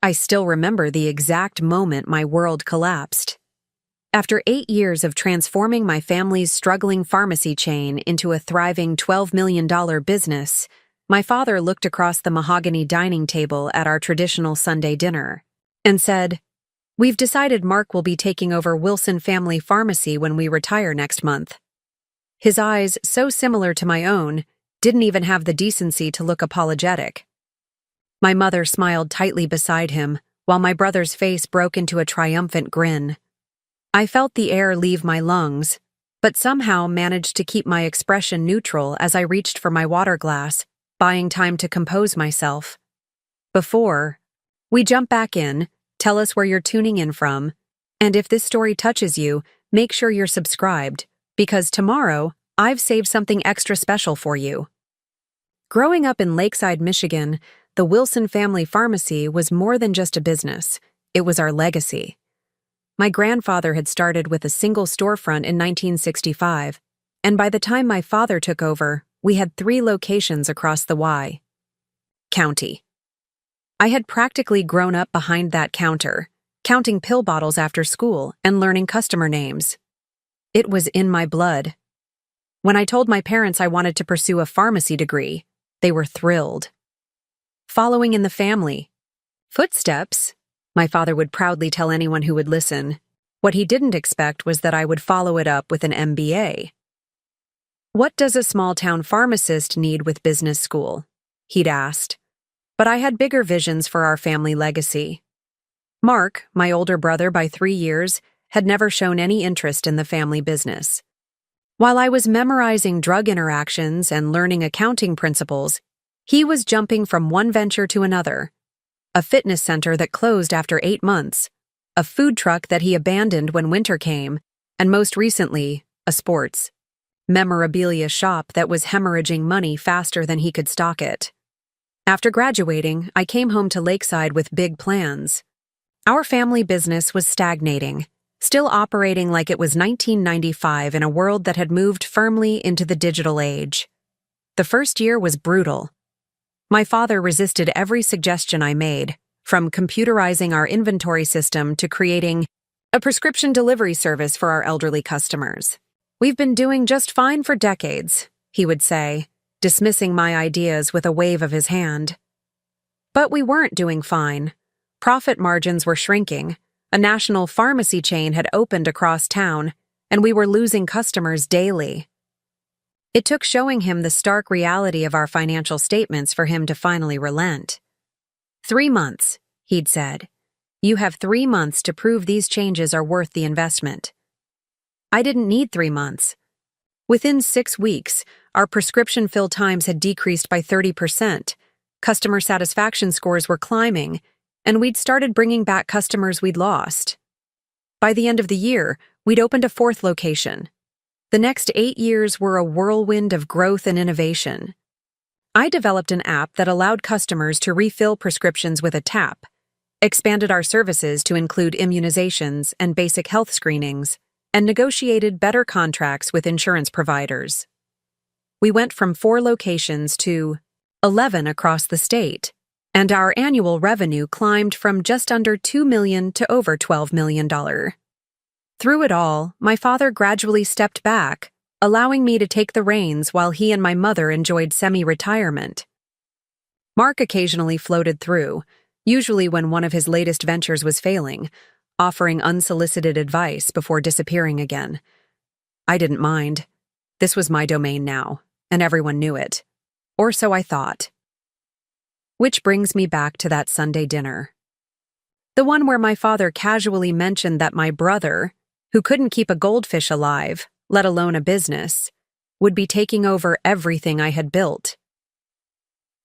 I still remember the exact moment my world collapsed. After 8 years of transforming my family's struggling pharmacy chain into a thriving $12 million business, my father looked across the mahogany dining table at our traditional Sunday dinner and said, "We've decided Mark will be taking over Wilson Family Pharmacy when we retire next month." His eyes, so similar to my own, didn't even have the decency to look apologetic. My mother smiled tightly beside him, while my brother's face broke into a triumphant grin. I felt the air leave my lungs, but somehow managed to keep my expression neutral as I reached for my water glass, buying time to compose myself. Before we jump back in, tell us where you're tuning in from, and if this story touches you, make sure you're subscribed, because tomorrow, I've saved something extra special for you. Growing up in Lakeside, Michigan, the Wilson Family Pharmacy was more than just a business. It was our legacy. My grandfather had started with a single storefront in 1965, and by the time my father took over, we had 3 locations across the Y County. I had practically grown up behind that counter, counting pill bottles after school and learning customer names. It was in my blood. When I told my parents I wanted to pursue a pharmacy degree, they were thrilled. Following in the family footsteps, my father would proudly tell anyone who would listen. What he didn't expect was that I would follow it up with an MBA. "What does a small-town pharmacist need with business school?" he'd asked. But I had bigger visions for our family legacy. Mark, my older brother by 3 years, had never shown any interest in the family business. While I was memorizing drug interactions and learning accounting principles, he was jumping from one venture to another. A fitness center that closed after 8 months, a food truck that he abandoned when winter came, and most recently, a sports memorabilia shop that was hemorrhaging money faster than he could stock it. After graduating, I came home to Lakeside with big plans. Our family business was stagnating, still operating like it was 1995 in a world that had moved firmly into the digital age. The first year was brutal. My father resisted every suggestion I made, from computerizing our inventory system to creating a prescription delivery service for our elderly customers. "We've been doing just fine for decades," he would say, dismissing my ideas with a wave of his hand. But we weren't doing fine. Profit margins were shrinking, a national pharmacy chain had opened across town, and we were losing customers daily. It took showing him the stark reality of our financial statements for him to finally relent. 3 months, he'd said. "You have 3 months to prove these changes are worth the investment." I didn't need 3 months. Within 6 weeks, our prescription fill times had decreased by 30%, customer satisfaction scores were climbing, and we'd started bringing back customers we'd lost. By the end of the year, we'd opened a 4th location. The next 8 years were a whirlwind of growth and innovation. I developed an app that allowed customers to refill prescriptions with a tap, expanded our services to include immunizations and basic health screenings, and negotiated better contracts with insurance providers. We went from 4 locations to 11 across the state, and our annual revenue climbed from just under $2 million to over $12 million. Through it all, my father gradually stepped back, allowing me to take the reins while he and my mother enjoyed semi-retirement. Mark occasionally floated through, usually when one of his latest ventures was failing, offering unsolicited advice before disappearing again. I didn't mind. This was my domain now, and everyone knew it. Or so I thought. Which brings me back to that Sunday dinner. The one where my father casually mentioned that my brother, who couldn't keep a goldfish alive, let alone a business, would be taking over everything I had built.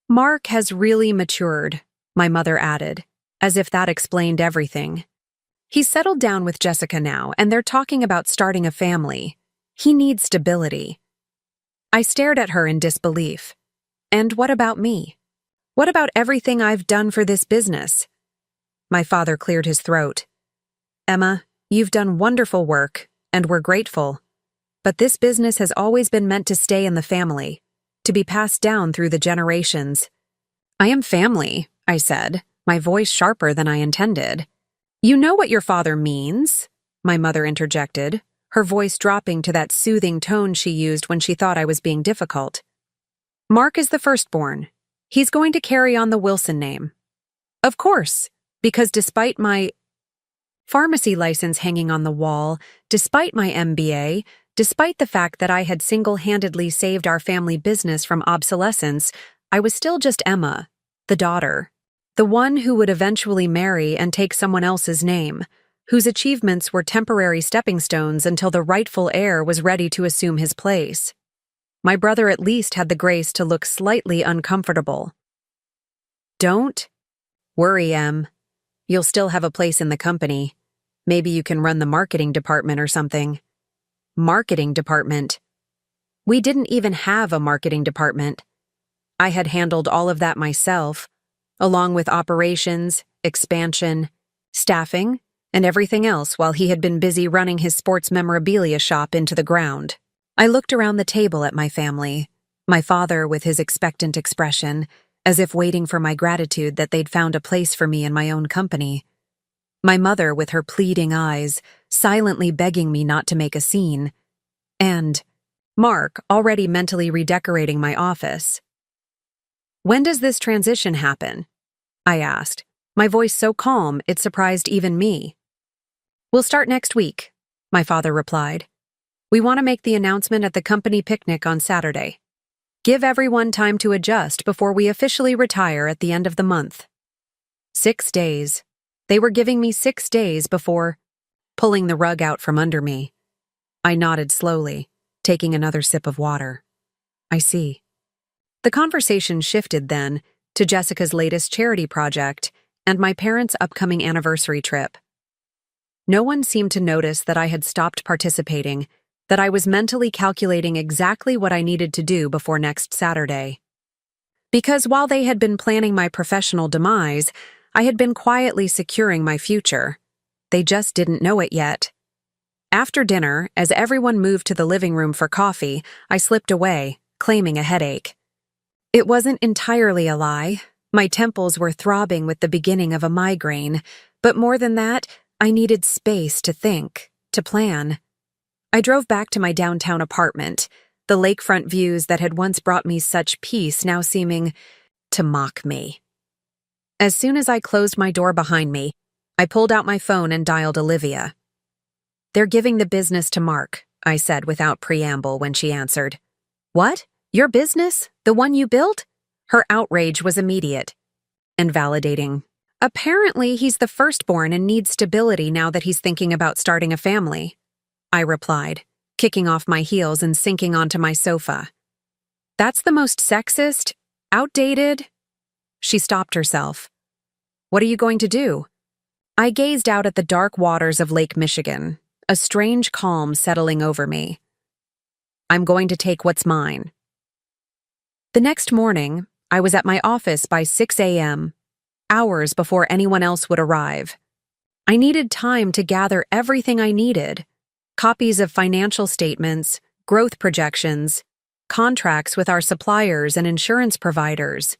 "Mark has really matured," my mother added, as if that explained everything. "He's settled down with Jessica now, and they're talking about starting a family. He needs stability." I stared at her in disbelief. And what about me? What about everything I've done for this business? My father cleared his throat. "Emma, you've done wonderful work, and we're grateful. But this business has always been meant to stay in the family, to be passed down through the generations." "I am family," I said, my voice sharper than I intended. "You know what your father means," my mother interjected, her voice dropping to that soothing tone she used when she thought I was being difficult. "Mark is the firstborn. He's going to carry on the Wilson name." "Of course, because despite my pharmacy license hanging on the wall, despite my MBA, despite the fact that I had single-handedly saved our family business from obsolescence, I was still just Emma, the daughter, the one who would eventually marry and take someone else's name, whose achievements were temporary stepping stones until the rightful heir was ready to assume his place. My brother at least had the grace to look slightly uncomfortable. "Don't worry, Em. You'll still have a place in the company. Maybe you can run the marketing department or something." Marketing department. We didn't even have a marketing department. I had handled all of that myself, along with operations, expansion, staffing, and everything else while he had been busy running his sports memorabilia shop into the ground. I looked around the table at my family, my father with his expectant expression, as if waiting for my gratitude that they'd found a place for me in my own company. My mother with her pleading eyes, silently begging me not to make a scene. And Mark already mentally redecorating my office. "When does this transition happen?" I asked, my voice so calm it surprised even me. "We'll start next week," my father replied. "We want to make the announcement at the company picnic on Saturday. Give everyone time to adjust before we officially retire at the end of the month." 6 days. They were giving me 6 days before pulling the rug out from under me. I nodded slowly, taking another sip of water. "I see." The conversation shifted then to Jessica's latest charity project and my parents' upcoming anniversary trip. No one seemed to notice that I had stopped participating, that I was mentally calculating exactly what I needed to do before next Saturday. Because while they had been planning my professional demise, I had been quietly securing my future. They just didn't know it yet. After dinner, as everyone moved to the living room for coffee, I slipped away, claiming a headache. It wasn't entirely a lie. My temples were throbbing with the beginning of a migraine, but more than that, I needed space to think, to plan. I drove back to my downtown apartment, the lakefront views that had once brought me such peace now seeming to mock me. As soon as I closed my door behind me, I pulled out my phone and dialed Olivia. "They're giving the business to Mark," I said without preamble when she answered. "What? Your business? The one you built?" Her outrage was immediate and validating. "Apparently, he's the firstborn and needs stability now that he's thinking about starting a family," I replied, kicking off my heels and sinking onto my sofa. "That's the most sexist, outdated—" She stopped herself. "What are you going to do?" I gazed out at the dark waters of Lake Michigan, a strange calm settling over me. "I'm going to take what's mine." The next morning, I was at my office by 6 a.m., hours before anyone else would arrive. I needed time to gather everything I needed: copies of financial statements, growth projections, contracts with our suppliers and insurance providers.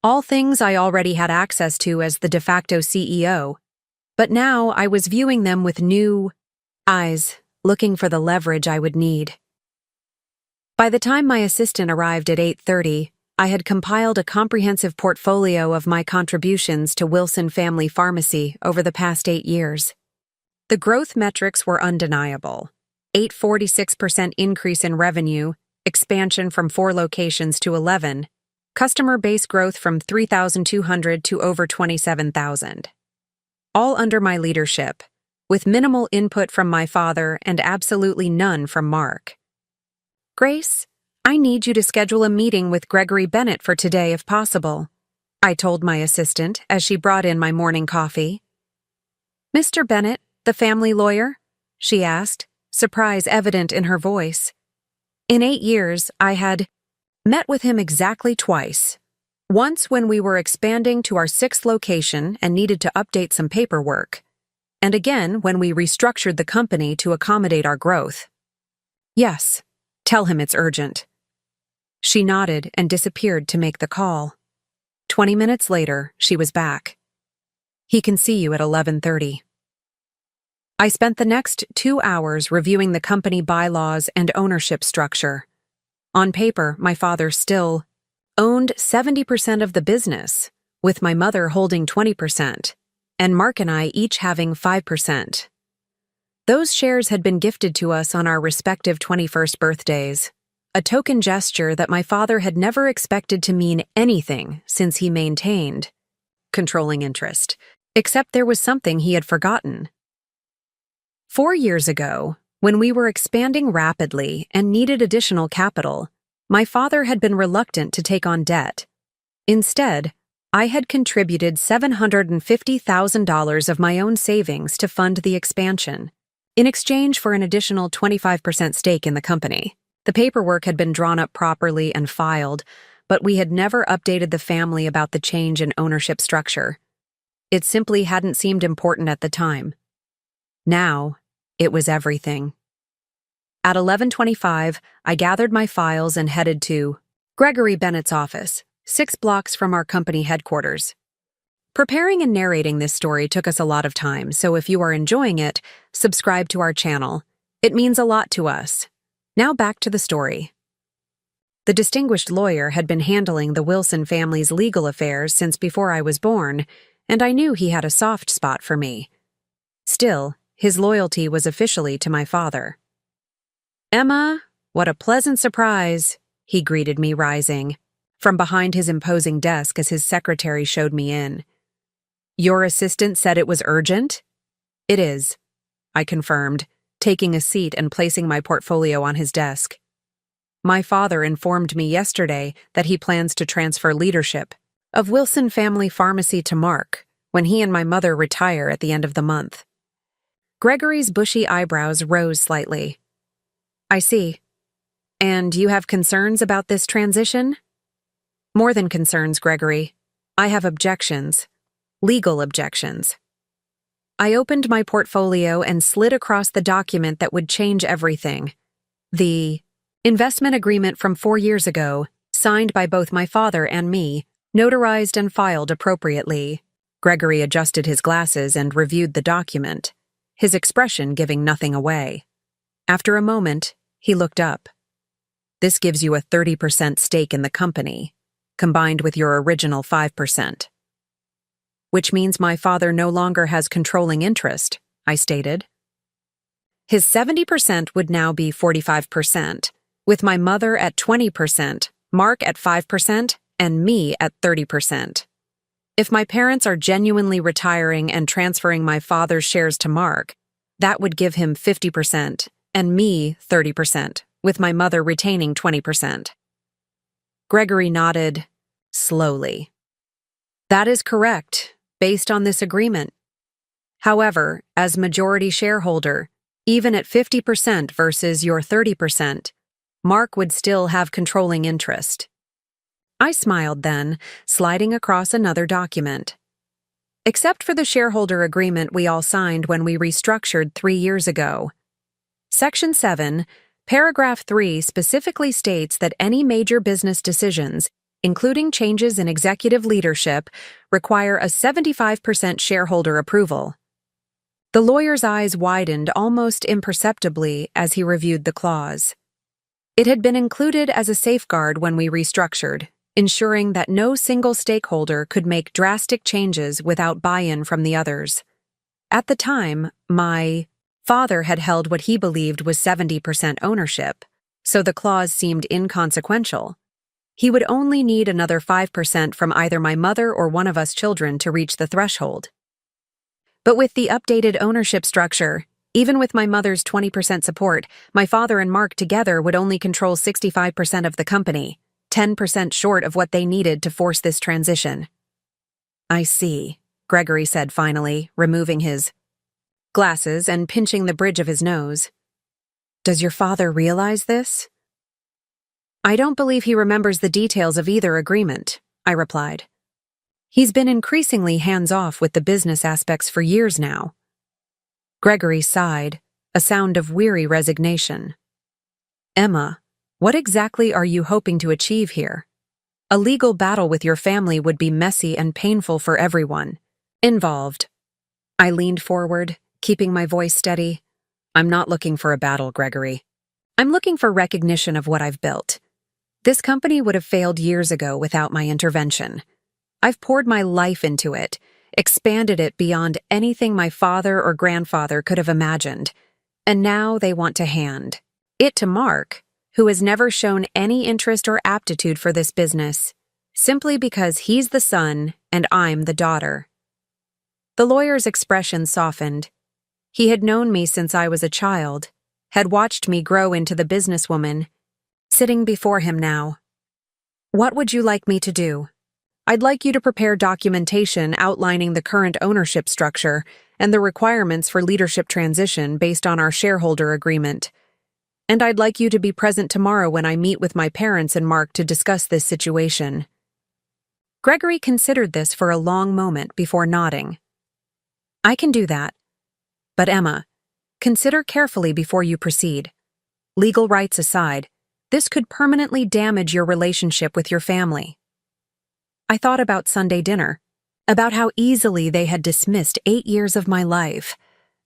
All things I already had access to as the de facto CEO. But now I was viewing them with new eyes, looking for the leverage I would need. By the time my assistant arrived at 8:30, I had compiled a comprehensive portfolio of my contributions to Wilson Family Pharmacy over the past 8 years. The growth metrics were undeniable. 846% increase in revenue, expansion from 4 locations to 11, customer base growth from 3,200 to over 27,000. All under my leadership, with minimal input from my father and absolutely none from Mark. "Grace, I need you to schedule a meeting with Gregory Bennett for today if possible," I told my assistant as she brought in my morning coffee. "Mr. Bennett, the family lawyer?" she asked, surprise evident in her voice. In 8 years, I had met with him exactly twice. Once when we were expanding to our 6th location and needed to update some paperwork, and again when we restructured the company to accommodate our growth. "Yes, tell him it's urgent." She nodded and disappeared to make the call. 20 minutes later, she was back, He can see you at 11:30. I spent the next 2 hours reviewing the company bylaws and ownership structure. On paper, my father still owned 70% of the business, with my mother holding 20%, and Mark and I each having 5%. Those shares had been gifted to us on our respective 21st birthdays, a token gesture that my father had never expected to mean anything since he maintained controlling interest, except there was something he had forgotten. 4 years ago, when we were expanding rapidly and needed additional capital, my father had been reluctant to take on debt. Instead, I had contributed $750,000 of my own savings to fund the expansion, in exchange for an additional 25% stake in the company. The paperwork had been drawn up properly and filed, but we had never updated the family about the change in ownership structure. It simply hadn't seemed important at the time. Now, it was everything. At 11:25, I gathered my files and headed to Gregory Bennett's office, 6 blocks from our company headquarters. Preparing and narrating this story took us a lot of time, so if you are enjoying it, subscribe to our channel. It means a lot to us. Now back to the story. The distinguished lawyer had been handling the Wilson family's legal affairs since before I was born, and I knew he had a soft spot for me. Still, his loyalty was officially to my father. "Emma, what a pleasant surprise," he greeted me, rising from behind his imposing desk as his secretary showed me in. "Your assistant said it was urgent?" "It is," I confirmed, taking a seat and placing my portfolio on his desk. "My father informed me yesterday that he plans to transfer leadership of Wilson Family Pharmacy to Mark when he and my mother retire at the end of the month." Gregory's bushy eyebrows rose slightly. "I see. And you have concerns about this transition?" "More than concerns, Gregory. I have objections. Legal objections." I opened my portfolio and slid across the document that would change everything. The investment agreement from 4 years ago, signed by both my father and me, notarized and filed appropriately. Gregory adjusted his glasses and reviewed the document, his expression giving nothing away. After a moment, he looked up. "This gives you a 30% stake in the company, combined with your original 5%. "Which means my father no longer has controlling interest," I stated. "His 70% would now be 45%, with my mother at 20%, Mark at 5%, and me at 30%. If my parents are genuinely retiring and transferring my father's shares to Mark, that would give him 50% and me 30%, with my mother retaining 20%. Gregory nodded slowly. "That is correct, based on this agreement. However, as majority shareholder, even at 50% versus your 30%, Mark would still have controlling interest." I smiled then, sliding across another document. "Except for the shareholder agreement we all signed when we restructured 3 years ago. Section 7, Paragraph 3 specifically states that any major business decisions, including changes in executive leadership, require a 75% shareholder approval." The lawyer's eyes widened almost imperceptibly as he reviewed the clause. It had been included as a safeguard when we restructured, ensuring that no single stakeholder could make drastic changes without buy-in from the others. At the time, my father had held what he believed was 70% ownership, so the clause seemed inconsequential. He would only need another 5% from either my mother or one of us children to reach the threshold. But with the updated ownership structure, even with my mother's 20% support, my father and Mark together would only control 65% of the company, 10% short of what they needed to force this transition. "I see," Gregory said finally, removing his glasses and pinching the bridge of his nose. "Does your father realize this?" "I don't believe he remembers the details of either agreement," I replied. "He's been increasingly hands-off with the business aspects for years now." Gregory sighed, a sound of weary resignation. "Emma, what exactly are you hoping to achieve here? A legal battle with your family would be messy and painful for everyone. Involved. I leaned forward, keeping my voice steady. I'm not looking for a battle, Gregory. I'm looking for recognition of what I've built. This company would have failed years ago without my intervention. I've poured my life into it, expanded it beyond anything my father or grandfather could have imagined, and now they want to hand it to Mark, who has never shown any interest or aptitude for this business, simply because he's the son and I'm the daughter. The lawyer's expression softened. He had known me since I was a child, had watched me grow into the businesswoman, sitting before him now. What would you like me to do? I'd like you to prepare documentation outlining the current ownership structure and the requirements for leadership transition based on our shareholder agreement. And I'd like you to be present tomorrow when I meet with my parents and Mark to discuss this situation. Gregory considered this for a long moment before nodding. I can do that. But Emma, consider carefully before you proceed. Legal rights aside, this could permanently damage your relationship with your family. I thought about Sunday dinner, about how easily they had dismissed 8 years of my life,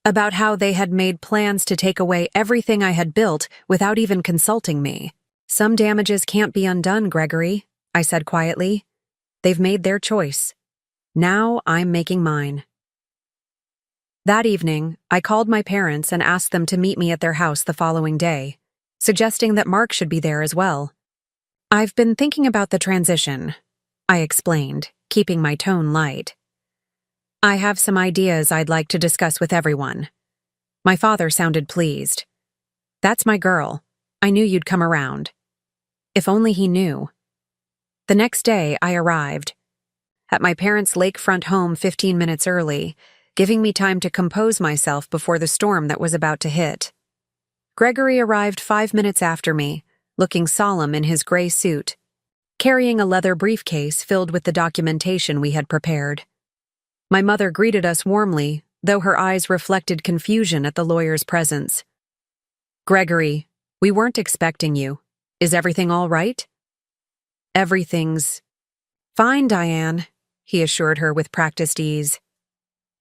about how they had made plans to take away everything I had built without even consulting me. Some damages can't be undone, Gregory, I said quietly. They've made their choice. Now I'm making mine. That evening, I called my parents and asked them to meet me at their house the following day, suggesting that Mark should be there as well. I've been thinking about the transition, I explained, keeping my tone light. I have some ideas I'd like to discuss with everyone. My father sounded pleased. That's my girl. I knew you'd come around. If only he knew. The next day, I arrived at my parents' lakefront home 15 minutes early, giving me time to compose myself before the storm that was about to hit. Gregory arrived 5 minutes after me, looking solemn in his gray suit, carrying a leather briefcase filled with the documentation we had prepared. My mother greeted us warmly, though her eyes reflected confusion at the lawyer's presence. Gregory, we weren't expecting you. Is everything all right? Everything's fine, Diane, he assured her with practiced ease.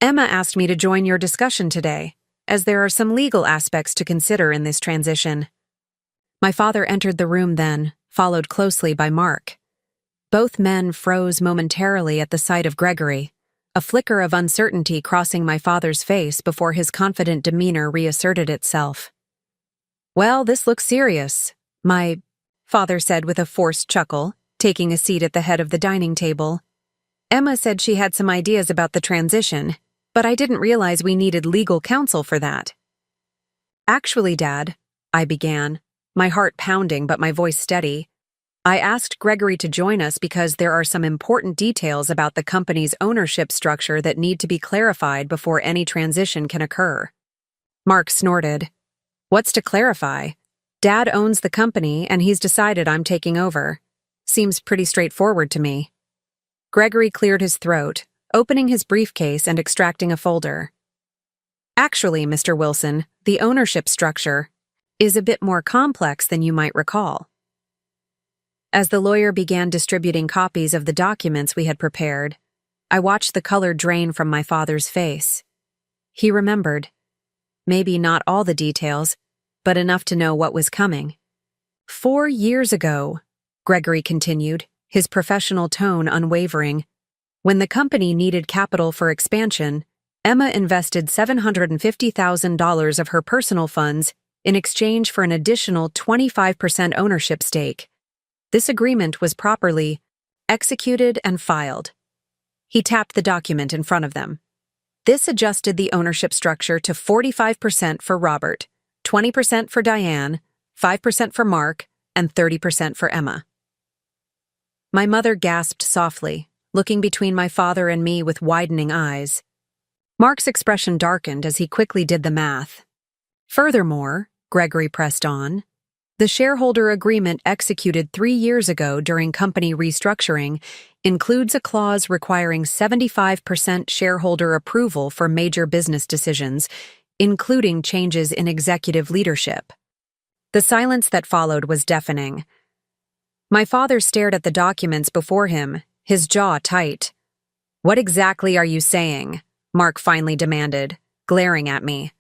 Emma asked me to join your discussion today, as there are some legal aspects to consider in this transition. My father entered the room then, followed closely by Mark. Both men froze momentarily at the sight of Gregory, a flicker of uncertainty crossing my father's face before his confident demeanor reasserted itself. Well, this looks serious, my father said with a forced chuckle, taking a seat at the head of the dining table. Emma said she had some ideas about the transition, but I didn't realize we needed legal counsel for that. Actually, Dad, I began, my heart pounding but my voice steady. I asked Gregory to join us because there are some important details about the company's ownership structure that need to be clarified before any transition can occur. Mark snorted. What's to clarify? Dad owns the company and he's decided I'm taking over. Seems pretty straightforward to me. Gregory cleared his throat, opening his briefcase and extracting a folder. Actually, Mr. Wilson, the ownership structure is a bit more complex than you might recall. As the lawyer began distributing copies of the documents we had prepared, I watched the color drain from my father's face. He remembered. Maybe not all the details, but enough to know what was coming. 4 years ago, Gregory continued, his professional tone unwavering, when the company needed capital for expansion, Emma invested $750,000 of her personal funds in exchange for an additional 25% ownership stake. This agreement was properly executed and filed. He tapped the document in front of them. This adjusted the ownership structure to 45% for Robert, 20% for Diane, 5% for Mark, and 30% for Emma. My mother gasped softly, looking between my father and me with widening eyes. Mark's expression darkened as he quickly did the math. Furthermore, Gregory pressed on, the shareholder agreement executed 3 years ago during company restructuring includes a clause requiring 75% shareholder approval for major business decisions, including changes in executive leadership. The silence that followed was deafening. My father stared at the documents before him, his jaw tight. What exactly are you saying? Mark finally demanded, glaring at me.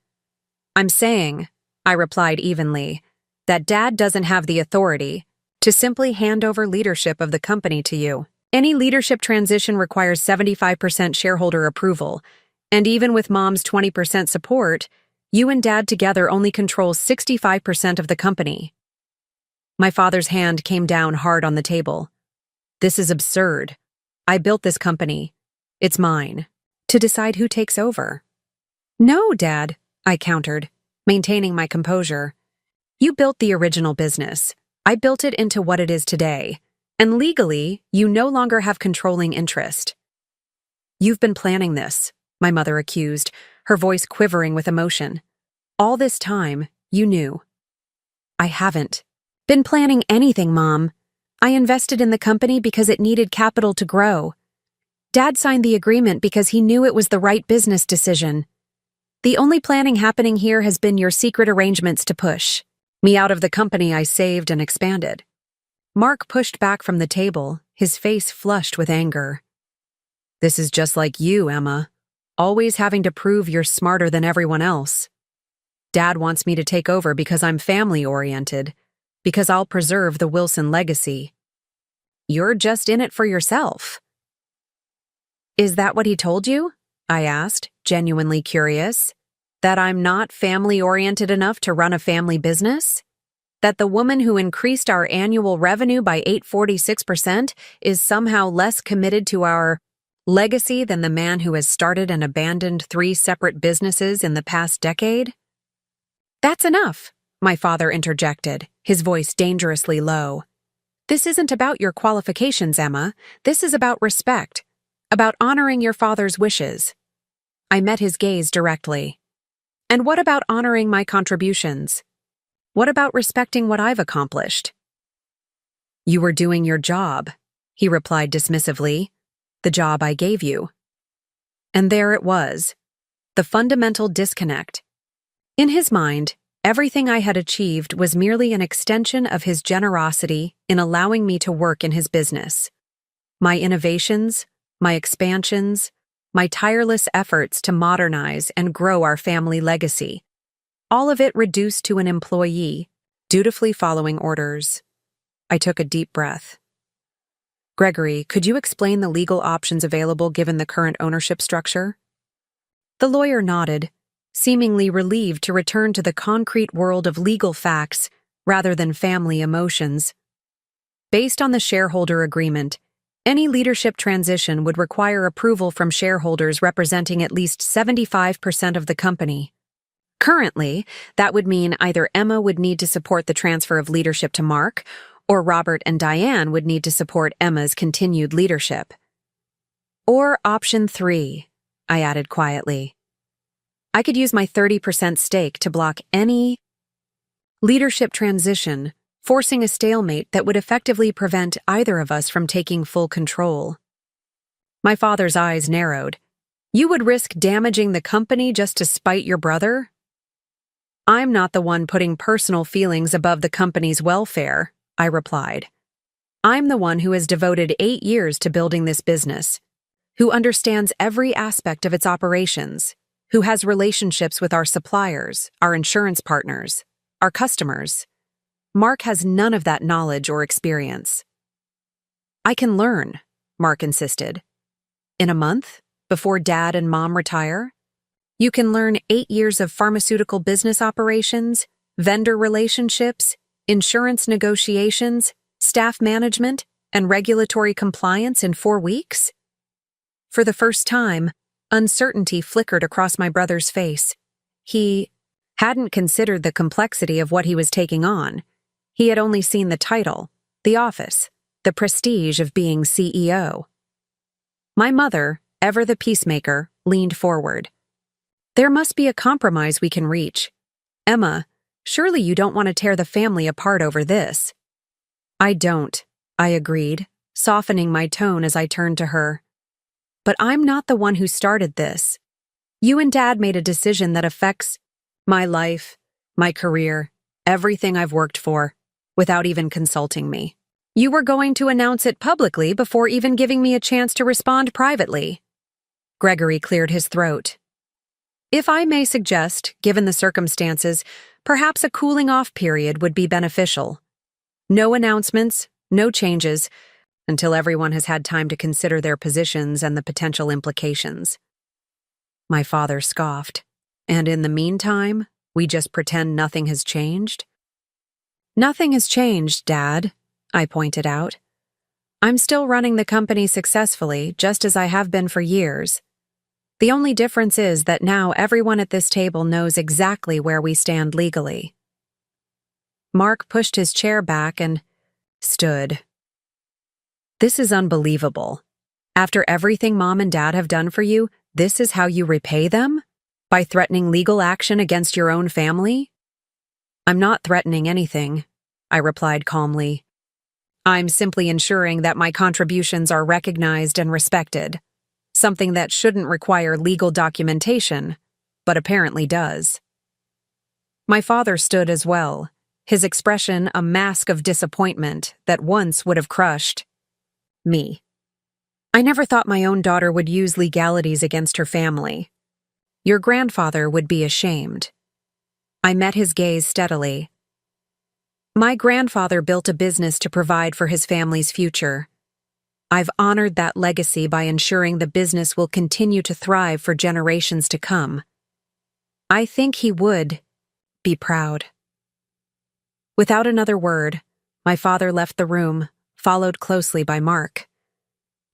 I'm saying, I replied evenly, that Dad doesn't have the authority to simply hand over leadership of the company to you. Any leadership transition requires 75% shareholder approval, and even with Mom's 20% support, you and Dad together only control 65% of the company. My father's hand came down hard on the table. This is absurd. I built this company. It's mine. To decide who takes over. No, Dad, I countered, maintaining my composure. You built the original business. I built it into what it is today. And legally, you no longer have controlling interest. You've been planning this, my mother accused, her voice quivering with emotion. All this time, you knew. I haven't been planning anything, Mom. I invested in the company because it needed capital to grow. Dad signed the agreement because he knew it was the right business decision. The only planning happening here has been your secret arrangements to push me out of the company I saved and expanded. Mark pushed back from the table, his face flushed with anger. This is just like you, Emma, always having to prove you're smarter than everyone else. Dad wants me to take over because I'm family-oriented, because I'll preserve the Wilson legacy. You're just in it for yourself. Is that what he told you? I asked, genuinely curious. That I'm not family-oriented enough to run a family business? That the woman who increased our annual revenue by 846% is somehow less committed to our legacy than the man who has started and abandoned 3 separate businesses in the past decade? That's enough, my father interjected, his voice dangerously low. This isn't about your qualifications, Emma. This is about respect, about honoring your father's wishes. I met his gaze directly. And what about honoring my contributions? What about respecting what I've accomplished? You were doing your job, he replied dismissively, the job I gave you. And there it was, the fundamental disconnect. In his mind, everything I had achieved was merely an extension of his generosity in allowing me to work in his business. My innovations, my expansions, my tireless efforts to modernize and grow our family legacy. All of it reduced to an employee, dutifully following orders. I took a deep breath. Gregory, could you explain the legal options available given the current ownership structure? The lawyer nodded, seemingly relieved to return to the concrete world of legal facts rather than family emotions. Based on the shareholder agreement, any leadership transition would require approval from shareholders representing at least 75% of the company. Currently, that would mean either Emma would need to support the transfer of leadership to Mark, or Robert and Diane would need to support Emma's continued leadership. Or option 3, I added quietly. I could use my 30% stake to block any leadership transition, forcing a stalemate that would effectively prevent either of us from taking full control. My father's eyes narrowed. You would risk damaging the company just to spite your brother? I'm not the one putting personal feelings above the company's welfare, I replied. I'm the one who has devoted 8 years to building this business, who understands every aspect of its operations, who has relationships with our suppliers, our insurance partners, our customers. Mark has none of that knowledge or experience. I can learn, Mark insisted. In a month, before Dad and Mom retire? You can learn 8 years of pharmaceutical business operations, vendor relationships, insurance negotiations, staff management, and regulatory compliance in 4 weeks? For the first time, uncertainty flickered across my brother's face. He hadn't considered the complexity of what he was taking on. He had only seen the title, the office, the prestige of being CEO. My mother, ever the peacemaker, leaned forward. There must be a compromise we can reach. Emma, surely you don't want to tear the family apart over this. I don't, I agreed, softening my tone as I turned to her. But I'm not the one who started this. You and Dad made a decision that affects my life, my career, everything I've worked for, without even consulting me. You were going to announce it publicly before even giving me a chance to respond privately. Gregory cleared his throat. If I may suggest, given the circumstances, perhaps a cooling-off period would be beneficial. No announcements, no changes, until everyone has had time to consider their positions and the potential implications. My father scoffed. And in the meantime, we just pretend nothing has changed? Nothing has changed, Dad, I pointed out. I'm still running the company successfully, just as I have been for years. The only difference is that now everyone at this table knows exactly where we stand legally. Mark pushed his chair back and stood. This is unbelievable. After everything Mom and Dad have done for you, this is how you repay them? By threatening legal action against your own family? I'm not threatening anything, I replied calmly. I'm simply ensuring that my contributions are recognized and respected, something that shouldn't require legal documentation, but apparently does. My father stood as well, his expression a mask of disappointment that once would have crushed me. I never thought my own daughter would use legalities against her family. Your grandfather would be ashamed. I met his gaze steadily. My grandfather built a business to provide for his family's future. I've honored that legacy by ensuring the business will continue to thrive for generations to come. I think he would be proud. Without another word, my father left the room, followed closely by Mark.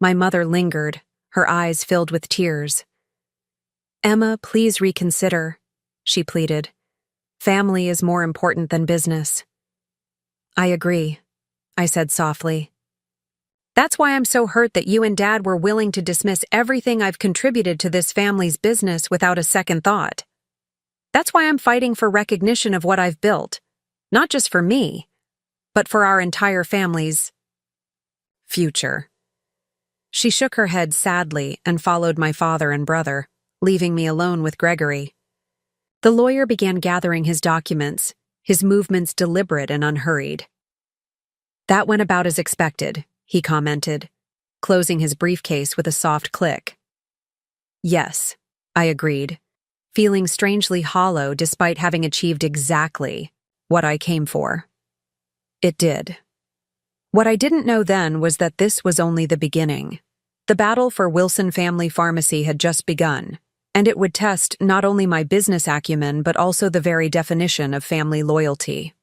My mother lingered, her eyes filled with tears. Emma, please reconsider, she pleaded. Family is more important than business. I agree, I said softly. That's why I'm so hurt that you and Dad were willing to dismiss everything I've contributed to this family's business without a second thought. That's why I'm fighting for recognition of what I've built, not just for me, but for our entire family's future. She shook her head sadly and followed my father and brother, leaving me alone with Gregory. The lawyer began gathering his documents, his movements deliberate and unhurried. That went about as expected, he commented, closing his briefcase with a soft click. Yes, I agreed, feeling strangely hollow despite having achieved exactly what I came for. It did. What I didn't know then was that this was only the beginning. The battle for Wilson Family Pharmacy had just begun, and it would test not only my business acumen but also the very definition of family loyalty.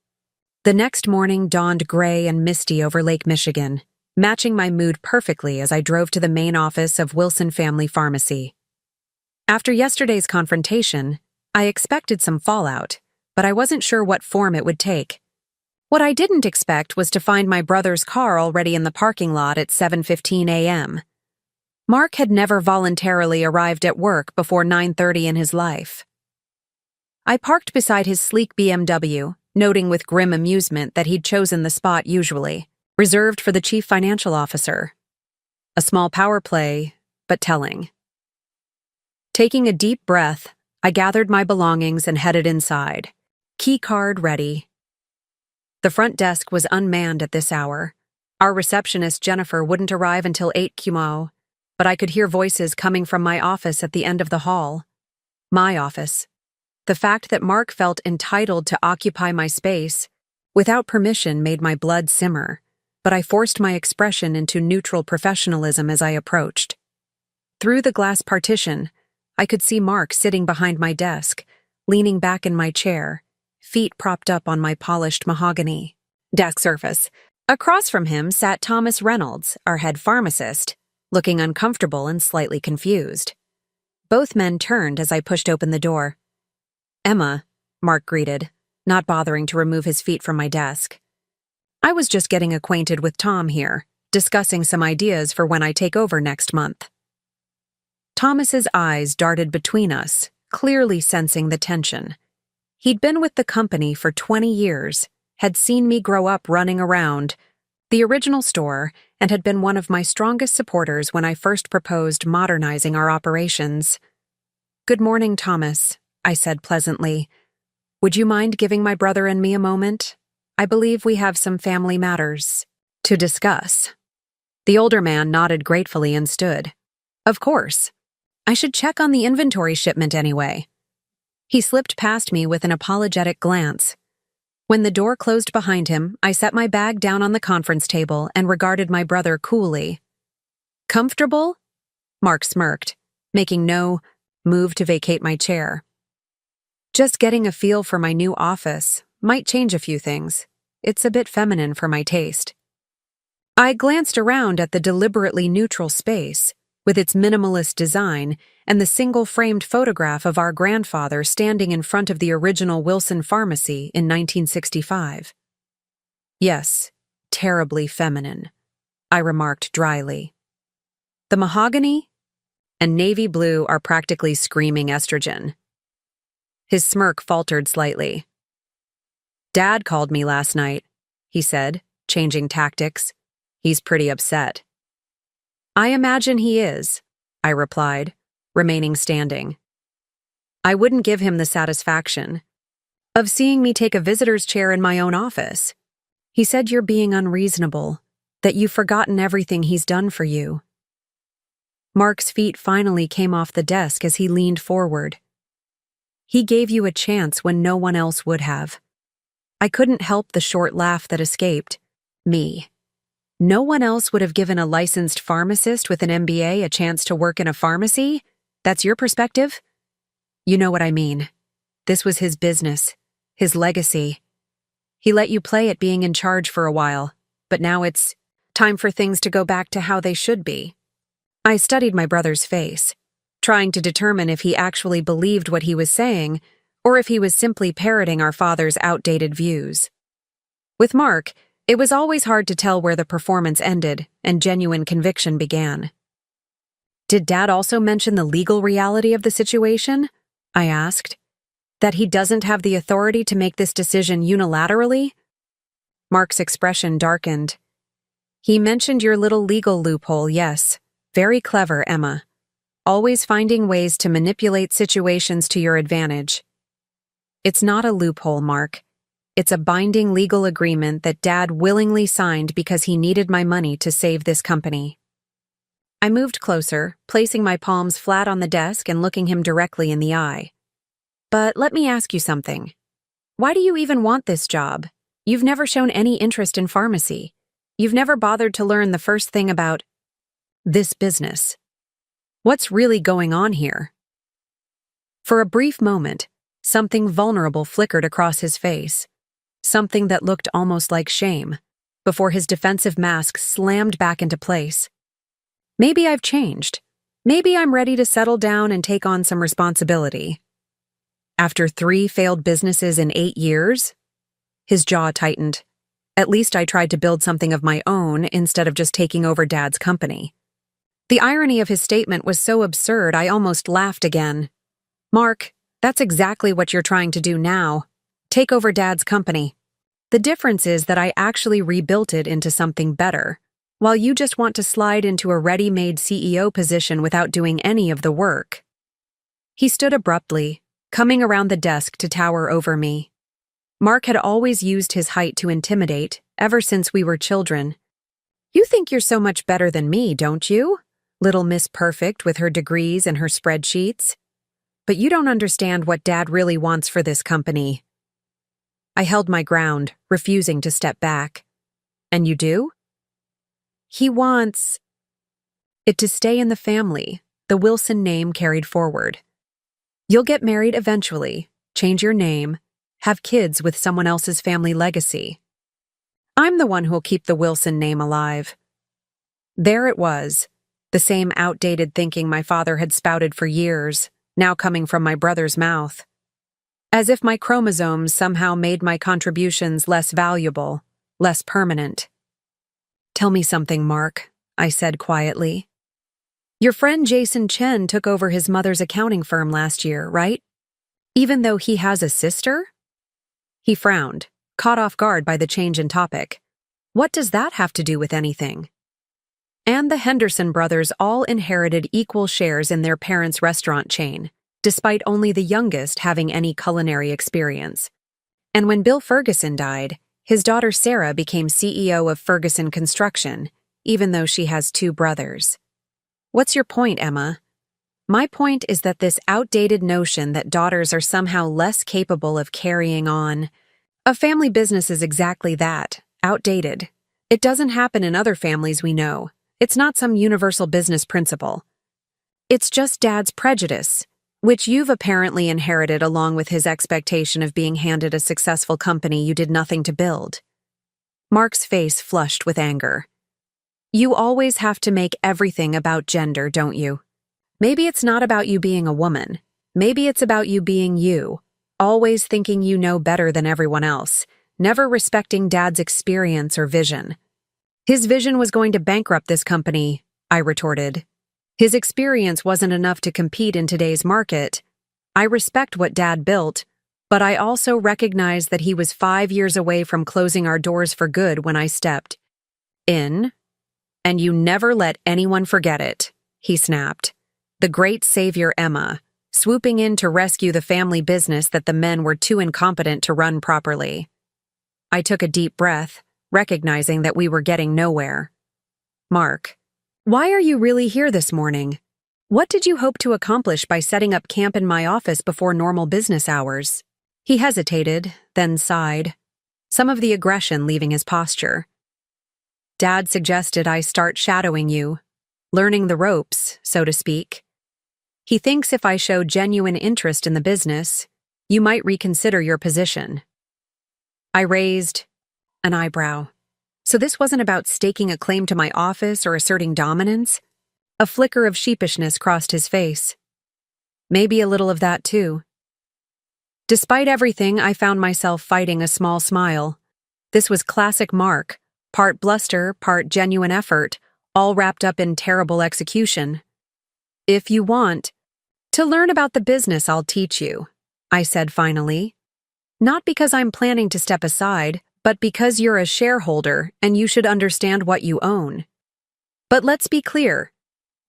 The next morning dawned gray and misty over Lake Michigan, matching my mood perfectly as I drove to the main office of Wilson Family Pharmacy. After yesterday's confrontation, I expected some fallout, but I wasn't sure what form it would take. What I didn't expect was to find my brother's car already in the parking lot at 7:15 a.m. Mark had never voluntarily arrived at work before 9:30 in his life. I parked beside his sleek BMW, noting with grim amusement that he'd chosen the spot usually, reserved for the chief financial officer. A small power play, but telling. Taking a deep breath, I gathered my belongings and headed inside, key card ready. The front desk was unmanned at this hour. Our receptionist, Jennifer, wouldn't arrive until 8 QMO, but I could hear voices coming from my office at the end of the hall. My office. The fact that Mark felt entitled to occupy my space without permission made my blood simmer, but I forced my expression into neutral professionalism as I approached. Through the glass partition, I could see Mark sitting behind my desk, leaning back in my chair, feet propped up on my polished mahogany desk surface. Across from him sat Thomas Reynolds, our head pharmacist, looking uncomfortable and slightly confused. Both men turned as I pushed open the door. Emma, Mark greeted, not bothering to remove his feet from my desk. I was just getting acquainted with Tom here, discussing some ideas for when I take over next month. Thomas's eyes darted between us, clearly sensing the tension. He'd been with the company for 20 years, had seen me grow up running around the original store, and had been one of my strongest supporters when I first proposed modernizing our operations. Good morning, Thomas, I said pleasantly. Would you mind giving my brother and me a moment? I believe we have some family matters to discuss. The older man nodded gratefully and stood. Of course. I should check on the inventory shipment anyway. He slipped past me with an apologetic glance. When the door closed behind him, I set my bag down on the conference table and regarded my brother coolly. Comfortable? Mark smirked, making no move to vacate my chair. Just getting a feel for my new office might change a few things. It's a bit feminine for my taste. I glanced around at the deliberately neutral space, with its minimalist design and the single-framed photograph of our grandfather standing in front of the original Wilson Pharmacy in 1965. Yes, terribly feminine, I remarked dryly. The mahogany and navy blue are practically screaming estrogen. His smirk faltered slightly. Dad called me last night, he said, changing tactics. He's pretty upset. I imagine he is, I replied, remaining standing. I wouldn't give him the satisfaction of seeing me take a visitor's chair in my own office. He said you're being unreasonable, that you've forgotten everything he's done for you. Mark's feet finally came off the desk as he leaned forward. He gave you a chance when no one else would have. I couldn't help the short laugh that escaped me. No one else would have given a licensed pharmacist with an MBA a chance to work in a pharmacy? That's your perspective? You know what I mean. This was his business, his legacy. He let you play at being in charge for a while, but now it's time for things to go back to how they should be. I studied my brother's face, trying to determine if he actually believed what he was saying or if he was simply parroting our father's outdated views. With Mark, it was always hard to tell where the performance ended and genuine conviction began. Did Dad also mention the legal reality of the situation? I asked. That he doesn't have the authority to make this decision unilaterally? Mark's expression darkened. He mentioned your little legal loophole, yes. Very clever, Emma. Always finding ways to manipulate situations to your advantage. It's not a loophole, Mark. It's a binding legal agreement that Dad willingly signed because he needed my money to save this company. I moved closer, placing my palms flat on the desk and looking him directly in the eye. But let me ask you something. Why do you even want this job? You've never shown any interest in pharmacy. You've never bothered to learn the first thing about this business. What's really going on here? For a brief moment, something vulnerable flickered across his face. Something that looked almost like shame, before his defensive mask slammed back into place. Maybe I've changed. Maybe I'm ready to settle down and take on some responsibility. After 3 failed businesses in 8 years? His jaw tightened. At least I tried to build something of my own instead of just taking over Dad's company. The irony of his statement was so absurd I almost laughed again. Mark, that's exactly what you're trying to do now. Take over Dad's company. The difference is that I actually rebuilt it into something better, while you just want to slide into a ready-made CEO position without doing any of the work. He stood abruptly, coming around the desk to tower over me. Mark had always used his height to intimidate, ever since we were children. You think you're so much better than me, don't you? Little Miss Perfect with her degrees and her spreadsheets. But you don't understand what Dad really wants for this company. I held my ground, refusing to step back. And you do? He wants it to stay in the family, the Wilson name carried forward. You'll get married eventually, change your name, have kids with someone else's family legacy. I'm the one who'll keep the Wilson name alive. There it was, the same outdated thinking my father had spouted for years, now coming from my brother's mouth. As if my chromosomes somehow made my contributions less valuable, less permanent. Tell me something, Mark, I said quietly. Your friend Jason Chen took over his mother's accounting firm last year, right? Even though he has a sister? He frowned, caught off guard by the change in topic. What does that have to do with anything? And the Henderson brothers all inherited equal shares in their parents' restaurant chain, despite only the youngest having any culinary experience. And when Bill Ferguson died, his daughter Sarah became CEO of Ferguson Construction, even though she has 2 brothers. What's your point, Emma? My point is that this outdated notion that daughters are somehow less capable of carrying on a family business is exactly that, outdated. It doesn't happen in other families we know. It's not some universal business principle. It's just Dad's prejudice, which you've apparently inherited along with his expectation of being handed a successful company you did nothing to build. Mark's face flushed with anger. You always have to make everything about gender, don't you? Maybe it's not about you being a woman. Maybe it's about you being you, always thinking you know better than everyone else, never respecting Dad's experience or vision. His vision was going to bankrupt this company, I retorted. His experience wasn't enough to compete in today's market. I respect what Dad built, but I also recognize that he was 5 years away from closing our doors for good when I stepped in. And you never let anyone forget it, he snapped. The great savior Emma, swooping in to rescue the family business that the men were too incompetent to run properly. I took a deep breath, recognizing that we were getting nowhere. Mark, why are you really here this morning? What did you hope to accomplish by setting up camp in my office before normal business hours? He hesitated, then sighed, some of the aggression leaving his posture. Dad suggested I start shadowing you, learning the ropes, so to speak. He thinks if I show genuine interest in the business, you might reconsider your position. I raised an eyebrow. So this wasn't about staking a claim to my office or asserting dominance? A flicker of sheepishness crossed his face. Maybe a little of that too. Despite everything, I found myself fighting a small smile. This was classic Mark, part bluster, part genuine effort, all wrapped up in terrible execution. If you want to learn about the business, I'll teach you, I said finally. Not because I'm planning to step aside, but because you're a shareholder and you should understand what you own. But let's be clear.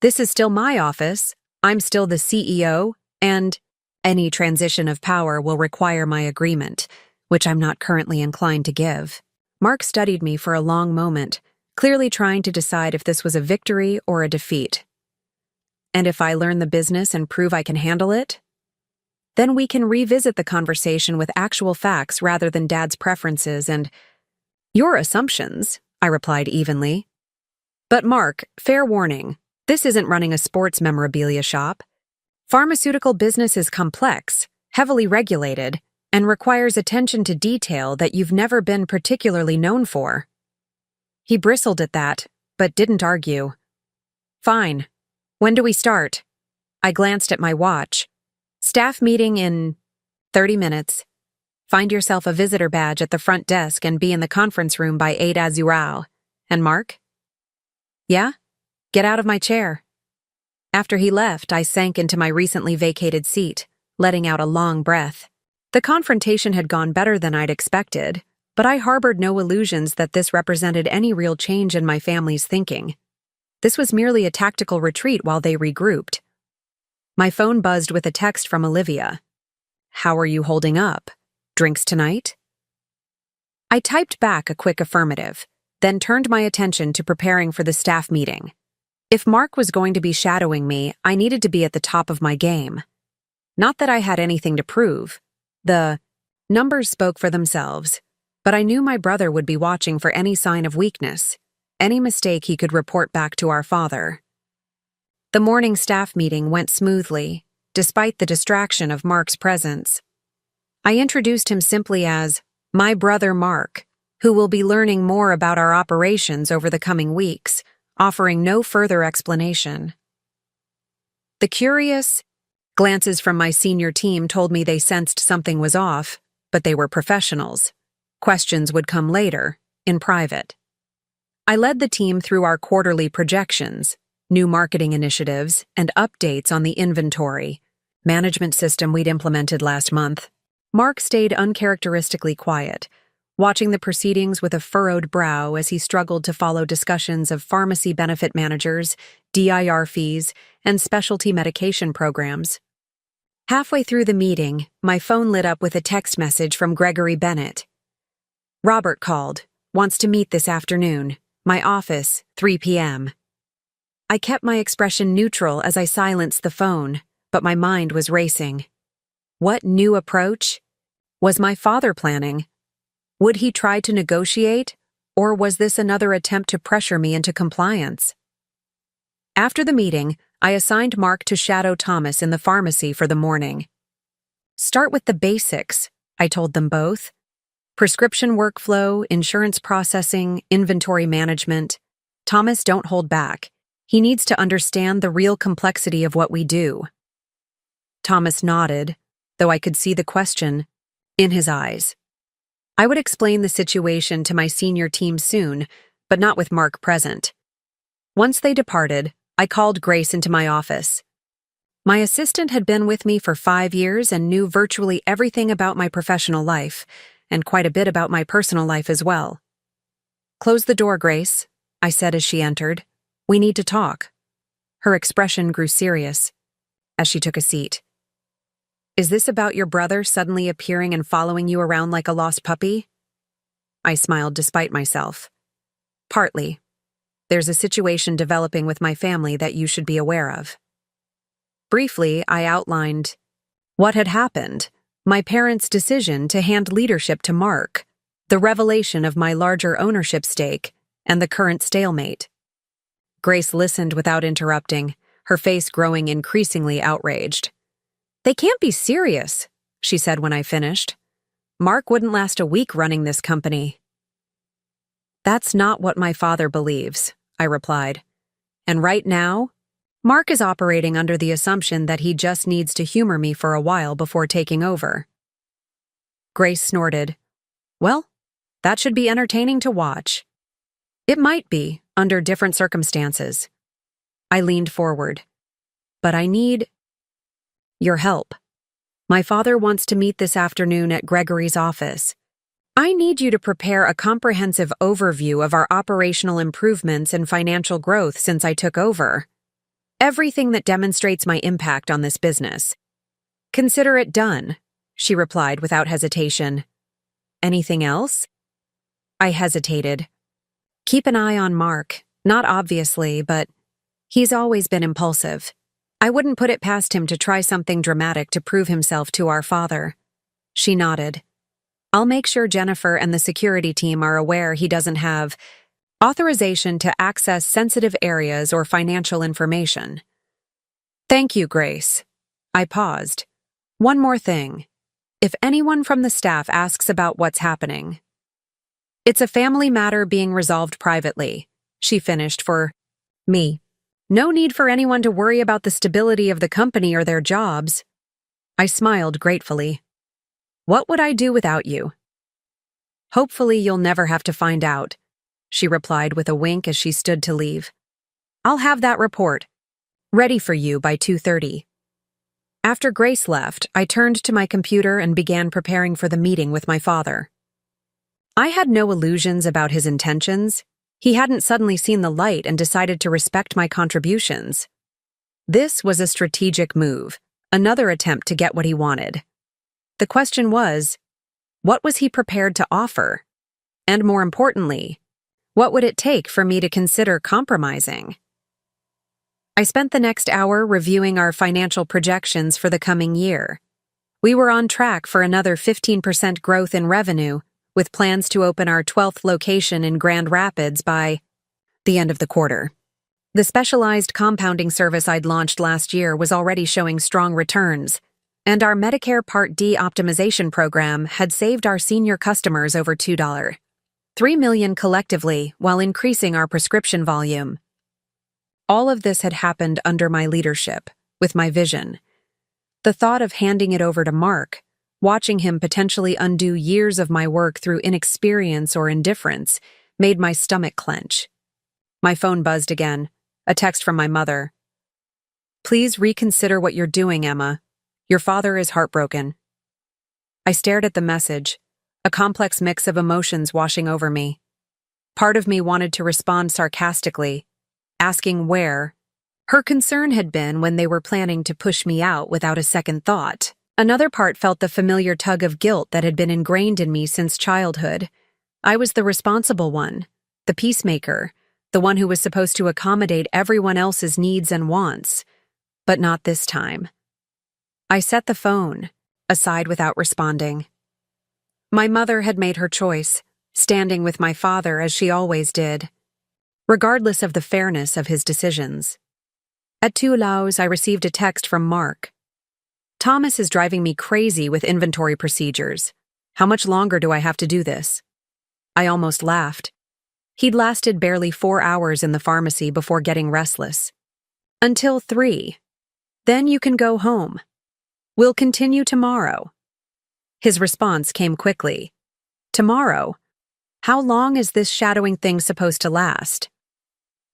This is still my office, I'm still the CEO, and any transition of power will require my agreement, which I'm not currently inclined to give. Mark studied me for a long moment, clearly trying to decide if this was a victory or a defeat. And if I learn the business and prove I can handle it? Then we can revisit the conversation with actual facts rather than Dad's preferences and your assumptions, I replied evenly. But Mark, fair warning, this isn't running a sports memorabilia shop. Pharmaceutical business is complex, heavily regulated, and requires attention to detail that you've never been particularly known for. He bristled at that, but didn't argue. Fine. When do we start? I glanced at my watch. Staff meeting in 30 minutes. Find yourself a visitor badge at the front desk and be in the conference room by 8 as usual. And Mark? Yeah? Get out of my chair. After he left, I sank into my recently vacated seat, letting out a long breath. The confrontation had gone better than I'd expected, but I harbored no illusions that this represented any real change in my family's thinking. This was merely a tactical retreat while they regrouped. My phone buzzed with a text from Olivia. How are you holding up? Drinks tonight? I typed back a quick affirmative, then turned my attention to preparing for the staff meeting. If Mark was going to be shadowing me, I needed to be at the top of my game. Not that I had anything to prove. The numbers spoke for themselves, but I knew my brother would be watching for any sign of weakness, any mistake he could report back to our father. The morning staff meeting went smoothly, despite the distraction of Mark's presence. I introduced him simply as my brother Mark, who will be learning more about our operations over the coming weeks, offering no further explanation. The curious glances from my senior team told me they sensed something was off, but they were professionals. Questions would come later, in private. I led the team through our quarterly projections, new marketing initiatives, and updates on the inventory management system we'd implemented last month. Mark stayed uncharacteristically quiet, watching the proceedings with a furrowed brow as he struggled to follow discussions of pharmacy benefit managers, DIR fees, and specialty medication programs. Halfway through the meeting, my phone lit up with a text message from Gregory Bennett. Robert called, wants to meet this afternoon. My office, 3 p.m. I kept my expression neutral as I silenced the phone, but my mind was racing. What new approach? Was my father planning? Would he try to negotiate, or was this another attempt to pressure me into compliance? After the meeting, I assigned Mark to shadow Thomas in the pharmacy for the morning. Start with the basics, I told them both. Prescription workflow, insurance processing, inventory management. Thomas, don't hold back. He needs to understand the real complexity of what we do. Thomas nodded, though I could see the question in his eyes. I would explain the situation to my senior team soon, but not with Mark present. Once they departed, I called Grace into my office. My assistant had been with me for 5 years and knew virtually everything about my professional life, and quite a bit about my personal life as well. "Close the door, Grace," I said as she entered. "We need to talk." Her expression grew serious as she took a seat. "Is this about your brother suddenly appearing and following you around like a lost puppy?" I smiled despite myself. "Partly. There's a situation developing with my family that you should be aware of." Briefly, I outlined what had happened, my parents' decision to hand leadership to Mark, the revelation of my larger ownership stake, and the current stalemate. Grace listened without interrupting, her face growing increasingly outraged. "They can't be serious," she said when I finished. "Mark wouldn't last a week running this company." "That's not what my father believes," I replied. "And right now, Mark is operating under the assumption that he just needs to humor me for a while before taking over." Grace snorted. "Well, that should be entertaining to watch." "It might be, under different circumstances." I leaned forward. "But I need your help. My father wants to meet this afternoon at Gregory's office. I need you to prepare a comprehensive overview of our operational improvements and financial growth since I took over. Everything that demonstrates my impact on this business. Consider it done," she replied without hesitation. "Anything else?" I hesitated. "Keep an eye on Mark, not obviously, but he's always been impulsive. I wouldn't put it past him to try something dramatic to prove himself to our father." She nodded. "I'll make sure Jennifer and the security team are aware he doesn't have authorization to access sensitive areas or financial information." "Thank you, Grace." I paused. "One more thing. If anyone from the staff asks about what's happening, it's a family matter being resolved privately," she finished for me. "No need for anyone to worry about the stability of the company or their jobs." I smiled gratefully. "What would I do without you?" "Hopefully you'll never have to find out," she replied with a wink as she stood to leave. "I'll have that report ready for you by 2:30. After Grace left, I turned to my computer and began preparing for the meeting with my father. I had no illusions about his intentions. He hadn't suddenly seen the light and decided to respect my contributions. This was a strategic move, another attempt to get what he wanted. The question was, what was he prepared to offer? And more importantly, what would it take for me to consider compromising? I spent the next hour reviewing our financial projections for the coming year. We were on track for another 15% growth in revenue, with plans to open our 12th location in Grand Rapids by the end of the quarter. The specialized compounding service I'd launched last year was already showing strong returns, and our Medicare Part D optimization program had saved our senior customers over $2.3 million collectively while increasing our prescription volume. All of this had happened under my leadership, with my vision. The thought of handing it over to Mark, watching him potentially undo years of my work through inexperience or indifference, made my stomach clench. My phone buzzed again, a text from my mother. "Please reconsider what you're doing, Emma. Your father is heartbroken." I stared at the message, a complex mix of emotions washing over me. Part of me wanted to respond sarcastically, asking where her concern had been when they were planning to push me out without a second thought. Another part felt the familiar tug of guilt that had been ingrained in me since childhood. I was the responsible one, the peacemaker, the the one who was supposed to accommodate everyone else's needs and wants. But not this time. I set the phone aside without responding. My mother had made her choice, standing with my father as she always did, regardless of the fairness of his decisions. At 2:00, I received a text from Mark. Thomas is driving me crazy with inventory procedures. How much longer do I have to do this? I almost laughed. He'd lasted barely 4 hours in the pharmacy before getting restless. Until 3. Then you can go home. We'll continue tomorrow. His response came quickly. Tomorrow? How long is this shadowing thing supposed to last?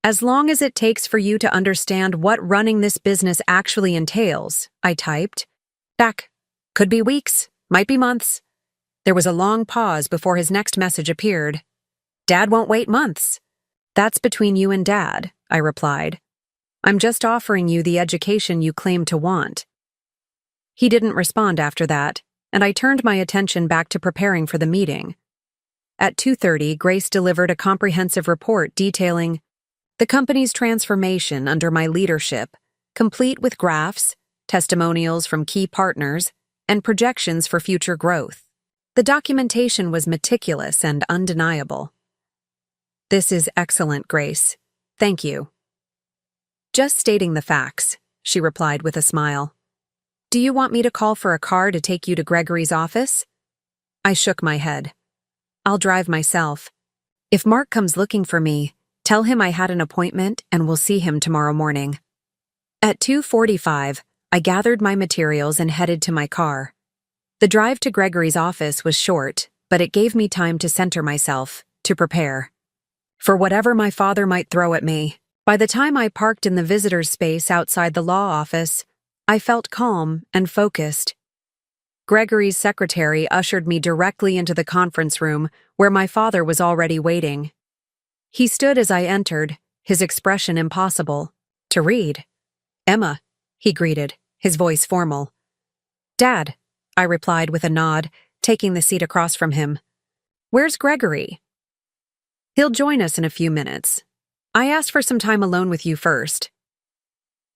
As long as it takes for you to understand what running this business actually entails, I typed. Back. Could be weeks, might be months. There was a long pause before his next message appeared. Dad won't wait months. That's between you and Dad, I replied. I'm just offering you the education you claim to want. He didn't respond after that, and I turned my attention back to preparing for the meeting. At 2:30, Grace delivered a comprehensive report detailing the company's transformation under my leadership, complete with graphs, testimonials from key partners, and projections for future growth. The documentation was meticulous and undeniable. This is excellent, Grace. Thank you. Just stating the facts, she replied with a smile. Do you want me to call for a car to take you to Gregory's office? I shook my head. I'll drive myself. If Mark comes looking for me, tell him I had an appointment and we'll see him tomorrow morning. At 2:45, I gathered my materials and headed to my car. The drive to Gregory's office was short, but it gave me time to center myself, to prepare. For whatever my father might throw at me, by the time I parked in the visitor's space outside the law office, I felt calm and focused. Gregory's secretary ushered me directly into the conference room where my father was already waiting. He stood as I entered, his expression impossible to read. Emma, he greeted, his voice formal. Dad, I replied with a nod, taking the seat across from him. Where's Gregory? He'll join us in a few minutes. I asked for some time alone with you first.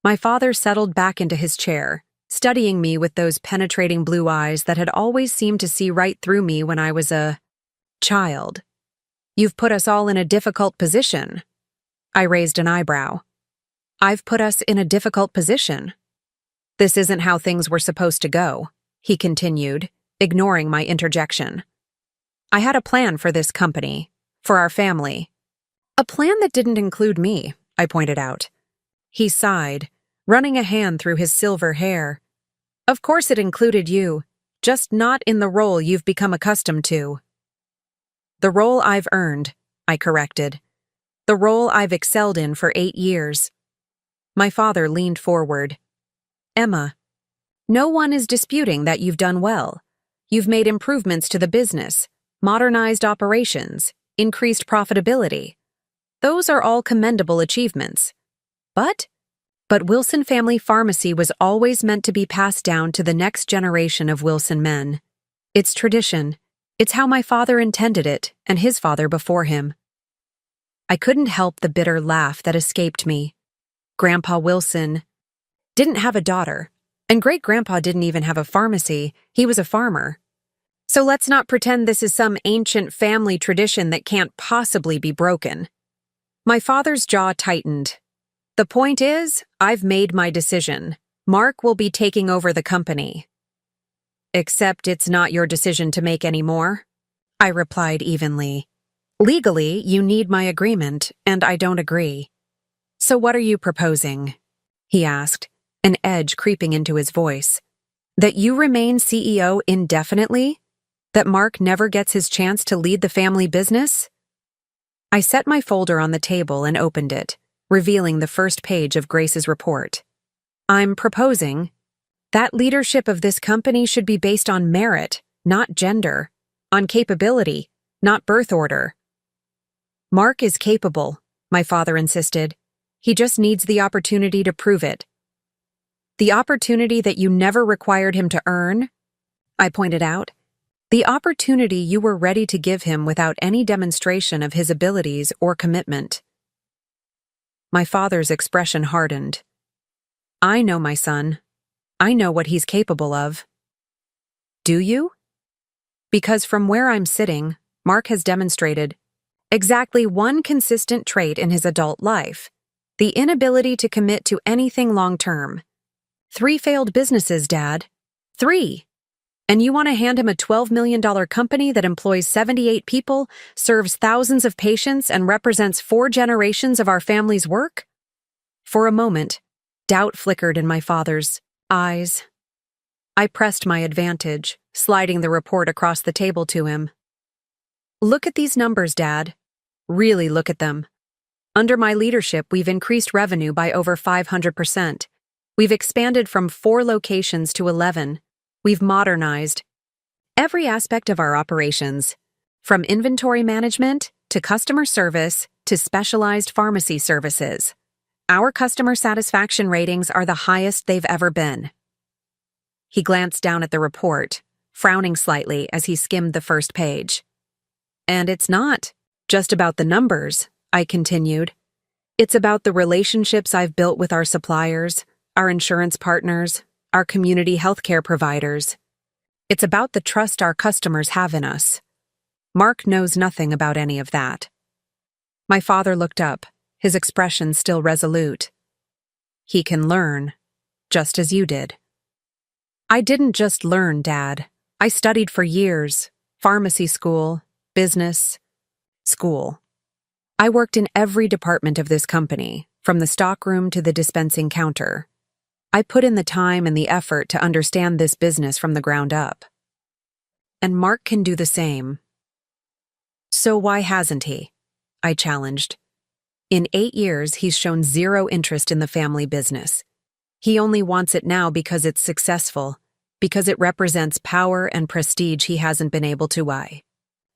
My father settled back into his chair, studying me with those penetrating blue eyes that had always seemed to see right through me when I was a child. You've put us all in a difficult position. I raised an eyebrow. I've put us in a difficult position. This isn't how things were supposed to go, he continued, ignoring my interjection. I had a plan for this company, for our family. A plan that didn't include me, I pointed out. He sighed, running a hand through his silver hair. Of course it included you, just not in the role you've become accustomed to. The role I've earned, I corrected. The role I've excelled in for 8 years. My father leaned forward. Emma, no one is disputing that you've done well. You've made improvements to the business, modernized operations, increased profitability. Those are all commendable achievements. But Wilson Family Pharmacy was always meant to be passed down to the next generation of Wilson men. It's tradition. It's how my father intended it, and his father before him. I couldn't help the bitter laugh that escaped me. Grandpa Wilson didn't have a daughter, and great-grandpa didn't even have a pharmacy. He was a farmer. So let's not pretend this is some ancient family tradition that can't possibly be broken. My father's jaw tightened. The point is, I've made my decision. Mark will be taking over the company. Except it's not your decision to make anymore, I replied evenly. Legally, you need my agreement, and I don't agree. So what are you proposing? He asked, an edge creeping into his voice. That you remain CEO indefinitely? That Mark never gets his chance to lead the family business? I set my folder on the table and opened it, revealing the first page of Grace's report. I'm proposing that leadership of this company should be based on merit, not gender, on capability, not birth order. Mark is capable, my father insisted. He just needs the opportunity to prove it. The opportunity that you never required him to earn? I pointed out. The opportunity you were ready to give him without any demonstration of his abilities or commitment. My father's expression hardened. I know my son. I know what he's capable of. Do you? Because from where I'm sitting, Mark has demonstrated exactly one consistent trait in his adult life: the inability to commit to anything long-term. 3 failed businesses, Dad. 3. And you want to hand him a $12 million company that employs 78 people, serves thousands of patients, and represents 4 generations of our family's work? For a moment, doubt flickered in my father's eyes. I pressed my advantage, sliding the report across the table to him. Look at these numbers, Dad. Really look at them. Under my leadership, we've increased revenue by over 500%. We've expanded from 4 locations to 11. We've modernized every aspect of our operations, from inventory management to customer service to specialized pharmacy services. Our customer satisfaction ratings are the highest they've ever been. He glanced down at the report, frowning slightly as he skimmed the first page. And it's not just about the numbers, I continued. It's about the relationships I've built with our suppliers, our insurance partners, our community healthcare providers. It's about the trust our customers have in us. Mark knows nothing about any of that. My father looked up, his expression still resolute. He can learn, just as you did. I didn't just learn, Dad. I studied for years. Pharmacy school, business, school. I worked in every department of this company, from the stockroom to the dispensing counter. I put in the time and the effort to understand this business from the ground up. And Mark can do the same. So why hasn't he? I challenged. In 8 years, he's shown zero interest in the family business. He only wants it now because it's successful, because it represents power and prestige he hasn't been able to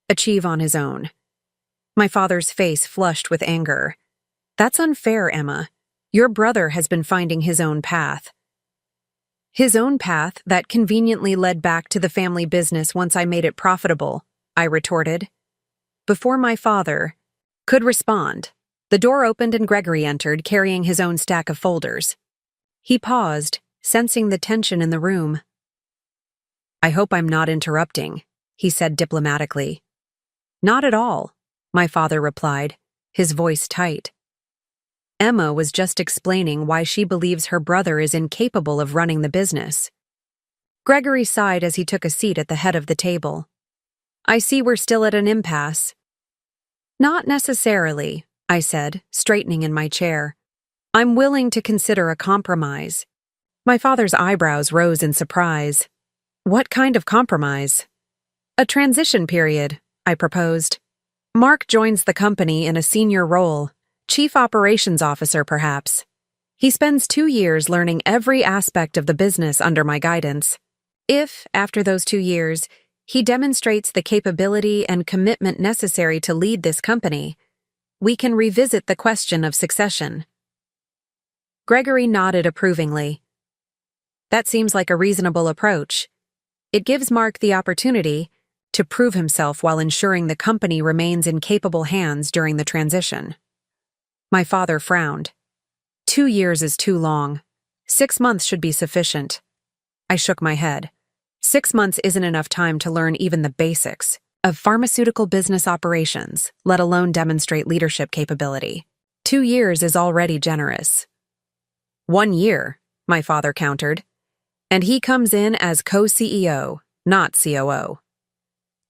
achieve on his own. My father's face flushed with anger. That's unfair, Emma. Your brother has been finding his own path. His own path that conveniently led back to the family business once I made it profitable, I retorted. Before my father could respond, the door opened and Gregory entered, carrying his own stack of folders. He paused, sensing the tension in the room. I hope I'm not interrupting, he said diplomatically. Not at all, my father replied, his voice tight. Emma was just explaining why she believes her brother is incapable of running the business. Gregory sighed as he took a seat at the head of the table. I see we're still at an impasse. Not necessarily, I said, straightening in my chair. I'm willing to consider a compromise. My father's eyebrows rose in surprise. What kind of compromise? A transition period, I proposed. Mark joins the company in a senior role, Chief Operations Officer perhaps. He spends 2 years learning every aspect of the business under my guidance. If, after those 2 years, he demonstrates the capability and commitment necessary to lead this company, we can revisit the question of succession. Gregory nodded approvingly. That seems like a reasonable approach. It gives Mark the opportunity to prove himself while ensuring the company remains in capable hands during the transition. My father frowned. 2 years is too long. 6 months should be sufficient. I shook my head. 6 months isn't enough time to learn even the basics of pharmaceutical business operations, let alone demonstrate leadership capability. 2 years is already generous. 1 year, my father countered, and he comes in as co-CEO, not COO.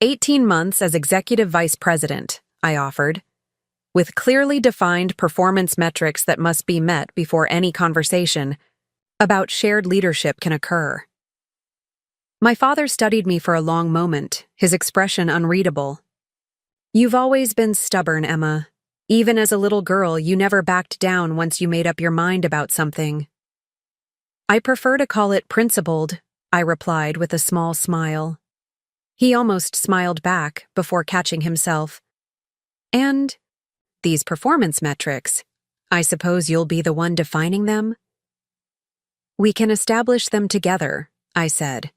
18 months as executive vice president, I offered, with clearly defined performance metrics that must be met before any conversation about shared leadership can occur. My father studied me for a long moment, his expression unreadable. You've always been stubborn, Emma. Even as a little girl, you never backed down once you made up your mind about something. I prefer to call it principled, I replied with a small smile. He almost smiled back before catching himself. And these performance metrics, I suppose you'll be the one defining them? We can establish them together, I said.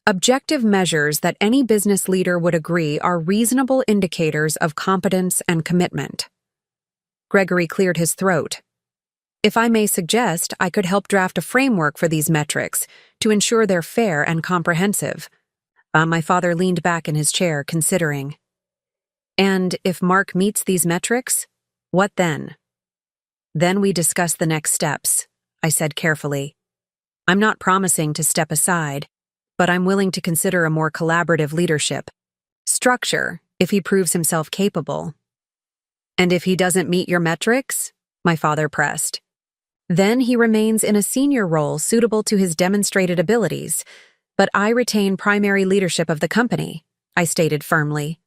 Objective measures that any business leader would agree are reasonable indicators of competence and commitment. Gregory cleared his throat, If I may suggest, I could help draft a framework for these metrics to ensure they're fair and comprehensive. My father leaned back in his chair, considering. And if Mark meets these metrics, what then? Then we discuss the next steps, I said carefully. I'm not promising to step aside, but I'm willing to consider a more collaborative leadership structure if he proves himself capable. And if he doesn't meet your metrics? My father pressed. Then he remains in a senior role suitable to his demonstrated abilities, but I retain primary leadership of the company, I stated firmly.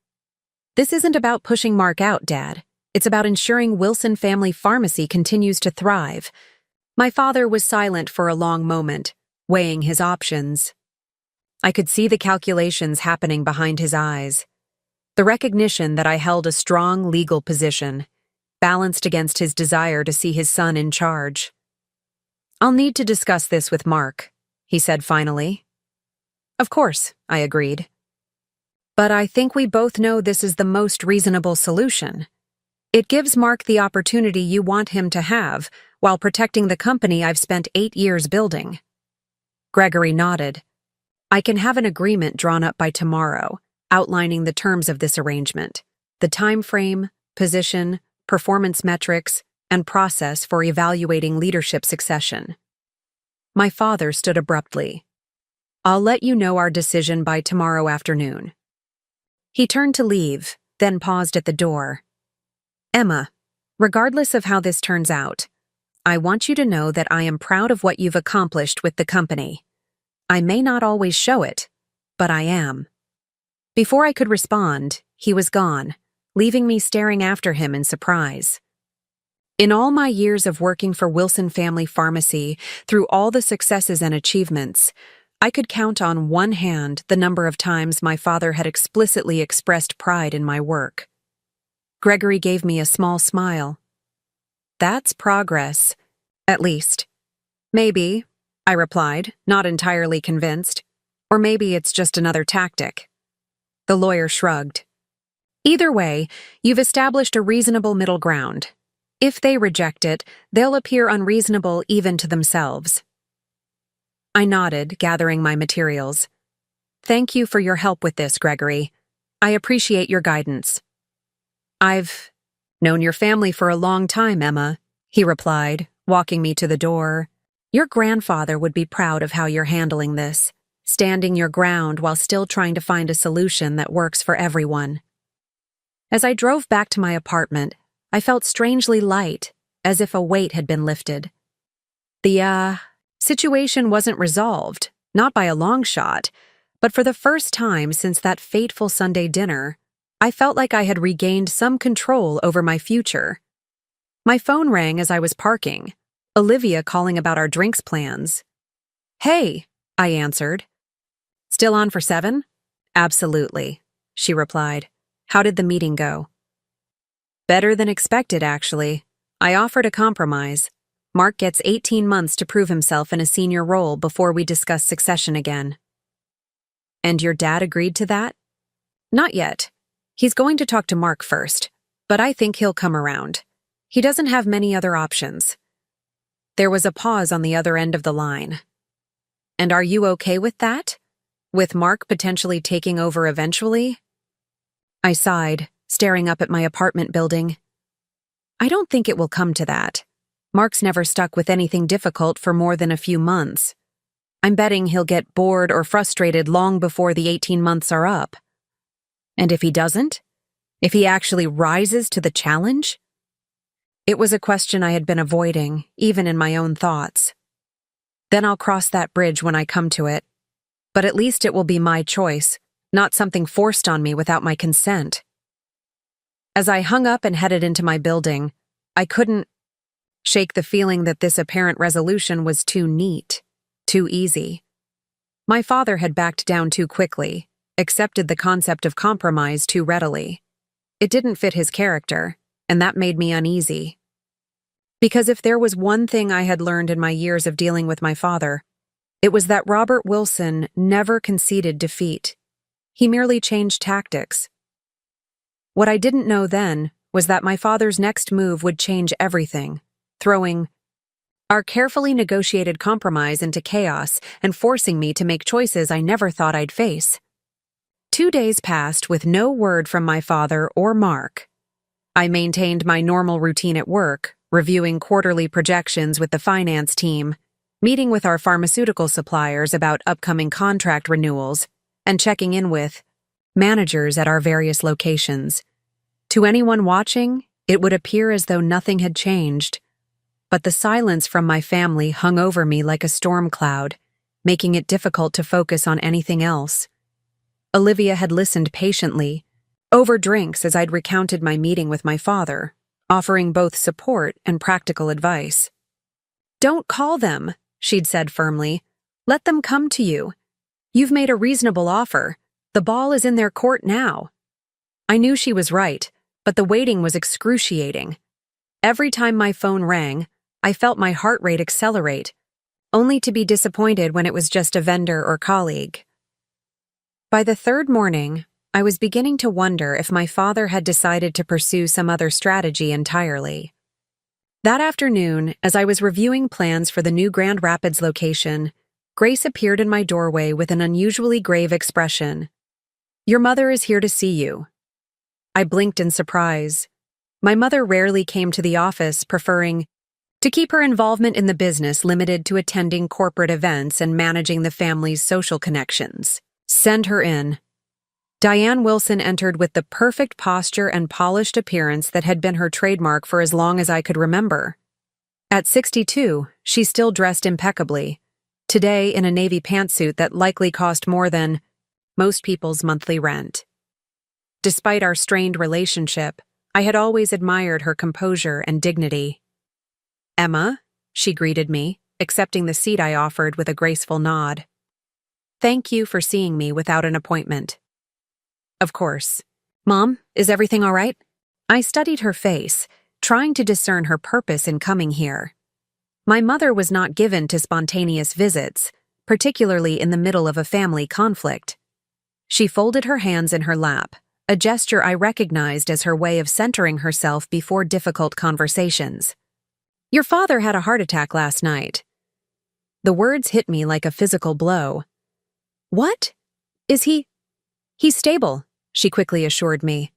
This isn't about pushing Mark out, Dad. It's about ensuring Wilson Family Pharmacy continues to thrive. My father was silent for a long moment, weighing his options. I could see the calculations happening behind his eyes. The recognition that I held a strong legal position, balanced against his desire to see his son in charge. I'll need to discuss this with Mark, he said finally. Of course, I agreed. But I think we both know this is the most reasonable solution. It gives Mark the opportunity you want him to have, while protecting the company I've spent 8 years building. Gregory nodded. I can have an agreement drawn up by tomorrow, outlining the terms of this arrangement, the time frame, position, performance metrics, and process for evaluating leadership succession. My father stood abruptly. I'll let you know our decision by tomorrow afternoon. He turned to leave, then paused at the door. Emma, regardless of how this turns out, I want you to know that I am proud of what you've accomplished with the company. I may not always show it, but I am. Before I could respond, he was gone, leaving me staring after him in surprise. In all my years of working for Wilson Family Pharmacy, through all the successes and achievements, I could count on one hand the number of times my father had explicitly expressed pride in my work. Gregory gave me a small smile. That's progress, at least. Maybe, I replied, not entirely convinced. Or maybe it's just another tactic. The lawyer shrugged. Either way, you've established a reasonable middle ground. If they reject it, they'll appear unreasonable even to themselves. I nodded, gathering my materials. Thank you for your help with this, Gregory. I appreciate your guidance. I've known your family for a long time, Emma, he replied, walking me to the door. Your grandfather would be proud of how you're handling this, standing your ground while still trying to find a solution that works for everyone. As I drove back to my apartment, I felt strangely light, as if a weight had been lifted. The, situation wasn't resolved, not by a long shot, but for the first time since that fateful Sunday dinner, I felt like I had regained some control over my future. My phone rang as I was parking, Olivia calling about our drinks plans. Hey, I answered. Still on for 7? Absolutely, she replied. How did the meeting go? Better than expected, actually. I offered a compromise. Mark gets 18 months to prove himself in a senior role before we discuss succession again. And your dad agreed to that? Not yet. He's going to talk to Mark first, but I think he'll come around. He doesn't have many other options. There was a pause on the other end of the line. And are you okay with that? With Mark potentially taking over eventually? I sighed, staring up at my apartment building. I don't think it will come to that. Mark's never stuck with anything difficult for more than a few months. I'm betting he'll get bored or frustrated long before the 18 months are up. And if he doesn't? If he actually rises to the challenge? It was a question I had been avoiding, even in my own thoughts. Then I'll cross that bridge when I come to it. But at least it will be my choice, not something forced on me without my consent. As I hung up and headed into my building, I couldn't shake the feeling that this apparent resolution was too neat, too easy. My father had backed down too quickly, accepted the concept of compromise too readily. It didn't fit his character, and that made me uneasy. Because if there was one thing I had learned in my years of dealing with my father, it was that Robert Wilson never conceded defeat. He merely changed tactics. What I didn't know then was that my father's next move would change everything, throwing our carefully negotiated compromise into chaos and forcing me to make choices I never thought I'd face. 2 days passed with no word from my father or Mark. I maintained my normal routine at work, reviewing quarterly projections with the finance team, meeting with our pharmaceutical suppliers about upcoming contract renewals, and checking in with managers at our various locations. To anyone watching, it would appear as though nothing had changed. But the silence from my family hung over me like a storm cloud, making it difficult to focus on anything else. Olivia had listened patiently, over drinks as I'd recounted my meeting with my father, offering both support and practical advice. "Don't call them," she'd said firmly. "Let them come to you. You've made a reasonable offer. The ball is in their court now." I knew she was right, but the waiting was excruciating. Every time my phone rang, I felt my heart rate accelerate, only to be disappointed when it was just a vendor or colleague. By the third morning, I was beginning to wonder if my father had decided to pursue some other strategy entirely. That afternoon, as I was reviewing plans for the new Grand Rapids location, Grace appeared in my doorway with an unusually grave expression. "Your mother is here to see you." I blinked in surprise. My mother rarely came to the office, preferring to keep her involvement in the business limited to attending corporate events and managing the family's social connections. "Send her in." Diane Wilson entered with the perfect posture and polished appearance that had been her trademark for as long as I could remember. At 62, she still dressed impeccably, today in a navy pantsuit that likely cost more than most people's monthly rent. Despite our strained relationship, I had always admired her composure and dignity. "Emma," she greeted me, accepting the seat I offered with a graceful nod. "Thank you for seeing me without an appointment." "Of course. Mom, is everything all right?" I studied her face, trying to discern her purpose in coming here. My mother was not given to spontaneous visits, particularly in the middle of a family conflict. She folded her hands in her lap, a gesture I recognized as her way of centering herself before difficult conversations. "Your father had a heart attack last night." The words hit me like a physical blow. "What? Is he?" "He's stable," she quickly assured me.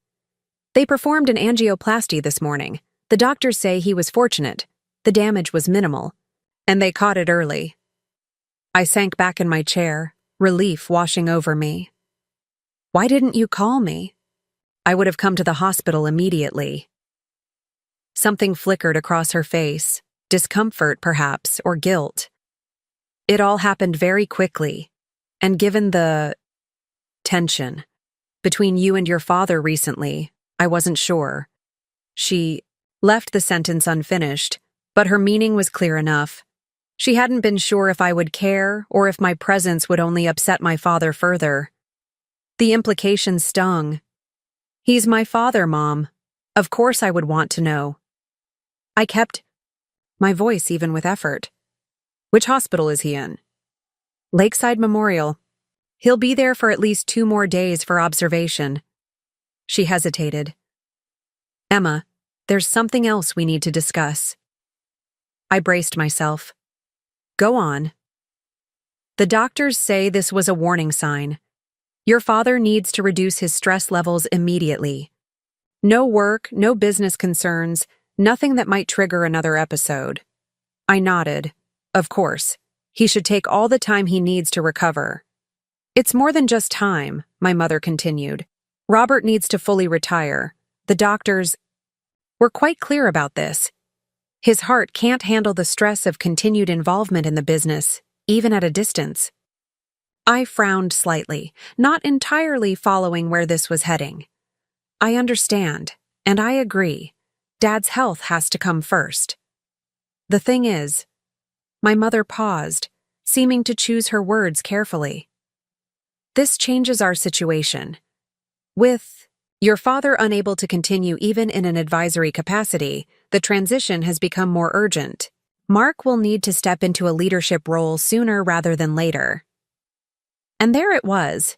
"They performed an angioplasty this morning. The doctors say he was fortunate. The damage was minimal. And they caught it early." I sank back in my chair, relief washing over me. "Why didn't you call me? I would have come to the hospital immediately." Something flickered across her face, discomfort perhaps, or guilt. It all happened very quickly, and given the tension between you and your father recently, I wasn't sure. She left the sentence unfinished, but her meaning was clear enough. She hadn't been sure if I would care or if my presence would only upset my father further. The implication stung. "He's my father, Mom. Of course I would want to know." I kept my voice even with effort. "Which hospital is he in?" "Lakeside Memorial. He'll be there for at least 2 more days for observation." She hesitated. "Emma, there's something else we need to discuss." I braced myself. "Go on." "The doctors say this was a warning sign. Your father needs to reduce his stress levels immediately. No work, no business concerns, nothing that might trigger another episode." I nodded. "Of course. He should take all the time he needs to recover." "It's more than just time," my mother continued. "Robert needs to fully retire. The doctors were quite clear about this. His heart can't handle the stress of continued involvement in the business, even at a distance." I frowned slightly, not entirely following where this was heading. "I understand, and I agree. Dad's health has to come first. The thing is," my mother paused, seeming to choose her words carefully, "this changes our situation. With your father unable to continue even in an advisory capacity, the transition has become more urgent. Mark will need to step into a leadership role sooner rather than later." And there it was.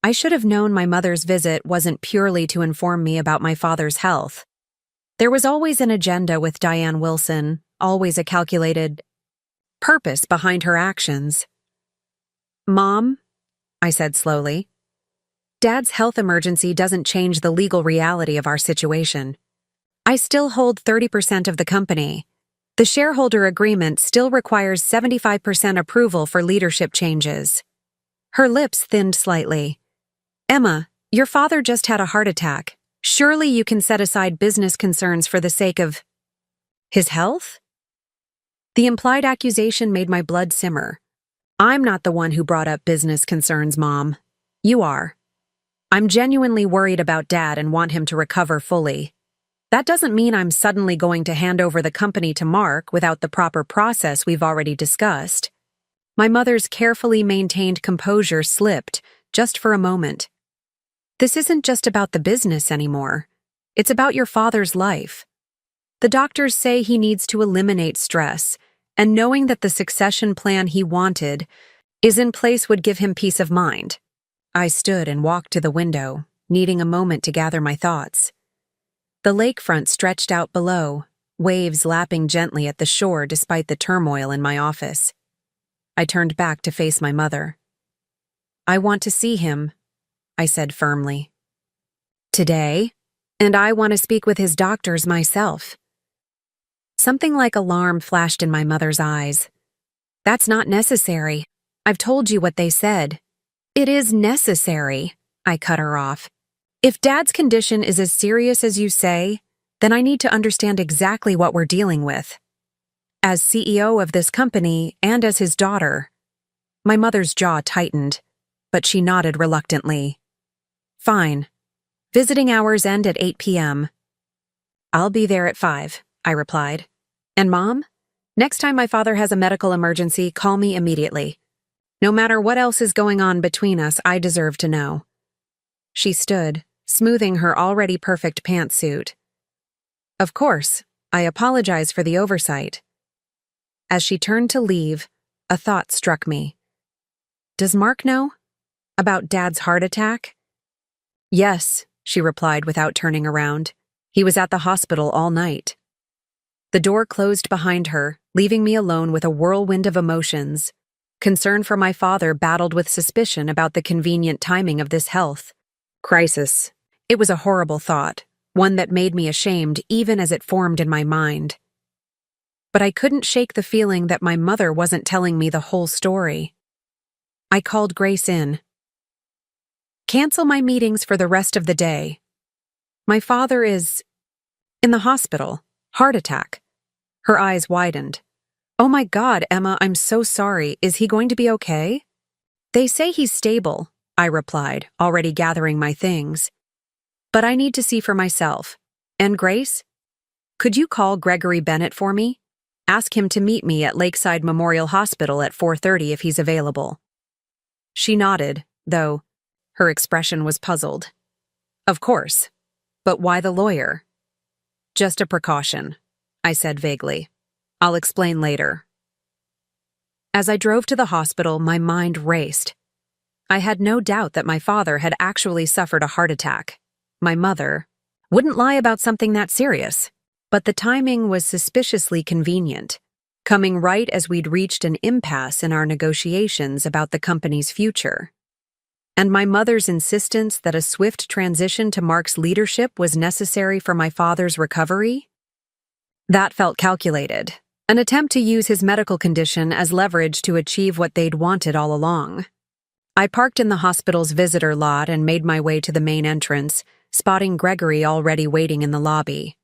I should have known my mother's visit wasn't purely to inform me about my father's health. There was always an agenda with Diane Wilson, always a calculated purpose behind her actions. "Mom," I said slowly, "Dad's health emergency doesn't change the legal reality of our situation. I still hold 30% of the company. The shareholder agreement still requires 75% approval for leadership changes." Her lips thinned slightly. "Emma, your father just had a heart attack. Surely you can set aside business concerns for the sake of his health?" The implied accusation made my blood simmer. "I'm not the one who brought up business concerns, Mom. You are. I'm genuinely worried about Dad and want him to recover fully. That doesn't mean I'm suddenly going to hand over the company to Mark without the proper process we've already discussed." My mother's carefully maintained composure slipped, just for a moment. "This isn't just about the business anymore. It's about your father's life. The doctors say he needs to eliminate stress, and knowing that the succession plan he wanted is in place would give him peace of mind." I stood and walked to the window, needing a moment to gather my thoughts. The lakefront stretched out below, waves lapping gently at the shore despite the turmoil in my office. I turned back to face my mother. "I want to see him," I said firmly. "Today? And I want to speak with his doctors myself." Something like alarm flashed in my mother's eyes. "That's not necessary. I've told you what they said." "It is necessary," I cut her off. "If Dad's condition is as serious as you say, then I need to understand exactly what we're dealing with. As CEO of this company and as his daughter." My mother's jaw tightened, but she nodded reluctantly. "Fine. Visiting hours end at 8 p.m. "I'll be there at 5, I replied. "And Mom, next time my father has a medical emergency, call me immediately. No matter what else is going on between us, I deserve to know." She stood, smoothing her already perfect pantsuit. "Of course, I apologize for the oversight." As she turned to leave, a thought struck me. "Does Mark know? About Dad's heart attack?" "Yes," she replied without turning around. "He was at the hospital all night." The door closed behind her, leaving me alone with a whirlwind of emotions. Concern for my father battled with suspicion about the convenient timing of this health crisis. It was a horrible thought, one that made me ashamed even as it formed in my mind. But I couldn't shake the feeling that my mother wasn't telling me the whole story. I called Grace in. "Cancel my meetings for the rest of the day. My father is in the hospital. Heart attack." Her eyes widened. "Oh my God, Emma, I'm so sorry. Is he going to be okay?" "They say he's stable," I replied, already gathering my things. "But I need to see for myself. And Grace? Could you call Gregory Bennett for me? Ask him to meet me at Lakeside Memorial Hospital at 4:30 if he's available." She nodded, though her expression was puzzled. "Of course. But why the lawyer?" "Just a precaution," I said vaguely. "I'll explain later." As I drove to the hospital, my mind raced. I had no doubt that my father had actually suffered a heart attack. My mother wouldn't lie about something that serious. But the timing was suspiciously convenient, coming right as we'd reached an impasse in our negotiations about the company's future. And my mother's insistence that a swift transition to Mark's leadership was necessary for my father's recovery? That felt calculated, an attempt to use his medical condition as leverage to achieve what they'd wanted all along. I parked in the hospital's visitor lot and made my way to the main entrance, spotting Gregory already waiting in the lobby.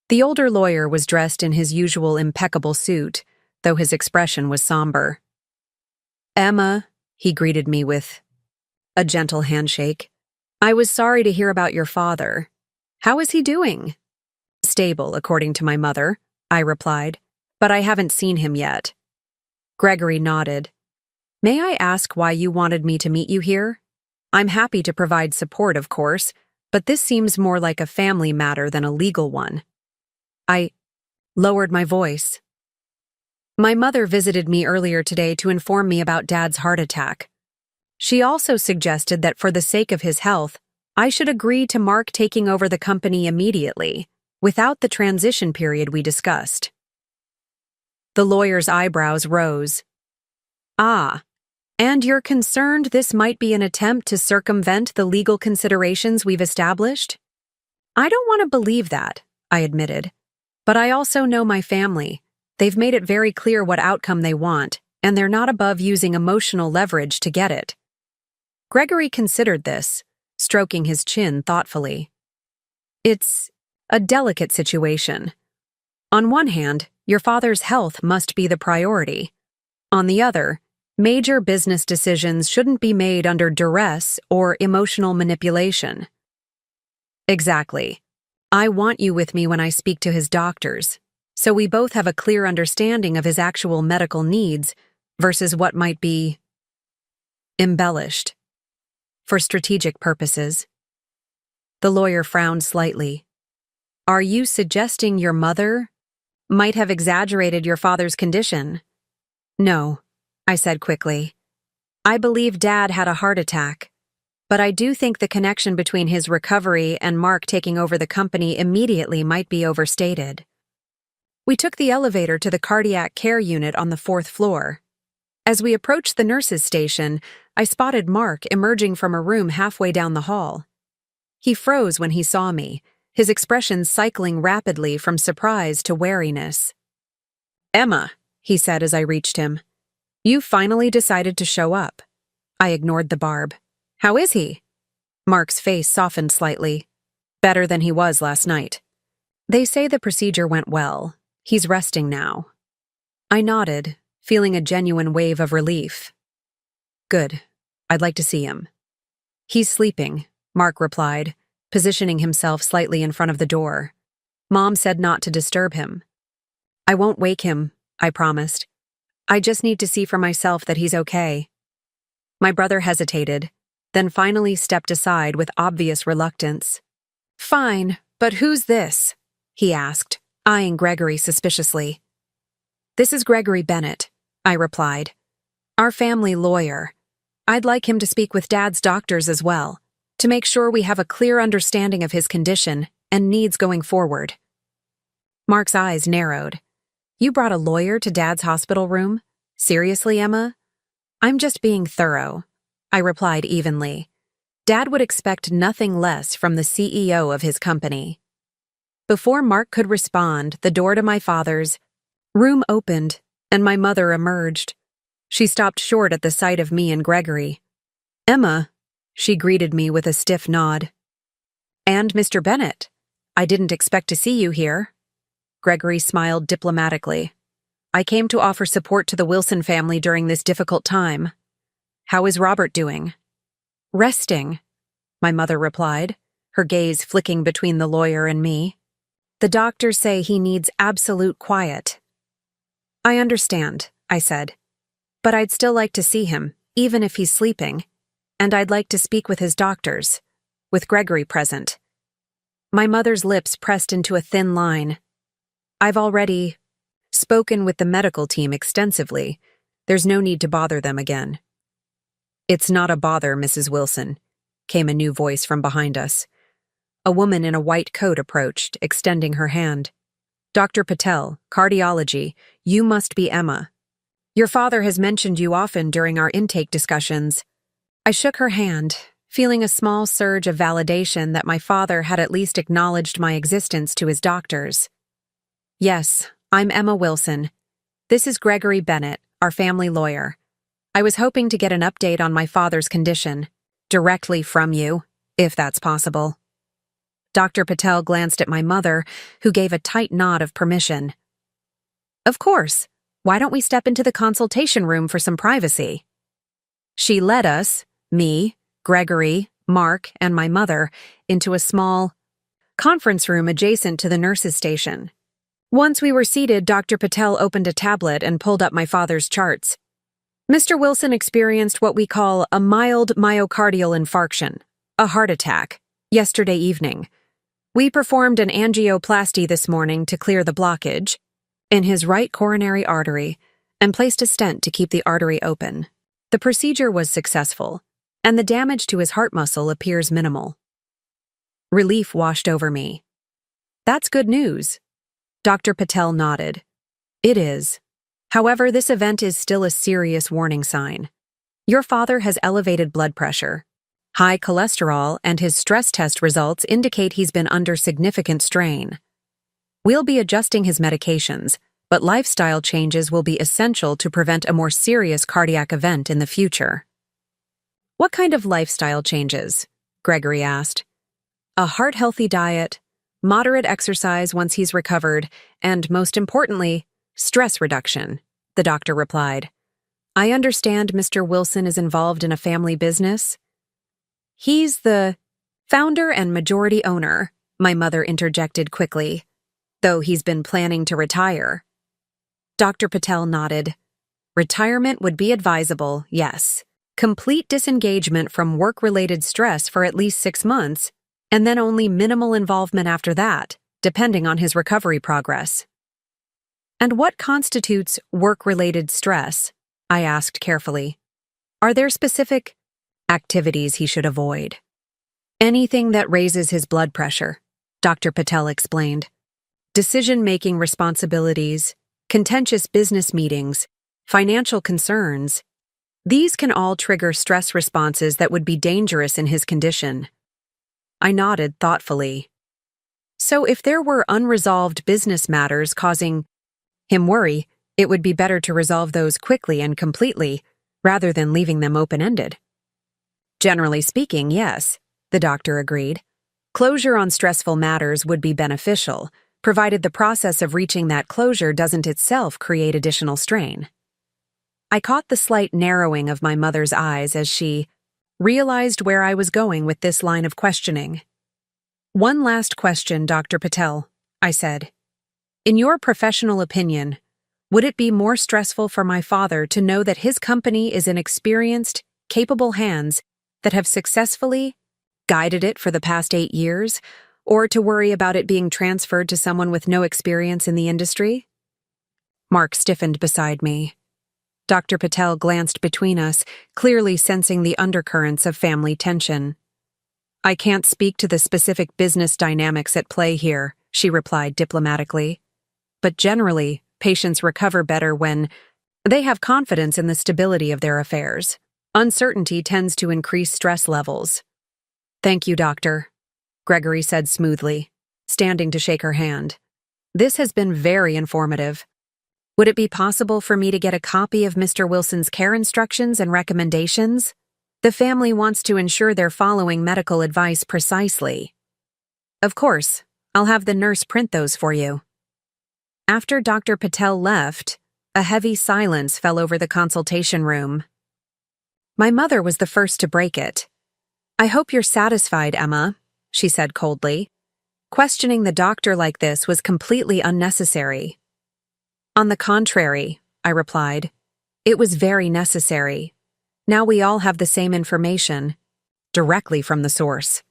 The older lawyer was dressed in his usual impeccable suit, though his expression was somber. "Emma," he greeted me with a gentle handshake. "I was sorry to hear about your father. How is he doing?" "Stable, according to my mother," I replied, "but I haven't seen him yet." Gregory nodded. "May I ask why you wanted me to meet you here? I'm happy to provide support, of course, but this seems more like a family matter than a legal one." I lowered my voice. "My mother visited me earlier today to inform me about Dad's heart attack. She also suggested that for the sake of his health, I should agree to Mark taking over the company immediately, without the transition period we discussed." The lawyer's eyebrows rose. Ah, and you're concerned this might be an attempt to circumvent the legal considerations we've established? I don't want to believe that, I admitted. But I also know my family. They've made it very clear what outcome they want, and they're not above using emotional leverage to get it. Gregory considered this, stroking his chin thoughtfully. It's a delicate situation. On one hand, your father's health must be the priority. On the other, major business decisions shouldn't be made under duress or emotional manipulation. Exactly. I want you with me when I speak to his doctors, so we both have a clear understanding of his actual medical needs versus what might be embellished for strategic purposes. The lawyer frowned slightly. Are you suggesting your mother might have exaggerated your father's condition? No, I said quickly. I believe Dad had a heart attack, but I do think the connection between his recovery and Mark taking over the company immediately might be overstated. We took the elevator to the cardiac care unit on the 4th floor. As we approached the nurse's station, I spotted Mark emerging from a room halfway down the hall. He froze when he saw me, his expression cycling rapidly from surprise to wariness. Emma, he said as I reached him. You finally decided to show up. I ignored the barb. How is he? Mark's face softened slightly. Better than he was last night. They say the procedure went well. He's resting now. I nodded, feeling a genuine wave of relief. Good. I'd like to see him. He's sleeping, Mark replied, positioning himself slightly in front of the door. Mom said not to disturb him. I won't wake him, I promised. I just need to see for myself that he's okay. My brother hesitated, then finally stepped aside with obvious reluctance. Fine, but who's this? He asked, eyeing Gregory suspiciously. This is Gregory Bennett, I replied. Our family lawyer. I'd like him to speak with Dad's doctors as well, to make sure we have a clear understanding of his condition and needs going forward. Mark's eyes narrowed. You brought a lawyer to Dad's hospital room? Seriously, Emma? I'm just being thorough, I replied evenly. Dad would expect nothing less from the CEO of his company. Before Mark could respond, the door to my father's room opened, and my mother emerged. She stopped short at the sight of me and Gregory. Emma, she greeted me with a stiff nod. And Mr. Bennett, I didn't expect to see you here. Gregory smiled diplomatically. I came to offer support to the Wilson family during this difficult time. How is Robert doing? Resting, my mother replied, her gaze flicking between the lawyer and me. The doctors say he needs absolute quiet. I understand, I said. But I'd still like to see him, even if he's sleeping. And I'd like to speak with his doctors, with Gregory present. My mother's lips pressed into a thin line. I've already spoken with the medical team extensively. There's no need to bother them again. It's not a bother, Mrs. Wilson, came a new voice from behind us. A woman in a white coat approached, extending her hand. Dr. Patel, cardiology, you must be Emma. Your father has mentioned you often during our intake discussions. I shook her hand, feeling a small surge of validation that my father had at least acknowledged my existence to his doctors. Yes, I'm Emma Wilson. This is Gregory Bennett, our family lawyer. I was hoping to get an update on my father's condition, directly from you, if that's possible. Dr. Patel glanced at my mother, who gave a tight nod of permission. Of course. Why don't we step into the consultation room for some privacy? She led us, me, Gregory, Mark, and my mother, into a small conference room adjacent to the nurse's station. Once we were seated, Dr. Patel opened a tablet and pulled up my father's charts. Mr. Wilson experienced what we call a mild myocardial infarction, a heart attack, yesterday evening. We performed an angioplasty this morning to clear the blockage in his right coronary artery and placed a stent to keep the artery open. The procedure was successful, and the damage to his heart muscle appears minimal. Relief washed over me. That's good news. Dr. Patel nodded. It is. However, this event is still a serious warning sign. Your father has elevated blood pressure, high cholesterol, and his stress test results indicate he's been under significant strain. We'll be adjusting his medications, but lifestyle changes will be essential to prevent a more serious cardiac event in the future. What kind of lifestyle changes? Gregory asked. A heart-healthy diet, moderate exercise once he's recovered, and most importantly, stress reduction, the doctor replied. I understand Mr. Wilson is involved in a family business. He's the founder and majority owner, my mother interjected quickly, though he's been planning to retire. Dr. Patel nodded. Retirement would be advisable, yes. Complete disengagement from work-related stress for at least 6 months, and then only minimal involvement after that, depending on his recovery progress. And what constitutes work-related stress? I asked carefully. Are there specific activities he should avoid? Anything that raises his blood pressure, Dr. Patel explained. Decision-making responsibilities, contentious business meetings, financial concerns. These can all trigger stress responses that would be dangerous in his condition. I nodded thoughtfully. So if there were unresolved business matters causing him worry, it would be better to resolve those quickly and completely, rather than leaving them open-ended. Generally speaking, yes, the doctor agreed. Closure on stressful matters would be beneficial, provided the process of reaching that closure doesn't itself create additional strain. I caught the slight narrowing of my mother's eyes as she realized where I was going with this line of questioning. One last question, Dr. Patel, I said. In your professional opinion, would it be more stressful for my father to know that his company is in experienced, capable hands that have successfully guided it for the past 8 years, or to worry about it being transferred to someone with no experience in the industry? Mark stiffened beside me. Dr. Patel glanced between us, clearly sensing the undercurrents of family tension. I can't speak to the specific business dynamics at play here, she replied diplomatically. But generally, patients recover better when they have confidence in the stability of their affairs. Uncertainty tends to increase stress levels. Thank you, doctor, Gregory said smoothly, standing to shake her hand. This has been very informative. Would it be possible for me to get a copy of Mr. Wilson's care instructions and recommendations? The family wants to ensure they're following medical advice precisely. Of course, I'll have the nurse print those for you. After Dr. Patel left, a heavy silence fell over the consultation room. My mother was the first to break it. I hope you're satisfied, Emma, she said coldly. Questioning the doctor like this was completely unnecessary. On the contrary, I replied, it was very necessary. Now we all have the same information, directly from the source.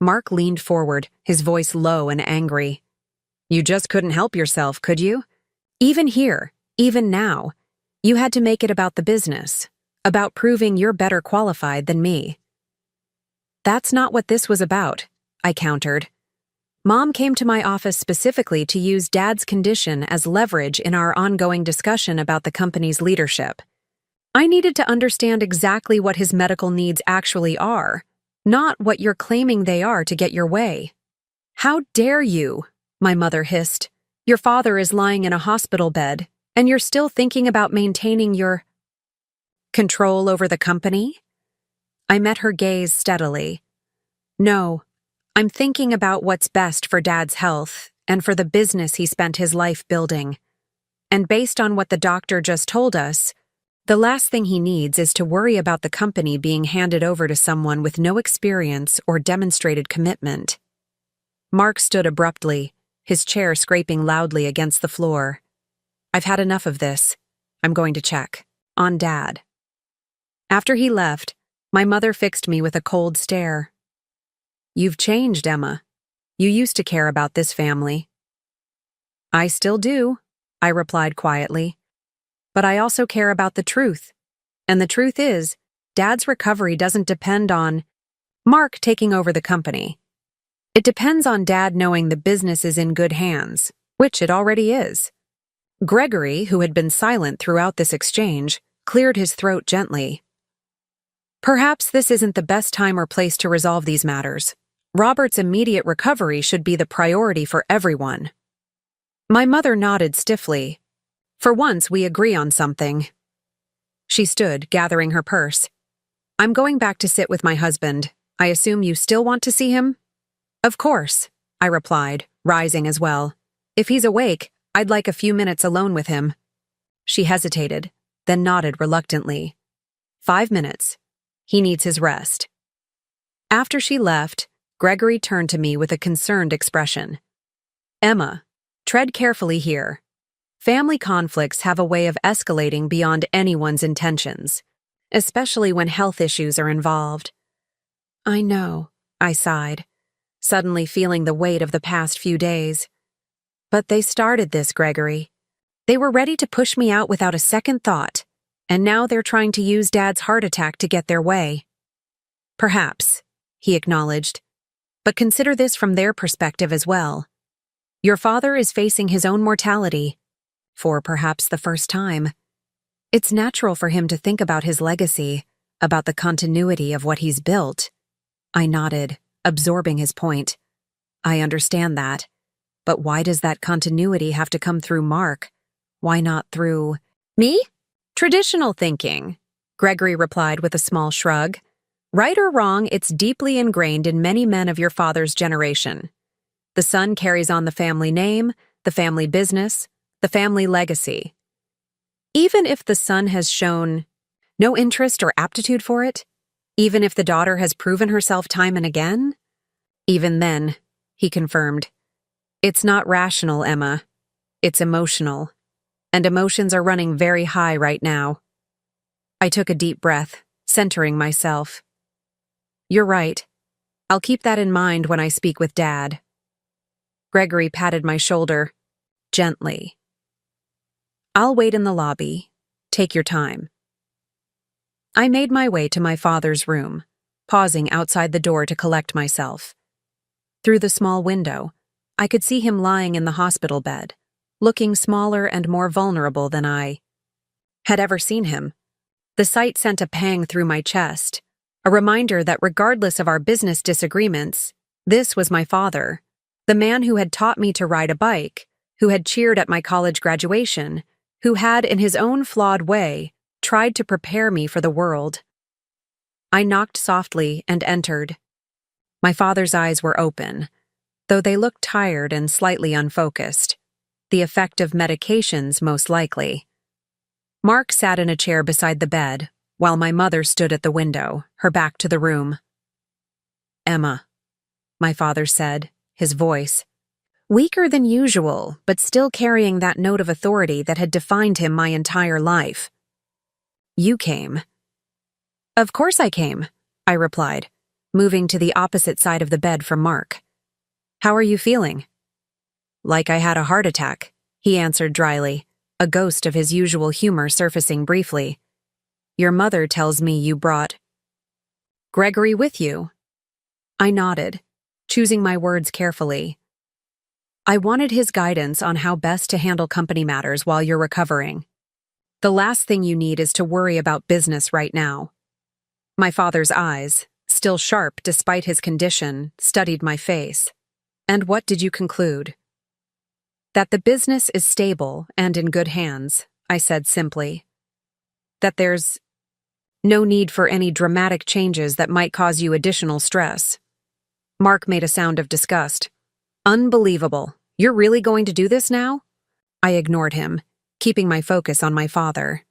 Mark leaned forward, his voice low and angry. You just couldn't help yourself, could you? Even here, even now, you had to make it about the business, about proving you're better qualified than me. That's not what this was about, I countered. Mom came to my office specifically to use Dad's condition as leverage in our ongoing discussion about the company's leadership. I needed to understand exactly what his medical needs actually are, not what you're claiming they are to get your way. How dare you? My mother hissed. Your father is lying in a hospital bed, and you're still thinking about maintaining your control over the company? I met her gaze steadily. No, I'm thinking about what's best for Dad's health and for the business he spent his life building. And based on what the doctor just told us, the last thing he needs is to worry about the company being handed over to someone with no experience or demonstrated commitment. Mark stood abruptly, his chair scraping loudly against the floor. I've had enough of this. I'm going to check. On Dad. After he left, my mother fixed me with a cold stare. You've changed, Emma. You used to care about this family. I still do, I replied quietly. But I also care about the truth. And the truth is, Dad's recovery doesn't depend on Mark taking over the company. It depends on Dad knowing the business is in good hands, which it already is. Gregory, who had been silent throughout this exchange, cleared his throat gently. Perhaps this isn't the best time or place to resolve these matters. Robert's immediate recovery should be the priority for everyone. My mother nodded stiffly. For once, we agree on something. She stood, gathering her purse. I'm going back to sit with my husband. I assume you still want to see him? Of course, I replied, rising as well. If he's awake, I'd like a few minutes alone with him. She hesitated, then nodded reluctantly. 5 minutes. He needs his rest. After she left, Gregory turned to me with a concerned expression. Emma, tread carefully here. Family conflicts have a way of escalating beyond anyone's intentions, especially when health issues are involved. I know, I sighed, suddenly feeling the weight of the past few days. But they started this, Gregory. They were ready to push me out without a second thought, and now they're trying to use Dad's heart attack to get their way. Perhaps, he acknowledged, but consider this from their perspective as well. Your father is facing his own mortality, for perhaps the first time. It's natural for him to think about his legacy, about the continuity of what he's built. I nodded, absorbing his point. I understand that. But why does that continuity have to come through Mark? Why not through me? Traditional thinking, Gregory replied with a small shrug. Right or wrong, it's deeply ingrained in many men of your father's generation. The son carries on the family name, the family business, the family legacy. Even if the son has shown no interest or aptitude for it, even if the daughter has proven herself time and again, even then, he confirmed, it's not rational, Emma. It's emotional. And emotions are running very high right now. I took a deep breath, centering myself. You're right. I'll keep that in mind when I speak with Dad. Gregory patted my shoulder, gently. I'll wait in the lobby. Take your time. I made my way to my father's room, pausing outside the door to collect myself. Through the small window, I could see him lying in the hospital bed, looking smaller and more vulnerable than I had ever seen him. The sight sent a pang through my chest, a reminder that regardless of our business disagreements, this was my father, the man who had taught me to ride a bike, who had cheered at my college graduation, who had, in his own flawed way, tried to prepare me for the world. I knocked softly and entered. My father's eyes were open, though they looked tired and slightly unfocused, the effect of medications most likely. Mark sat in a chair beside the bed, while my mother stood at the window, her back to the room. Emma, my father said, his voice weaker than usual, but still carrying that note of authority that had defined him my entire life. You came. Of course I came, I replied, moving to the opposite side of the bed from Mark. How are you feeling? Like I had a heart attack, he answered dryly, a ghost of his usual humor surfacing briefly. Your mother tells me you brought Gregory with you. I nodded, choosing my words carefully. I wanted his guidance on how best to handle company matters while you're recovering. The last thing you need is to worry about business right now. My father's eyes, still sharp despite his condition, studied my face. And what did you conclude? That the business is stable and in good hands, I said simply. That there's no need for any dramatic changes that might cause you additional stress. Mark made a sound of disgust. Unbelievable. You're really going to do this now? I ignored him, keeping my focus on my father.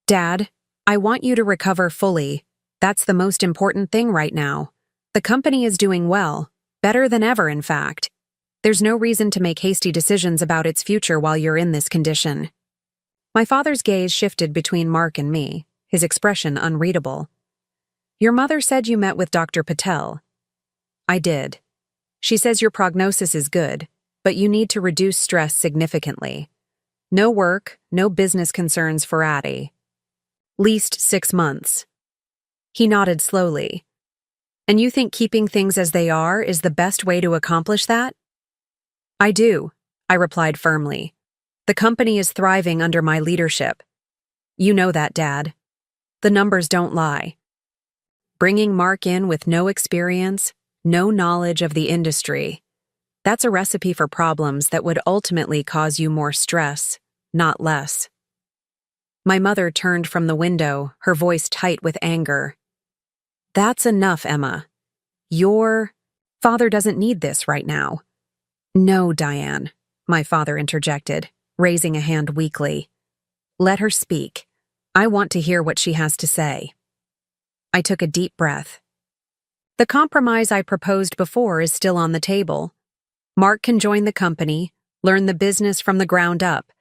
Dad, I want you to recover fully. That's the most important thing right now. The company is doing well, better than ever, in fact. There's no reason to make hasty decisions about its future while you're in this condition. My father's gaze shifted between Mark and me, his expression unreadable. Your mother said you met with Dr. Patel. I did. She says your prognosis is good, but you need to reduce stress significantly. No work, no business concerns for Addie. Least 6 months. He nodded slowly. And you think keeping things as they are is the best way to accomplish that? I do, I replied firmly. The company is thriving under my leadership. You know that, Dad. The numbers don't lie. Bringing Mark in with no experience, no knowledge of the industry, that's a recipe for problems that would ultimately cause you more stress, not less. My mother turned from the window, her voice tight with anger. That's enough, Emma. Your father doesn't need this right now. No, Diane, my father interjected, raising a hand weakly. Let her speak. I want to hear what she has to say. I took a deep breath. The compromise I proposed before is still on the table. Mark can join the company, learn the business from the ground up.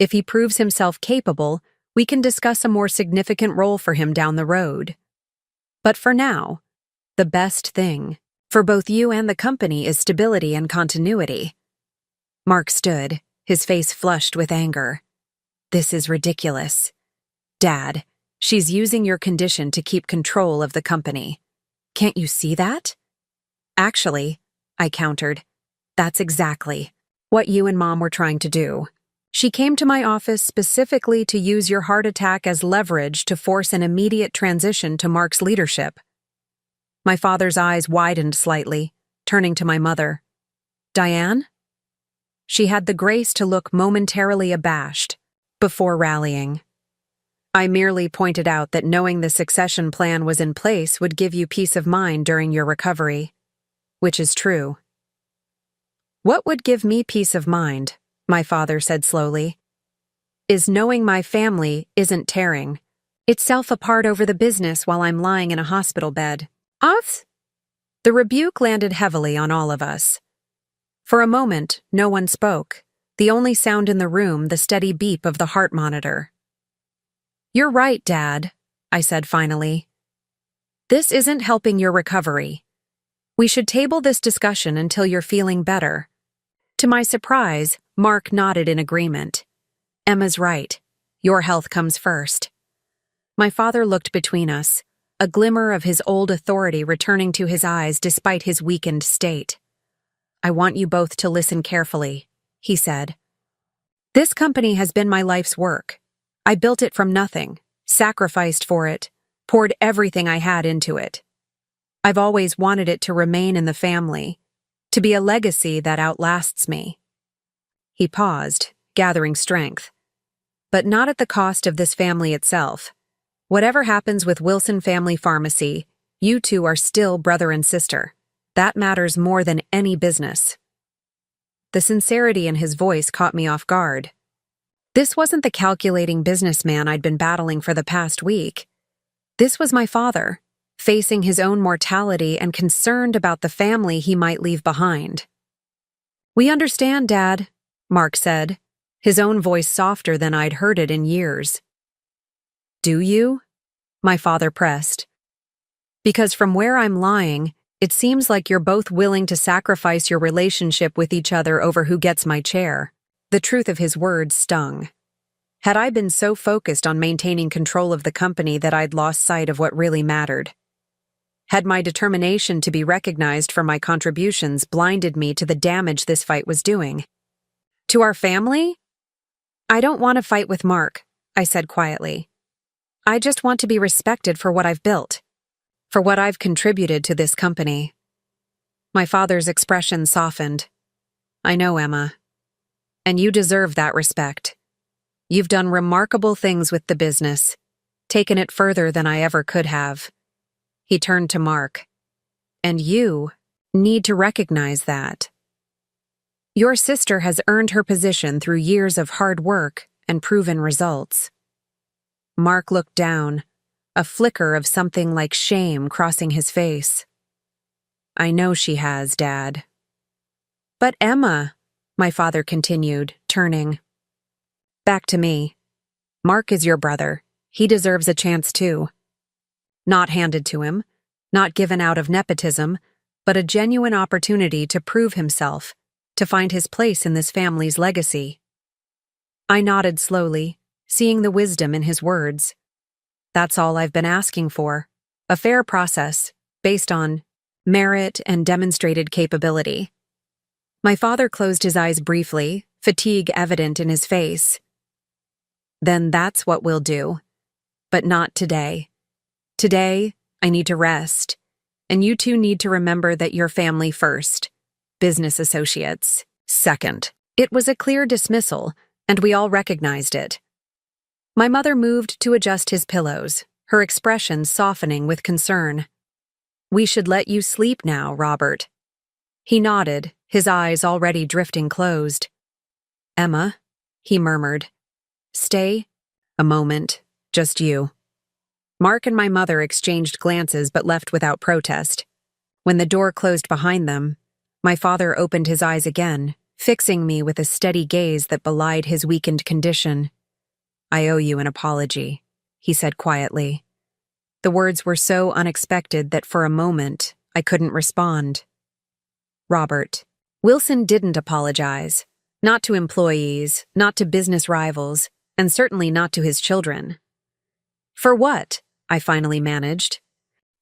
If he proves himself capable, we can discuss a more significant role for him down the road. But for now, the best thing for both you and the company is stability and continuity. Mark stood, his face flushed with anger. This is ridiculous. Dad, she's using your condition to keep control of the company. Can't you see that? Actually, I countered, that's exactly what you and Mom were trying to do. She came to my office specifically to use your heart attack as leverage to force an immediate transition to Mark's leadership. My father's eyes widened slightly, turning to my mother. Diane? She had the grace to look momentarily abashed, before rallying. I merely pointed out that knowing the succession plan was in place would give you peace of mind during your recovery. Which is true. What would give me peace of mind, my father said slowly, is knowing my family isn't tearing itself apart over the business while I'm lying in a hospital bed. Us? The rebuke landed heavily on all of us. For a moment, no one spoke, the only sound in the room the steady beep of the heart monitor. You're right, Dad, I said finally. This isn't helping your recovery. We should table this discussion until you're feeling better. To my surprise, Mark nodded in agreement. Emma's right. Your health comes first. My father looked between us, a glimmer of his old authority returning to his eyes despite his weakened state. I want you both to listen carefully, he said. This company has been my life's work. I built it from nothing, sacrificed for it, poured everything I had into it. I've always wanted it to remain in the family, to be a legacy that outlasts me. He paused, gathering strength. But not at the cost of this family itself. Whatever happens with Wilson Family Pharmacy, you two are still brother and sister. That matters more than any business. The sincerity in his voice caught me off guard. This wasn't the calculating businessman I'd been battling for the past week. This was my father, facing his own mortality and concerned about the family he might leave behind. We understand, Dad, Mark said, his own voice softer than I'd heard it in years. Do you? My father pressed. Because from where I'm lying, it seems like you're both willing to sacrifice your relationship with each other over who gets my chair. The truth of his words stung. Had I been so focused on maintaining control of the company that I'd lost sight of what really mattered? Had my determination to be recognized for my contributions blinded me to the damage this fight was doing? To our family? I don't want to fight with Mark, I said quietly. I just want to be respected for what I've built, for what I've contributed to this company. My father's expression softened. I know, Emma. And you deserve that respect. You've done remarkable things with the business, taken it further than I ever could have. He turned to Mark. And you need to recognize that. Your sister has earned her position through years of hard work and proven results. Mark looked down, a flicker of something like shame crossing his face. I know she has, Dad. But Emma, my father continued, turning. Back to me. Mark is your brother. He deserves a chance too. Not handed to him, not given out of nepotism, but a genuine opportunity to prove himself, to find his place in this family's legacy. I nodded slowly, seeing the wisdom in his words. That's all I've been asking for. A fair process, based on merit and demonstrated capability. My father closed his eyes briefly, fatigue evident in his face. Then that's what we'll do. But not today. Today, I need to rest. And you two need to remember that you're family first. Business associates second. It was a clear dismissal, and we all recognized it. My mother moved to adjust his pillows, her expression softening with concern. We should let you sleep now, Robert. He nodded, his eyes already drifting closed. Emma, he murmured. Stay. A moment, just you. Mark and my mother exchanged glances but left without protest. When the door closed behind them, my father opened his eyes again, fixing me with a steady gaze that belied his weakened condition. I owe you an apology, he said quietly. The words were so unexpected that for a moment I couldn't respond. Robert. Wilson didn't apologize. Not to employees, not to business rivals, and certainly not to his children. For what? I finally managed.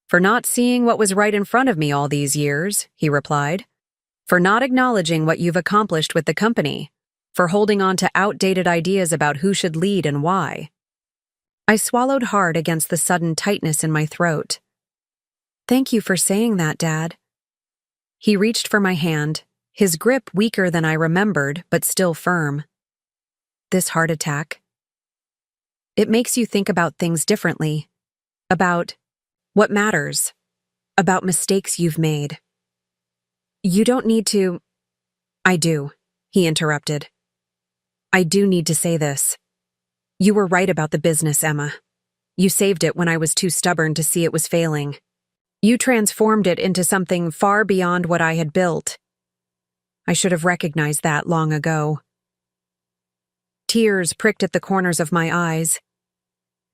For not seeing what was right in front of me all these years, he replied. For not acknowledging what you've accomplished with the company. For holding on to outdated ideas about who should lead and why. I swallowed hard against the sudden tightness in my throat. Thank you for saying that, Dad. He reached for my hand, his grip weaker than I remembered, but still firm. This heart attack. It makes you think about things differently. About what matters. About mistakes you've made. You don't need to... I do, he interrupted. I do need to say this. You were right about the business, Emma. You saved it when I was too stubborn to see it was failing. You transformed it into something far beyond what I had built. I should have recognized that long ago. Tears pricked at the corners of my eyes.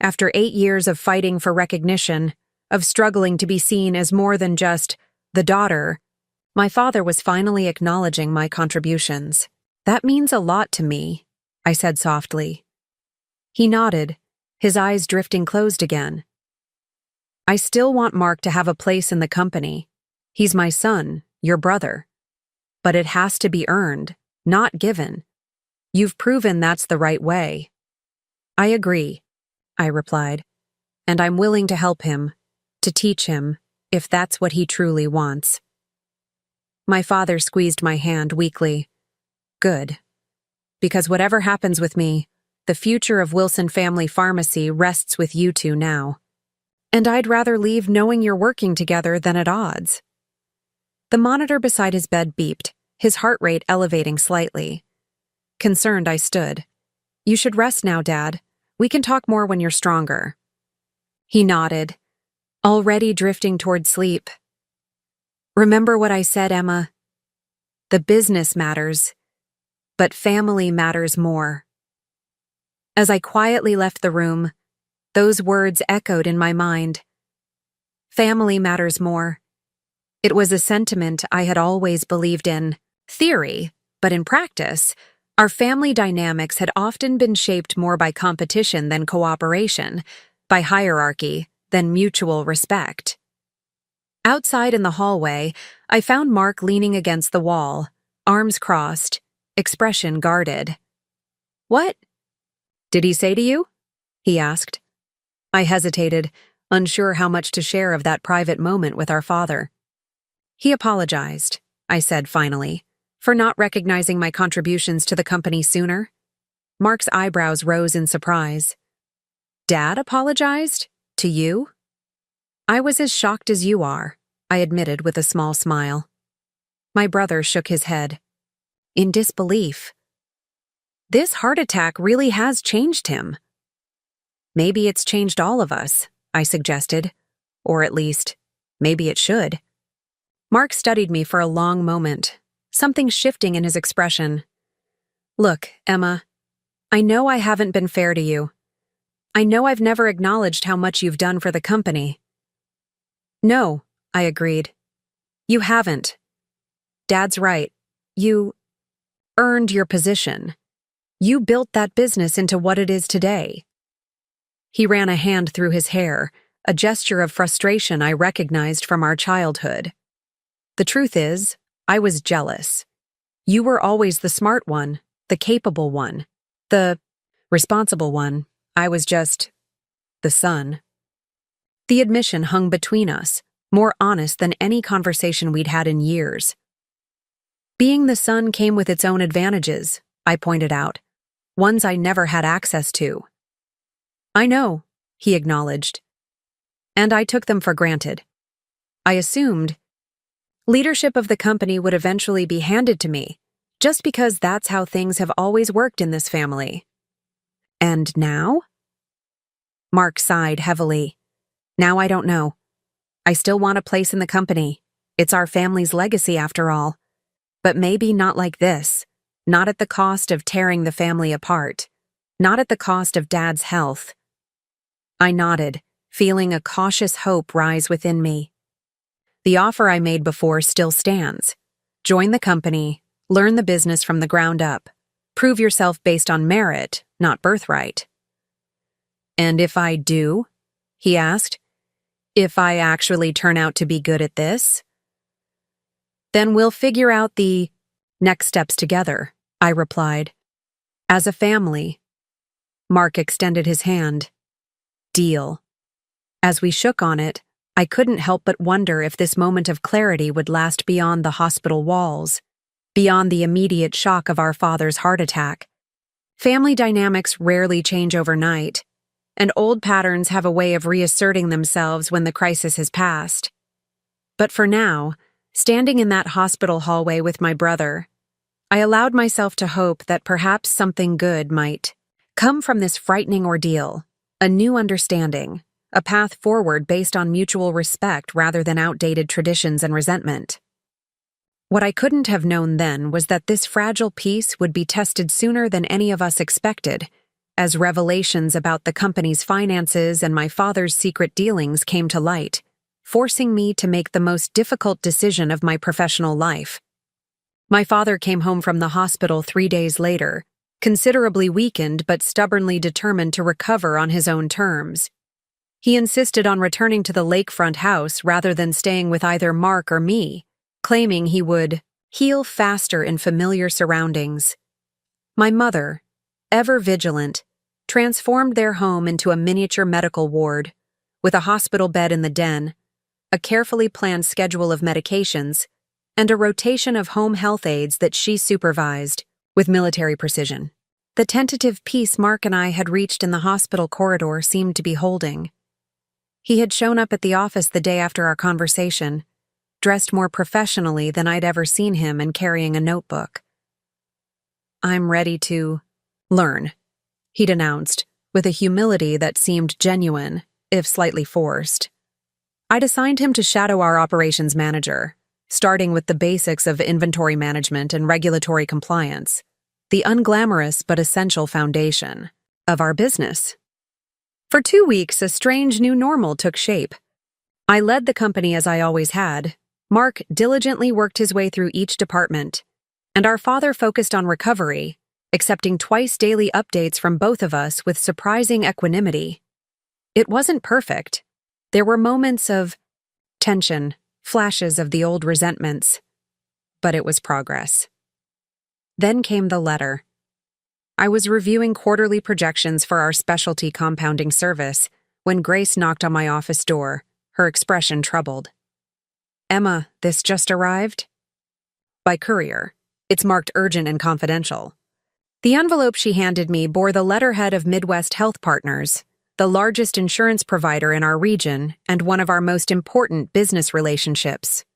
After 8 years of fighting for recognition, of struggling to be seen as more than just the daughter, my father was finally acknowledging my contributions. That means a lot to me, I said softly. He nodded, his eyes drifting closed again. I still want Mark to have a place in the company. He's my son, your brother. But it has to be earned, not given. You've proven that's the right way. I agree, I replied, and I'm willing to help him, to teach him, if that's what he truly wants. My father squeezed my hand weakly. Good. Because whatever happens with me, the future of Wilson Family Pharmacy rests with you two now. And I'd rather leave knowing you're working together than at odds. The monitor beside his bed beeped, his heart rate elevating slightly. Concerned, I stood. You should rest now, Dad. We can talk more when you're stronger. He nodded, already drifting toward sleep. Remember what I said, Emma? The business matters, but family matters more. As I quietly left the room, those words echoed in my mind. Family matters more. It was a sentiment I had always believed in theory, but in practice, our family dynamics had often been shaped more by competition than cooperation, by hierarchy than mutual respect. Outside in the hallway, I found Mark leaning against the wall, arms crossed, expression guarded. What did he say to you? He asked. I hesitated, unsure how much to share of that private moment with our father. He apologized, I said finally, for not recognizing my contributions to the company sooner. Mark's eyebrows rose in surprise. Dad apologized? To you? I was as shocked as you are, I admitted with a small smile. My brother shook his head. In disbelief. This heart attack really has changed him. Maybe it's changed all of us, I suggested. Or at least, maybe it should. Mark studied me for a long moment, something shifting in his expression. Look, Emma, I know I haven't been fair to you. I know I've never acknowledged how much you've done for the company. No, I agreed. You haven't. Dad's right. You earned your position. You built that business into what it is today. He ran a hand through his hair, a gesture of frustration I recognized from our childhood. The truth is, I was jealous. You were always the smart one, the capable one, the responsible one. I was just the son. The admission hung between us, more honest than any conversation we'd had in years. Being the son came with its own advantages, I pointed out, ones I never had access to. I know, he acknowledged, and I took them for granted. I assumed leadership of the company would eventually be handed to me, just because that's how things have always worked in this family. And now? Mark sighed heavily. Now I don't know. I still want a place in the company. It's our family's legacy after all. But maybe not like this. Not at the cost of tearing the family apart. Not at the cost of Dad's health. I nodded, feeling a cautious hope rise within me. The offer I made before still stands. Join the company, learn the business from the ground up. Prove yourself based on merit, not birthright. And if I do? He asked. If I actually turn out to be good at this? Then we'll figure out the next steps together, I replied. As a family. Mark extended his hand. Deal. As we shook on it, I couldn't help but wonder if this moment of clarity would last beyond the hospital walls, beyond the immediate shock of our father's heart attack. Family dynamics rarely change overnight, and old patterns have a way of reasserting themselves when the crisis has passed. But for now, standing in that hospital hallway with my brother, I allowed myself to hope that perhaps something good might come from this frightening ordeal, a new understanding, a path forward based on mutual respect rather than outdated traditions and resentment. What I couldn't have known then was that this fragile peace would be tested sooner than any of us expected, as revelations about the company's finances and my father's secret dealings came to light, forcing me to make the most difficult decision of my professional life. My father came home from the hospital 3 days later, considerably weakened but stubbornly determined to recover on his own terms. He insisted on returning to the lakefront house rather than staying with either Mark or me, claiming he would heal faster in familiar surroundings. My mother, ever vigilant, transformed their home into a miniature medical ward, with a hospital bed in the den, a carefully planned schedule of medications, and a rotation of home health aides that she supervised with military precision. The tentative peace Mark and I had reached in the hospital corridor seemed to be holding. He had shown up at the office the day after our conversation, dressed more professionally than I'd ever seen him and carrying a notebook. I'm ready to learn, he'd announced, with a humility that seemed genuine, if slightly forced. I'd assigned him to shadow our operations manager, starting with the basics of inventory management and regulatory compliance, the unglamorous but essential foundation of our business. For 2 weeks, a strange new normal took shape. I led the company as I always had. Mark diligently worked his way through each department, and our father focused on recovery, accepting twice-daily updates from both of us with surprising equanimity. It wasn't perfect. There were moments of tension, flashes of the old resentments, but it was progress. Then came the letter. I was reviewing quarterly projections for our specialty compounding service when Grace knocked on my office door, her expression troubled. Emma, this just arrived? By courier. It's marked urgent and confidential. The envelope she handed me bore the letterhead of Midwest Health Partners, the largest insurance provider in our region and one of our most important business relationships.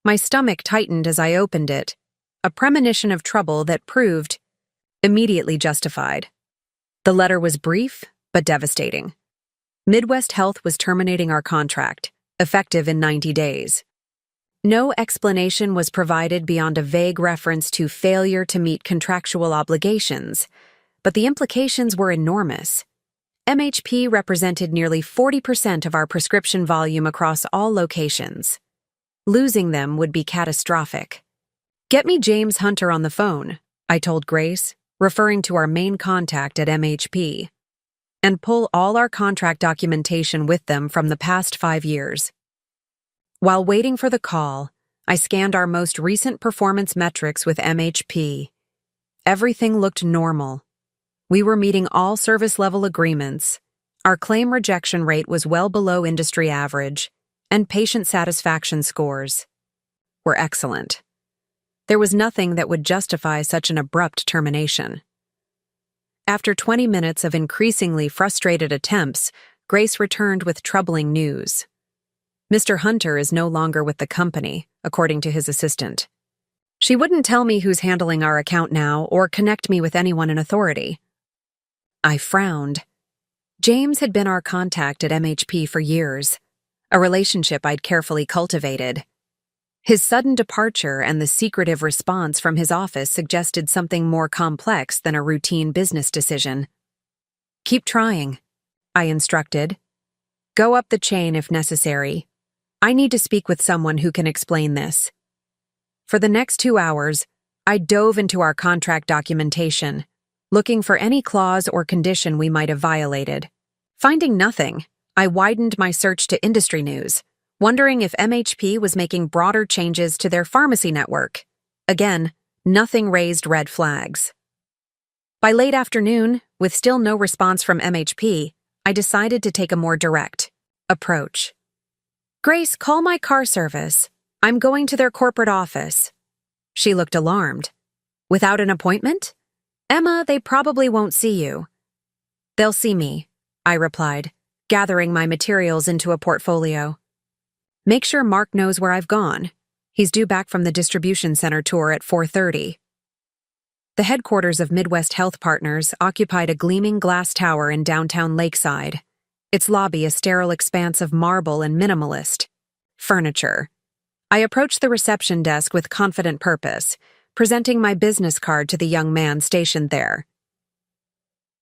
My stomach tightened as I opened it, a premonition of trouble that proved immediately justified. The letter was brief, but devastating. Midwest Health was terminating our contract, effective in 90 days. No explanation was provided beyond a vague reference to failure to meet contractual obligations, but the implications were enormous. MHP represented nearly 40% of our prescription volume across all locations. Losing them would be catastrophic. Get me James Hunter on the phone, I told Grace, referring to our main contact at MHP, and pull all our contract documentation with them from the past 5 years. While waiting for the call, I scanned our most recent performance metrics with MHP. everything looked normal. We were meeting all service-level agreements. Our claim rejection rate was well below industry average, and patient satisfaction scores were excellent. There was nothing that would justify such an abrupt termination. After 20 minutes of increasingly frustrated attempts, Grace returned with troubling news. Mr. Hunter is no longer with the company, according to his assistant. She wouldn't tell me who's handling our account now or connect me with anyone in authority. I frowned. James had been our contact at MHP for years, a relationship I'd carefully cultivated. His sudden departure and the secretive response from his office suggested something more complex than a routine business decision. "Keep trying," I instructed. "Go up the chain if necessary. I need to speak with someone who can explain this." For the next 2 hours, I dove into our contract documentation, looking for any clause or condition we might have violated. Finding nothing, I widened my search to industry news, wondering if MHP was making broader changes to their pharmacy network. Again, nothing raised red flags. By late afternoon, with still no response from MHP, I decided to take a more direct approach. "Grace, call my car service. I'm going to their corporate office." She looked alarmed. "Without an appointment? Emma, they probably won't see you." "They'll see me," I replied, gathering my materials into a portfolio. "Make sure Mark knows where I've gone. He's due back from the distribution center tour at 4:30. The headquarters of Midwest Health Partners occupied a gleaming glass tower in downtown Lakeside, its lobby a sterile expanse of marble and minimalist furniture. I approached the reception desk with confident purpose, presenting my business card to the young man stationed there.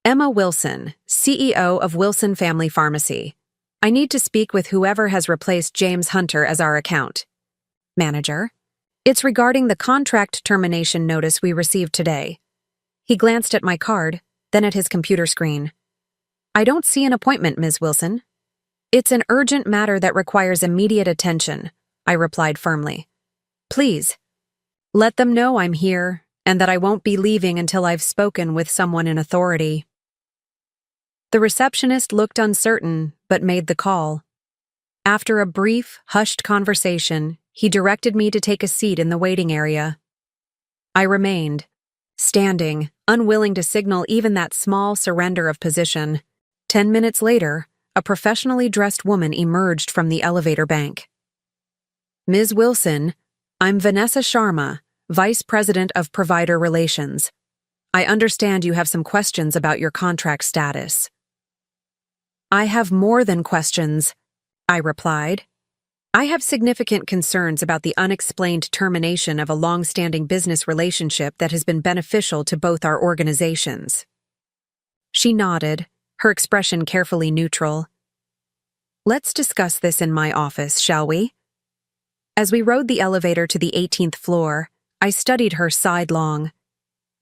"Emma Wilson, CEO of Wilson Family Pharmacy. I need to speak with whoever has replaced James Hunter as our account manager. It's regarding the contract termination notice we received today." He glanced at my card, then at his computer screen. "I don't see an appointment, Ms. Wilson." "It's an urgent matter that requires immediate attention," I replied firmly. "Please, let them know I'm here and that I won't be leaving until I've spoken with someone in authority." The receptionist looked uncertain, but made the call. After a brief, hushed conversation, he directed me to take a seat in the waiting area. I remained, standing, unwilling to signal even that small surrender of position. 10 minutes later, a professionally dressed woman emerged from the elevator bank. "Ms. Wilson, I'm Vanessa Sharma, Vice President of Provider Relations. I understand you have some questions about your contract status." "I have more than questions," I replied. "I have significant concerns about the unexplained termination of a long-standing business relationship that has been beneficial to both our organizations." She nodded, her expression carefully neutral. "Let's discuss this in my office, shall we?" As we rode the elevator to the 18th floor, I studied her sidelong.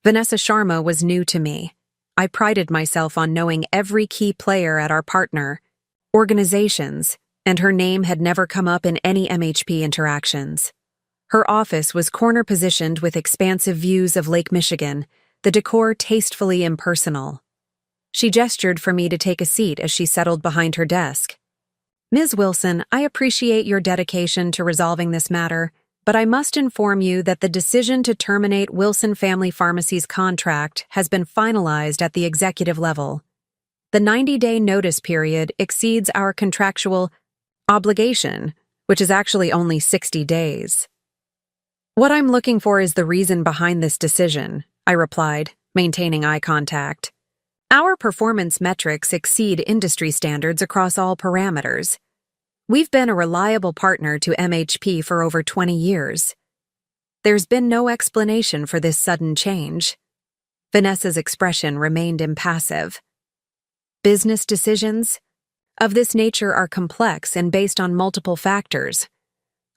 Vanessa Sharma was new to me. I prided myself on knowing every key player at our partner organizations, and her name had never come up in any MHP interactions. Her office was corner-positioned with expansive views of Lake Michigan, the decor tastefully impersonal. She gestured for me to take a seat as she settled behind her desk. "Ms. Wilson, I appreciate your dedication to resolving this matter, but I must inform you that the decision to terminate Wilson Family Pharmacy's contract has been finalized at the executive level. The 90-day notice period exceeds our contractual obligation, which is actually only 60 days. "What I'm looking for is the reason behind this decision," I replied, maintaining eye contact. "Our performance metrics exceed industry standards across all parameters. We've been a reliable partner to MHP for over 20 years. There's been no explanation for this sudden change." Vanessa's expression remained impassive. "Business decisions of this nature are complex and based on multiple factors.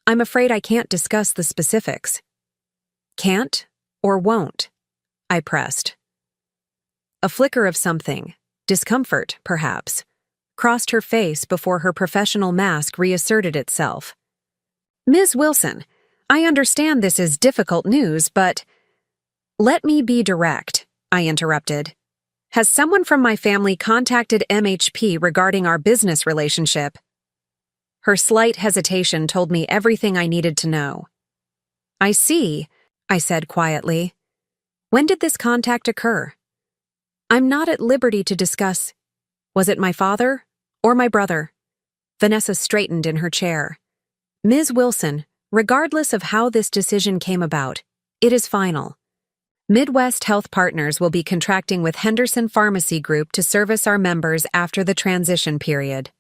I'm afraid I can't discuss the specifics." "Can't or won't?" I pressed. A flicker of something, discomfort, perhaps, crossed her face before her professional mask reasserted itself. "Ms. Wilson, I understand this is difficult news, but..." Let me be direct, I interrupted. Has someone from my family contacted MHP regarding our business relationship? Her slight hesitation told me everything I needed to know. I see, I said quietly. When did this contact occur? I'm not at liberty to discuss. Was it my father or my brother? Vanessa straightened in her chair. Ms. Wilson, regardless of how this decision came about, it is final. Midwest Health Partners will be contracting with Henderson Pharmacy Group to service our members after the transition period.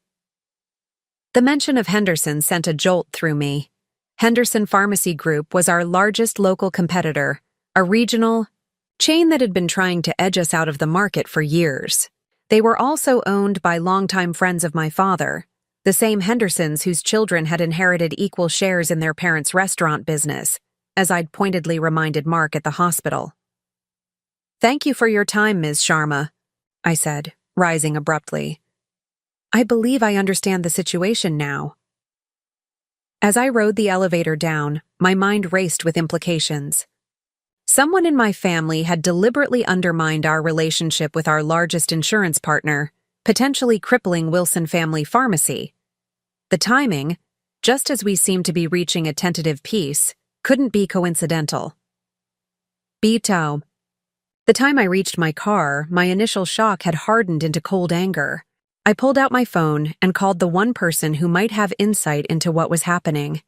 The mention of Henderson sent a jolt through me. Henderson Pharmacy Group was our largest local competitor, a regional chain that had been trying to edge us out of the market for years. They were also owned by longtime friends of my father, the same Hendersons whose children had inherited equal shares in their parents' restaurant business, as I'd pointedly reminded Mark at the hospital. Thank you for your time, Ms. Sharma, I said, rising abruptly. I believe I understand the situation now. As I rode the elevator down, my mind raced with implications. Someone in my family had deliberately undermined our relationship with our largest insurance partner, potentially crippling Wilson Family Pharmacy. The timing, just as we seemed to be reaching a tentative peace, couldn't be coincidental. Beto. The time I reached my car, my initial shock had hardened into cold anger. I pulled out my phone and called the one person who might have insight into what was happening.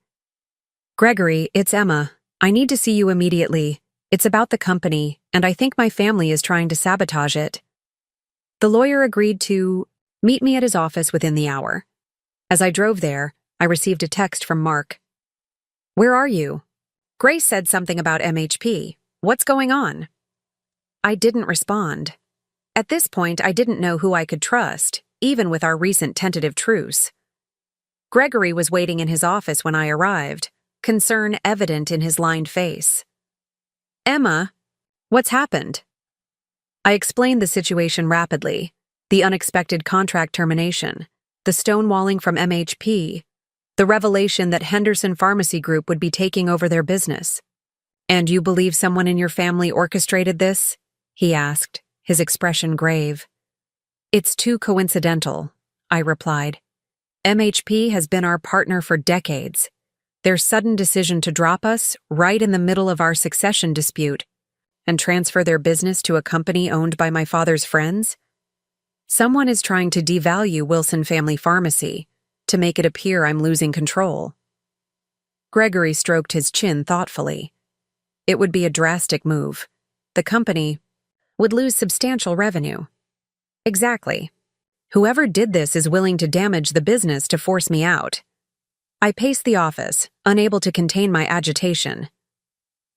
Gregory, it's Emma. I need to see you immediately. It's about the company, and I think my family is trying to sabotage it. The lawyer agreed to meet me at his office within the hour. As I drove there, I received a text from Mark. Where are you? Grace said something about MHP. What's going on? I didn't respond. At this point, I didn't know who I could trust, even with our recent tentative truce. Gregory was waiting in his office when I arrived, concern evident in his lined face. Emma, what's happened? I explained the situation rapidly, the unexpected contract termination, the stonewalling from MHP, the revelation that Henderson Pharmacy Group would be taking over their business. And you believe someone in your family orchestrated this? He asked, his expression grave. It's too coincidental, I replied. MHP has been our partner for decades. Their sudden decision to drop us right in the middle of our succession dispute and transfer their business to a company owned by my father's friends? Someone is trying to devalue Wilson Family Pharmacy to make it appear I'm losing control. Gregory stroked his chin thoughtfully. It would be a drastic move. The company would lose substantial revenue. Exactly. Whoever did this is willing to damage the business to force me out. I paced the office, unable to contain my agitation.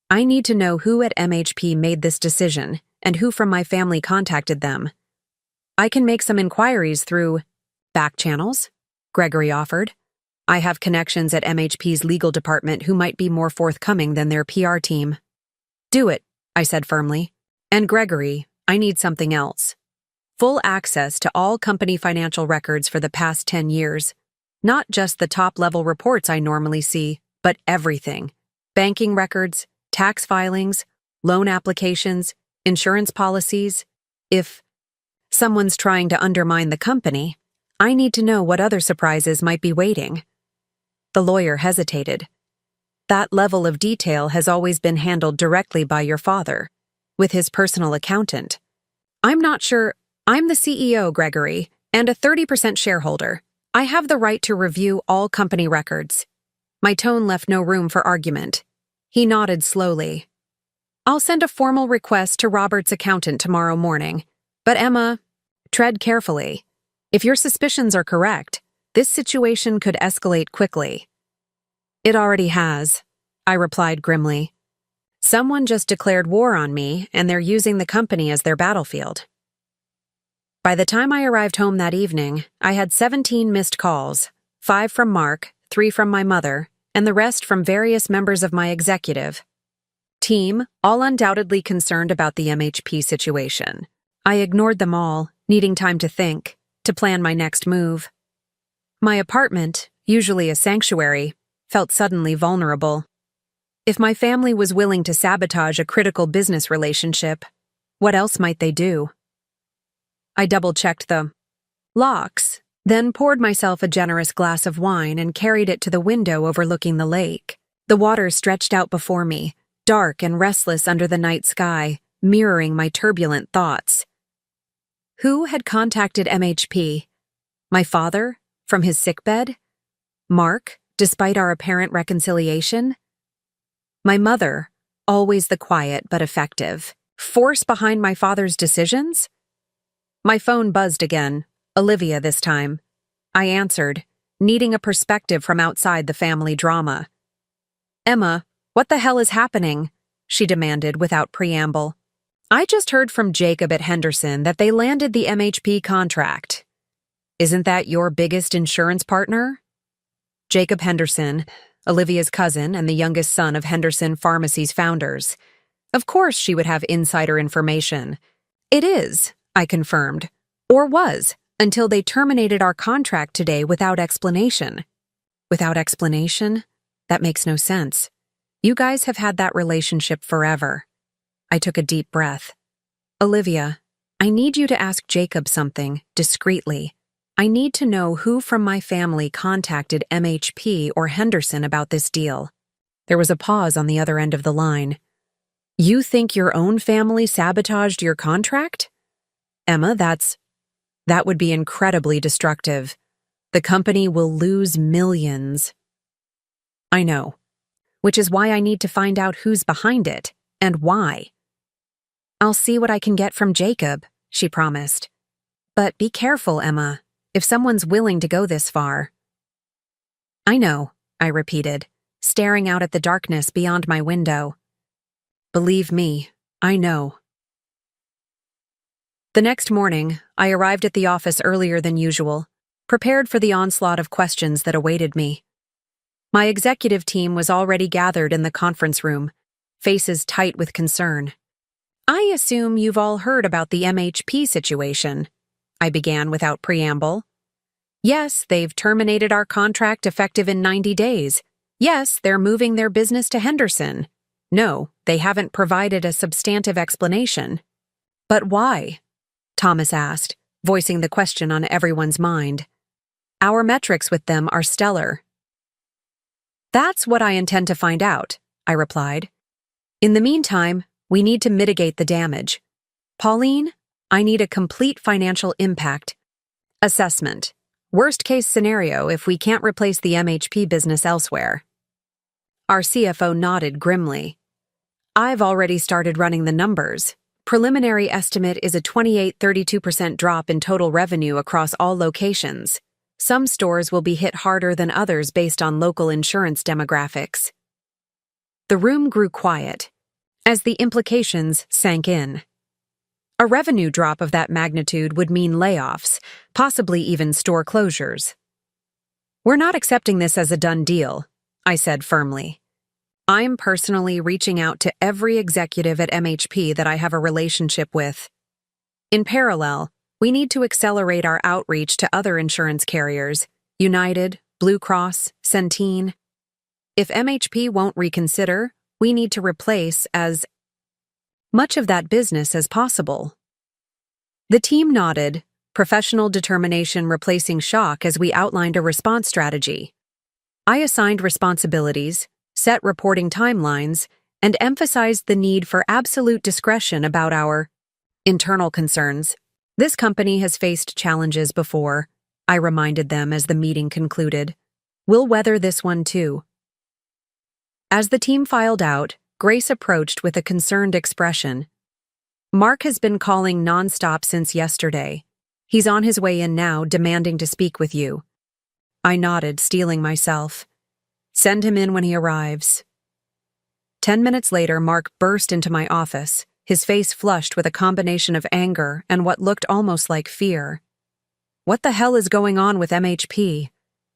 I need to know who at MHP made this decision and who from my family contacted them. I can make some inquiries through back channels, Gregory offered. I have connections at MHP's legal department who might be more forthcoming than their PR team. Do it, I said firmly. And Gregory, I need something else. Full access to all company financial records for the past 10 years. Not just the top-level reports I normally see, but everything. Banking records, tax filings, loan applications, insurance policies. If someone's trying to undermine the company, I need to know what other surprises might be waiting. The lawyer hesitated. That level of detail has always been handled directly by your father, with his personal accountant. I'm not sure. I'm the CEO, Gregory, and a 30% shareholder. I have the right to review all company records. My tone left no room for argument. He nodded slowly. I'll send a formal request to Robert's accountant tomorrow morning. But Emma, tread carefully. If your suspicions are correct, this situation could escalate quickly. It already has, I replied grimly. Someone just declared war on me, and they're using the company as their battlefield. By the time I arrived home that evening, I had 17 missed calls, 5 from Mark, 3 from my mother, and the rest from various members of my executive team, all undoubtedly concerned about the MHP situation. I ignored them all, needing time to think, to plan my next move. My apartment, usually a sanctuary, felt suddenly vulnerable. If my family was willing to sabotage a critical business relationship, what else might they do? I double-checked the locks, then poured myself a generous glass of wine and carried it to the window overlooking the lake. The water stretched out before me, dark and restless under the night sky, mirroring my turbulent thoughts. Who had contacted MHP? My father, from his sickbed? Mark, despite our apparent reconciliation? My mother, always the quiet but effective, force behind my father's decisions? My phone buzzed again, Olivia this time. I answered, needing a perspective from outside the family drama. "Emma, what the hell is happening?" she demanded without preamble. "I just heard from Jacob at Henderson that they landed the MHP contract. Isn't that your biggest insurance partner?" Jacob Henderson, Olivia's cousin and the youngest son of Henderson Pharmacy's founders. Of course she would have insider information. "It is," I confirmed. "Or was, until they terminated our contract today without explanation." "Without explanation? That makes no sense. You guys have had that relationship forever." I took a deep breath. "Olivia, I need you to ask Jacob something, discreetly. I need to know who from my family contacted MHP or Henderson about this deal." There was a pause on the other end of the line. "You think your own family sabotaged your contract?" "Emma, that would be incredibly destructive. The company will lose millions." "I know. Which is why I need to find out who's behind it, and why." "I'll see what I can get from Jacob," she promised. "But be careful, Emma, if someone's willing to go this far." "I know," I repeated, staring out at the darkness beyond my window. "Believe me, I know." The next morning, I arrived at the office earlier than usual, prepared for the onslaught of questions that awaited me. My executive team was already gathered in the conference room, faces tight with concern. "I assume you've all heard about the MHP situation," I began without preamble. "Yes, they've terminated our contract effective in 90 days. Yes, they're moving their business to Henderson. No, they haven't provided a substantive explanation." "But why?" Thomas asked, voicing the question on everyone's mind. "Our metrics with them are stellar." "That's what I intend to find out," I replied. "In the meantime, we need to mitigate the damage. Pauline, I need a complete financial impact assessment. Worst-case scenario if we can't replace the MHP business elsewhere." Our CFO nodded grimly. "I've already started running the numbers. Preliminary estimate is a 28-32% drop in total revenue across all locations. Some stores will be hit harder than others based on local insurance demographics." The room grew quiet as the implications sank in. A revenue drop of that magnitude would mean layoffs, possibly even store closures. "We're not accepting this as a done deal," I said firmly. "I'm personally reaching out to every executive at MHP that I have a relationship with. In parallel, we need to accelerate our outreach to other insurance carriers, United, Blue Cross, Centene. If MHP won't reconsider, we need to replace as much of that business as possible." The team nodded, professional determination replacing shock as we outlined a response strategy. I assigned responsibilities, set reporting timelines, and emphasized the need for absolute discretion about our internal concerns. "This company has faced challenges before," I reminded them as the meeting concluded. "We'll weather this one too." As the team filed out, Grace approached with a concerned expression. "Mark has been calling nonstop since yesterday. He's on his way in now, demanding to speak with you." I nodded, steeling myself. "Send him in when he arrives." 10 minutes later, Mark burst into my office, his face flushed with a combination of anger and what looked almost like fear. "What the hell is going on with MHP?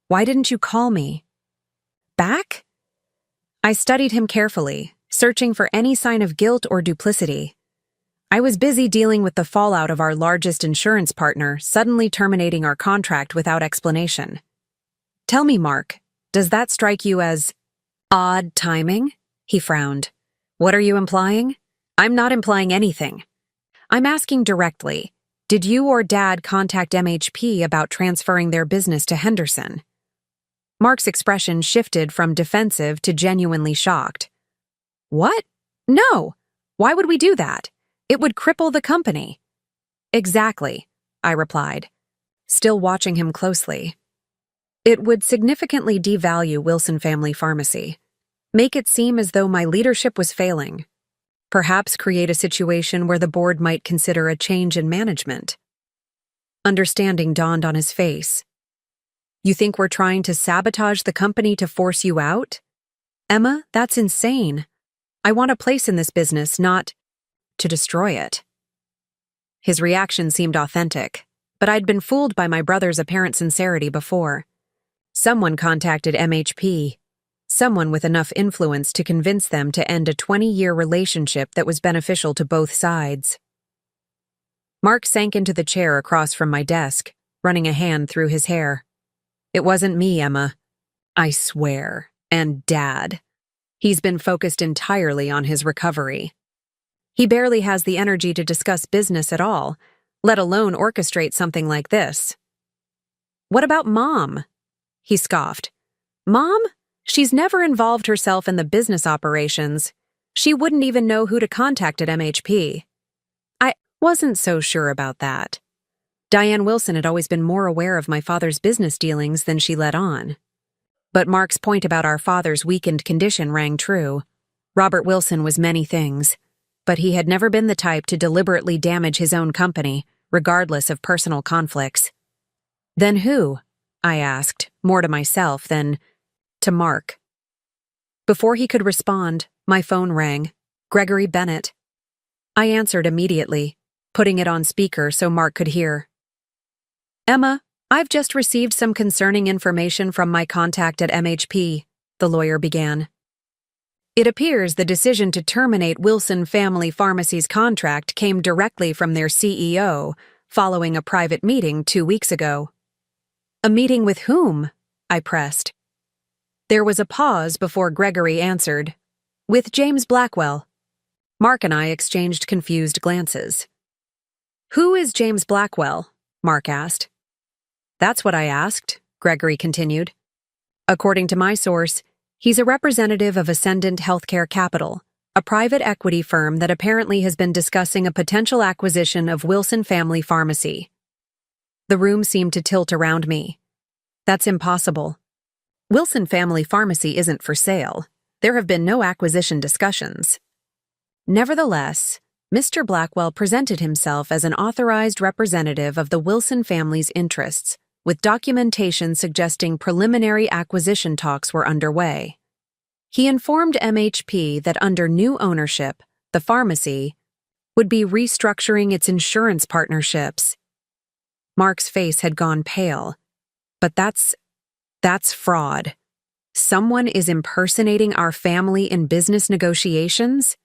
Why didn't you call me?" "Back?" I studied him carefully, searching for any sign of guilt or duplicity. I was busy dealing with the fallout of our largest insurance partner suddenly terminating our contract without explanation. "Tell me, Mark, does that strike you as odd timing?" He frowned. What are you implying? I'm not implying anything. I'm asking directly. Did you or Dad contact MHP about transferring their business to Henderson? Mark's expression shifted from defensive to genuinely shocked. What? No. Why would we do that? It would cripple the company. Exactly, I replied, still watching him closely. It would significantly devalue Wilson Family Pharmacy, make it seem as though my leadership was failing, perhaps create a situation where the board might consider a change in management. Understanding dawned on his face. You think we're trying to sabotage the company to force you out? Emma, that's insane. I want a place in this business, not to destroy it. His reaction seemed authentic, but I'd been fooled by my brother's apparent sincerity before. Someone contacted MHP, someone with enough influence to convince them to end a 20-year relationship that was beneficial to both sides. Mark sank into the chair across from my desk, running a hand through his hair. It wasn't me, Emma. I swear. And Dad. He's been focused entirely on his recovery. He barely has the energy to discuss business at all, let alone orchestrate something like this. What about Mom? He scoffed. Mom? She's never involved herself in the business operations. She wouldn't even know who to contact at MHP. I wasn't so sure about that. Diane Wilson had always been more aware of my father's business dealings than she let on. But Mark's point about our father's weakened condition rang true. Robert Wilson was many things, but he had never been the type to deliberately damage his own company, regardless of personal conflicts. Then who? I asked, more to myself than to Mark. Before he could respond, my phone rang. Gregory Bennett. I answered immediately, putting it on speaker so Mark could hear. Emma, I've just received some concerning information from my contact at MHP, the lawyer began. It appears the decision to terminate Wilson Family Pharmacy's contract came directly from their CEO, following a private meeting 2 weeks ago. A meeting with whom? I pressed. There was a pause before Gregory answered. With James Blackwell. Mark and I exchanged confused glances. Who is James Blackwell? Mark asked. That's what I asked, Gregory continued. According to my source, he's a representative of Ascendant Healthcare Capital, a private equity firm that apparently has been discussing a potential acquisition of Wilson Family Pharmacy. The room seemed to tilt around me. That's impossible. Wilson Family Pharmacy isn't for sale. There have been no acquisition discussions. Nevertheless, Mr. Blackwell presented himself as an authorized representative of the Wilson family's interests, with documentation suggesting preliminary acquisition talks were underway. He informed MHP that under new ownership, the pharmacy would be restructuring its insurance partnerships. Mark's face had gone pale. But that's fraud. Someone is impersonating our family in business negotiations?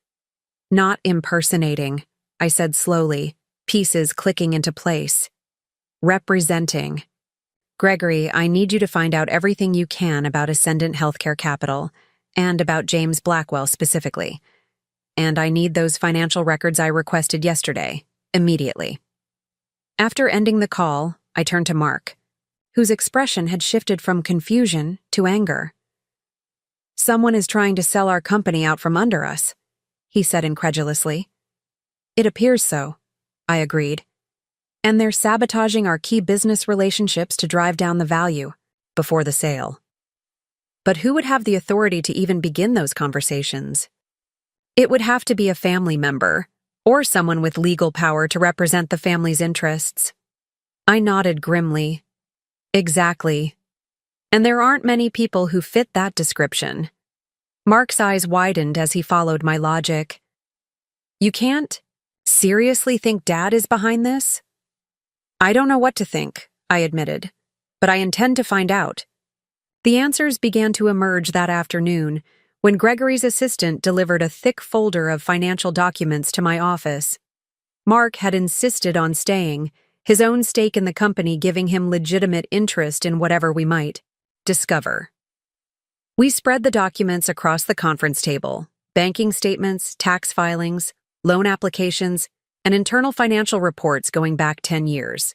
Not impersonating, I said slowly, pieces clicking into place. Representing. Gregory, I need you to find out everything you can about Ascendant Healthcare Capital, and about James Blackwell specifically. And I need those financial records I requested yesterday, immediately. After ending the call, I turned to Mark, whose expression had shifted from confusion to anger. Someone is trying to sell our company out from under us, he said incredulously. It appears so, I agreed. And they're sabotaging our key business relationships to drive down the value before the sale. But who would have the authority to even begin those conversations? It would have to be a family member, or someone with legal power to represent the family's interests. I nodded grimly. Exactly. And there aren't many people who fit that description. Mark's eyes widened as he followed my logic. You can't seriously think Dad is behind this? I don't know what to think, I admitted, but I intend to find out. The answers began to emerge that afternoon when Gregory's assistant delivered a thick folder of financial documents to my office. Mark had insisted on staying, his own stake in the company giving him legitimate interest in whatever we might discover. We spread the documents across the conference table: banking statements, tax filings, loan applications, and internal financial reports going back 10 years.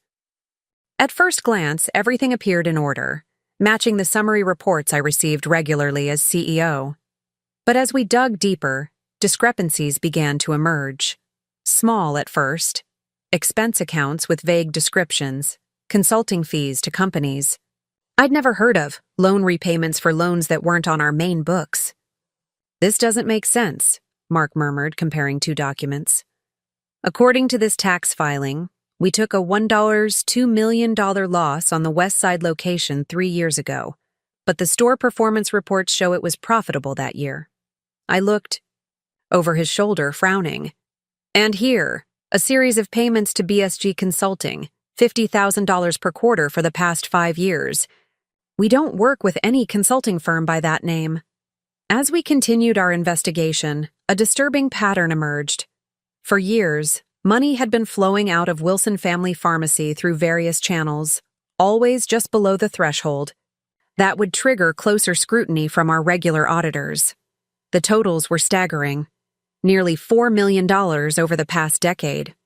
At first glance, everything appeared in order, matching the summary reports I received regularly as CEO. But as we dug deeper, discrepancies began to emerge. Small at first: expense accounts with vague descriptions, consulting fees to companies I'd never heard of, loan repayments for loans that weren't on our main books. "This doesn't make sense," Mark murmured, comparing two documents. "According to this tax filing, we took a $2 million loss on the West Side location 3 years ago, but the store performance reports show it was profitable that year." I looked over his shoulder, frowning. "And here, a series of payments to BSG Consulting, $50,000 per quarter for the past 5 years. We don't work with any consulting firm by that name." As we continued our investigation, a disturbing pattern emerged. For years, money had been flowing out of Wilson Family Pharmacy through various channels, always just below the threshold. That would trigger closer scrutiny from our regular auditors. The totals were staggering: nearly $4 million over the past decade.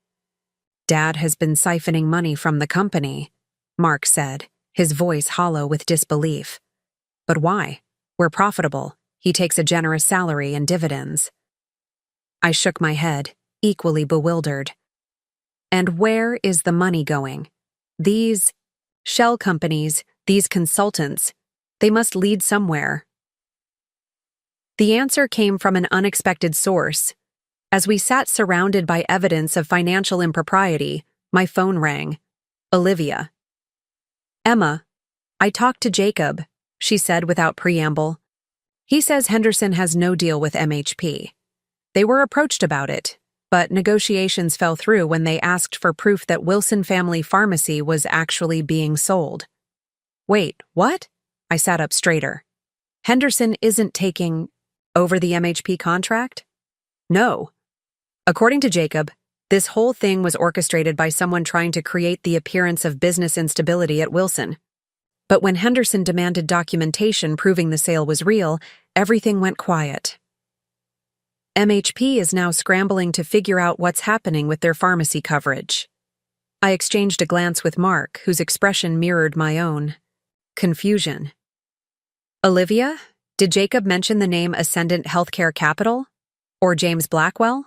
"Dad has been siphoning money from the company," Mark said, his voice hollow with disbelief. "But why? We're profitable. He takes a generous salary and dividends." I shook my head, equally bewildered. And where is the money going? These shell companies, these consultants, they must lead somewhere. The answer came from an unexpected source. As we sat surrounded by evidence of financial impropriety, my phone rang. Olivia. "Emma, I talked to Jacob," she said without preamble. "He says Henderson has no deal with MHP. They were approached about it, but negotiations fell through when they asked for proof that Wilson Family Pharmacy was actually being sold." "Wait, what?" I sat up straighter. "Henderson isn't taking over the MHP contract?" "No. According to Jacob, this whole thing was orchestrated by someone trying to create the appearance of business instability at Wilson. But when Henderson demanded documentation proving the sale was real, everything went quiet. MHP is now scrambling to figure out what's happening with their pharmacy coverage." I exchanged a glance with Mark, whose expression mirrored my own. Confusion. "Olivia, did Jacob mention the name Ascendant Healthcare Capital? Or James Blackwell?"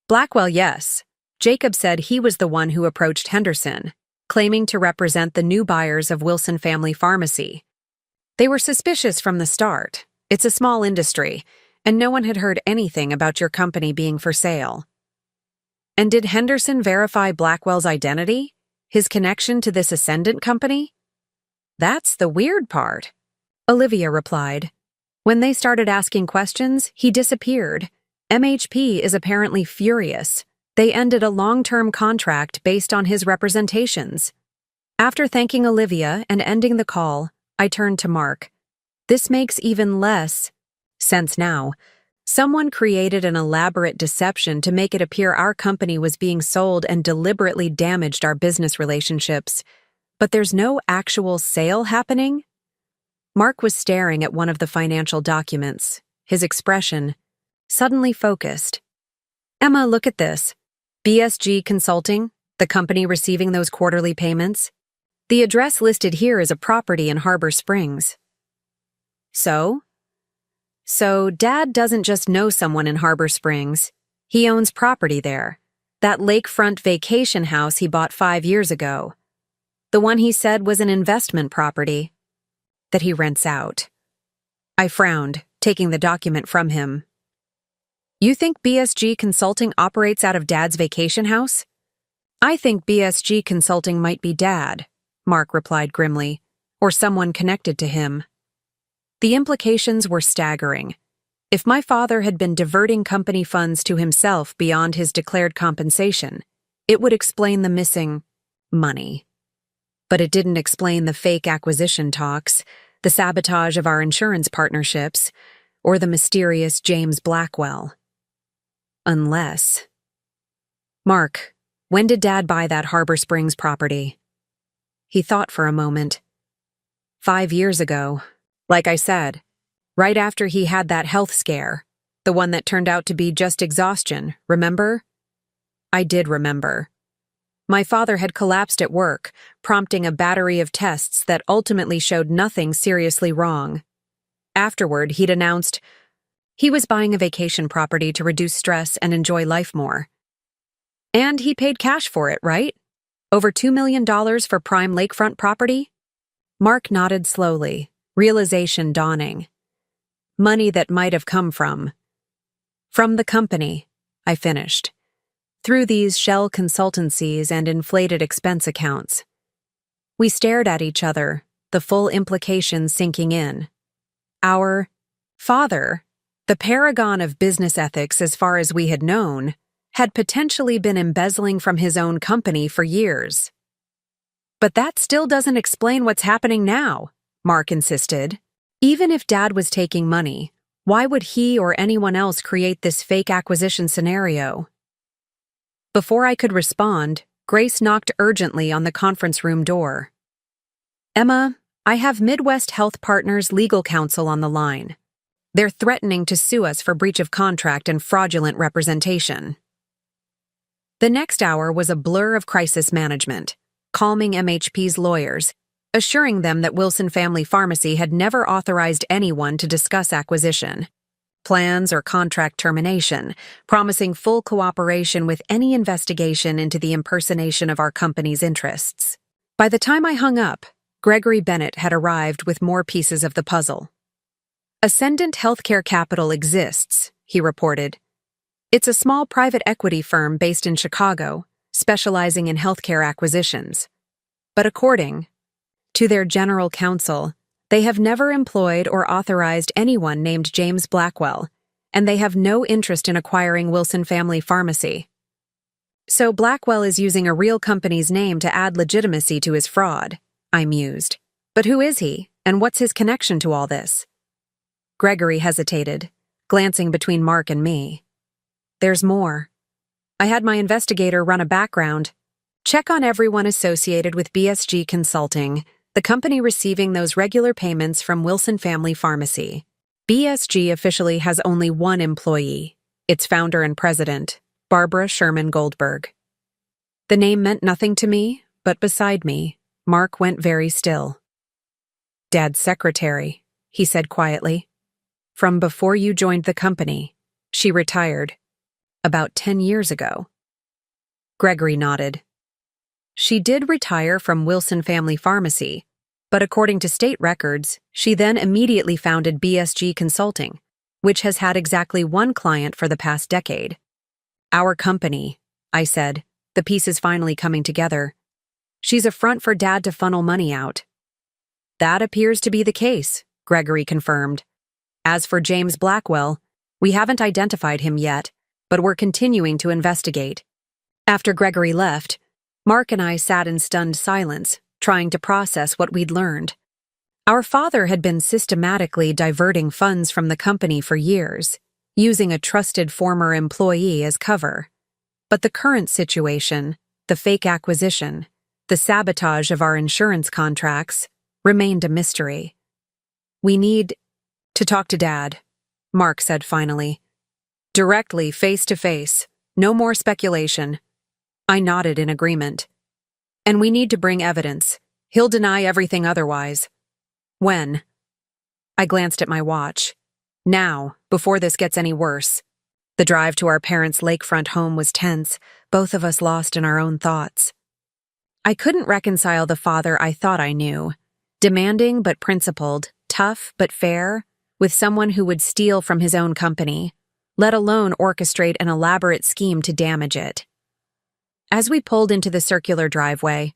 "Blackwell, yes. Jacob said he was the one who approached Henderson, claiming to represent the new buyers of Wilson Family Pharmacy. They were suspicious from the start. It's a small industry, and no one had heard anything about your company being for sale." "And did Henderson verify Blackwell's identity? His connection to this Ascendant company?" "That's the weird part," Olivia replied. "When they started asking questions, he disappeared. MHP is apparently furious. They ended a long-term contract based on his representations." After thanking Olivia and ending the call, I turned to Mark. "This makes even less sense now. Someone created an elaborate deception to make it appear our company was being sold and deliberately damaged our business relationships. But there's no actual sale happening?" Mark was staring at one of the financial documents, his expression suddenly focused. "Emma, look at this. BSG Consulting, the company receiving those quarterly payments. The address listed here is a property in Harbor Springs." So Dad doesn't just know someone in Harbor Springs. He owns property there. That lakefront vacation house he bought 5 years ago. The one he said was an investment property that he rents out. I frowned, taking the document from him. "You think BSG Consulting operates out of Dad's vacation house?" "I think BSG Consulting might be Dad," Mark replied grimly, "or someone connected to him." The implications were staggering. If my father had been diverting company funds to himself beyond his declared compensation, it would explain the missing money. But it didn't explain the fake acquisition talks, the sabotage of our insurance partnerships, or the mysterious James Blackwell. Unless... "Mark, when did Dad buy that Harbor Springs property?" He thought for a moment. 5 years ago. Like I said, Right after he had that health scare, the one that turned out to be just exhaustion, remember? I did remember. My father had collapsed at work, prompting a battery of tests that ultimately showed nothing seriously wrong. Afterward, he'd announced he was buying a vacation property to reduce stress and enjoy life more. And he paid cash for it, right? Over $2 million for prime lakefront property? Mark nodded slowly, realization dawning. Money that might have come from the company, I finished. Through these shell consultancies and inflated expense accounts. We stared at each other, the full implications sinking in. Our father, the paragon of business ethics as far as we had known, had potentially been embezzling from his own company for years. But that still doesn't explain what's happening now, Mark insisted. Even if Dad was taking money, why would he or anyone else create this fake acquisition scenario? Before I could respond, Grace knocked urgently on the conference room door. Emma, I have Midwest Health Partners legal counsel on the line. They're threatening to sue us for breach of contract and fraudulent representation. The next hour was a blur of crisis management, calming MHP's lawyers, assuring them that Wilson Family Pharmacy had never authorized anyone to discuss acquisition, plans, or contract termination, promising full cooperation with any investigation into the impersonation of our company's interests. By the time I hung up, Gregory Bennett had arrived with more pieces of the puzzle. Ascendant Healthcare Capital exists, he reported. It's a small private equity firm based in Chicago, specializing in healthcare acquisitions. But according to their general counsel, they have never employed or authorized anyone named James Blackwell, and they have no interest in acquiring Wilson Family Pharmacy. So Blackwell is using a real company's name to add legitimacy to his fraud, I mused. But who is he, and what's his connection to all this? Gregory hesitated, glancing between Mark and me. There's more. I had my investigator run a background check on everyone associated with BSG Consulting, the company receiving those regular payments from Wilson Family Pharmacy. BSG officially has only one employee, its founder and president, Barbara Sherman Goldberg. The name meant nothing to me, but beside me, Mark went very still. Dad's secretary, he said quietly. From before you joined the company, she retired. About 10 years ago. Gregory nodded. She did retire from Wilson Family Pharmacy, but according to state records, she then immediately founded BSG Consulting, which has had exactly one client for the past decade. Our company, I said, the pieces finally coming together. She's a front for Dad to funnel money out. That appears to be the case, Gregory confirmed. As for James Blackwell, we haven't identified him yet, but we're continuing to investigate. After Gregory left, Mark and I sat in stunned silence, trying to process what we'd learned. Our father had been systematically diverting funds from the company for years, using a trusted former employee as cover. But the current situation, the fake acquisition, the sabotage of our insurance contracts, remained a mystery. We need to talk to Dad, Mark said finally. Directly, face to face. No more speculation. I nodded in agreement. And we need to bring evidence. He'll deny everything otherwise. When? I glanced at my watch. Now, before this gets any worse. The drive to our parents' lakefront home was tense, both of us lost in our own thoughts. I couldn't reconcile the father I thought I knew, demanding but principled, tough but fair, with someone who would steal from his own company, let alone orchestrate an elaborate scheme to damage it. As we pulled into the circular driveway,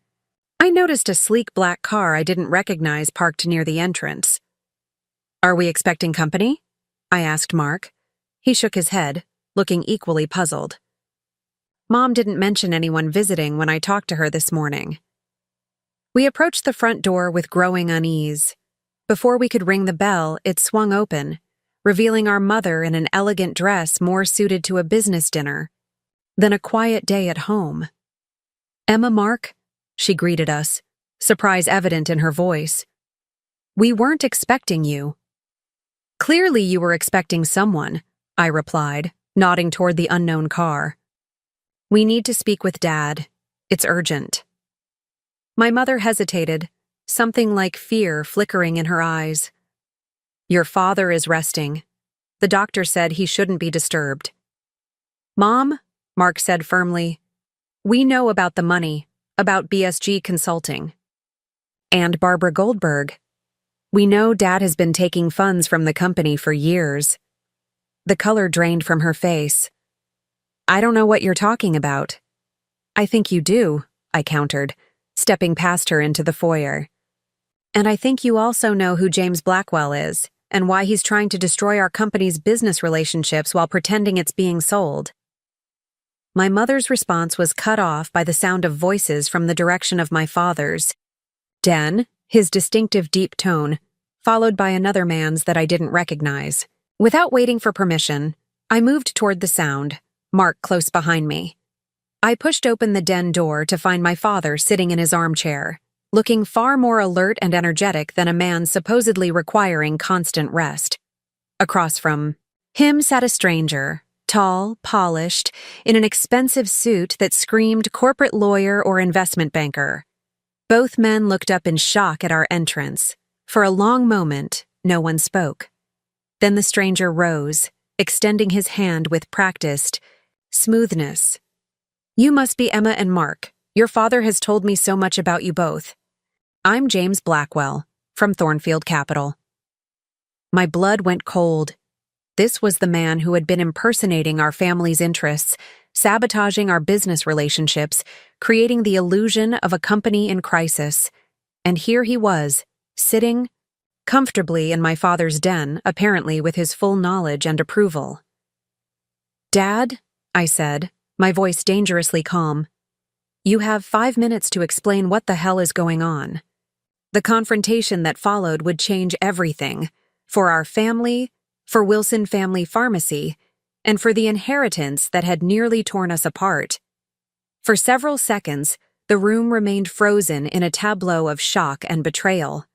I noticed a sleek black car I didn't recognize parked near the entrance. Are we expecting company? I asked Mark. He shook his head, looking equally puzzled. Mom didn't mention anyone visiting when I talked to her this morning. We approached the front door with growing unease. Before we could ring the bell, it swung open, revealing our mother in an elegant dress more suited to a business dinner than a quiet day at home. Emma, Mark, she greeted us, surprise evident in her voice. We weren't expecting you. Clearly you were expecting someone, I replied, nodding toward the unknown car. We need to speak with Dad. It's urgent. My mother hesitated, something like fear flickering in her eyes. Your father is resting. The doctor said he shouldn't be disturbed. Mom, Mark said firmly, we know about the money, about BSG Consulting. And Barbara Goldberg. We know Dad has been taking funds from the company for years. The color drained from her face. I don't know what you're talking about. I think you do, I countered, stepping past her into the foyer. And I think you also know who James Blackwell is, and why he's trying to destroy our company's business relationships while pretending it's being sold. My mother's response was cut off by the sound of voices from the direction of my father's. Den, his distinctive deep tone, followed by another man's that I didn't recognize. Without waiting for permission, I moved toward the sound, Mark close behind me. I pushed open the den door to find my father sitting in his armchair, looking far more alert and energetic than a man supposedly requiring constant rest. Across from him sat a stranger, tall, polished, in an expensive suit that screamed corporate lawyer or investment banker. Both men looked up in shock at our entrance. For a long moment, no one spoke. Then the stranger rose, extending his hand with practiced smoothness. You must be Emma and Mark. Your father has told me so much about you both. I'm James Blackwell, from Thornfield Capital. My blood went cold. This was the man who had been impersonating our family's interests, sabotaging our business relationships, creating the illusion of a company in crisis. And here he was, sitting comfortably in my father's den, apparently with his full knowledge and approval. Dad, I said, my voice dangerously calm. You have 5 minutes to explain what the hell is going on. The confrontation that followed would change everything, for our family, for Wilson Family Pharmacy, and for the inheritance that had nearly torn us apart. For several seconds, the room remained frozen in a tableau of shock and betrayal.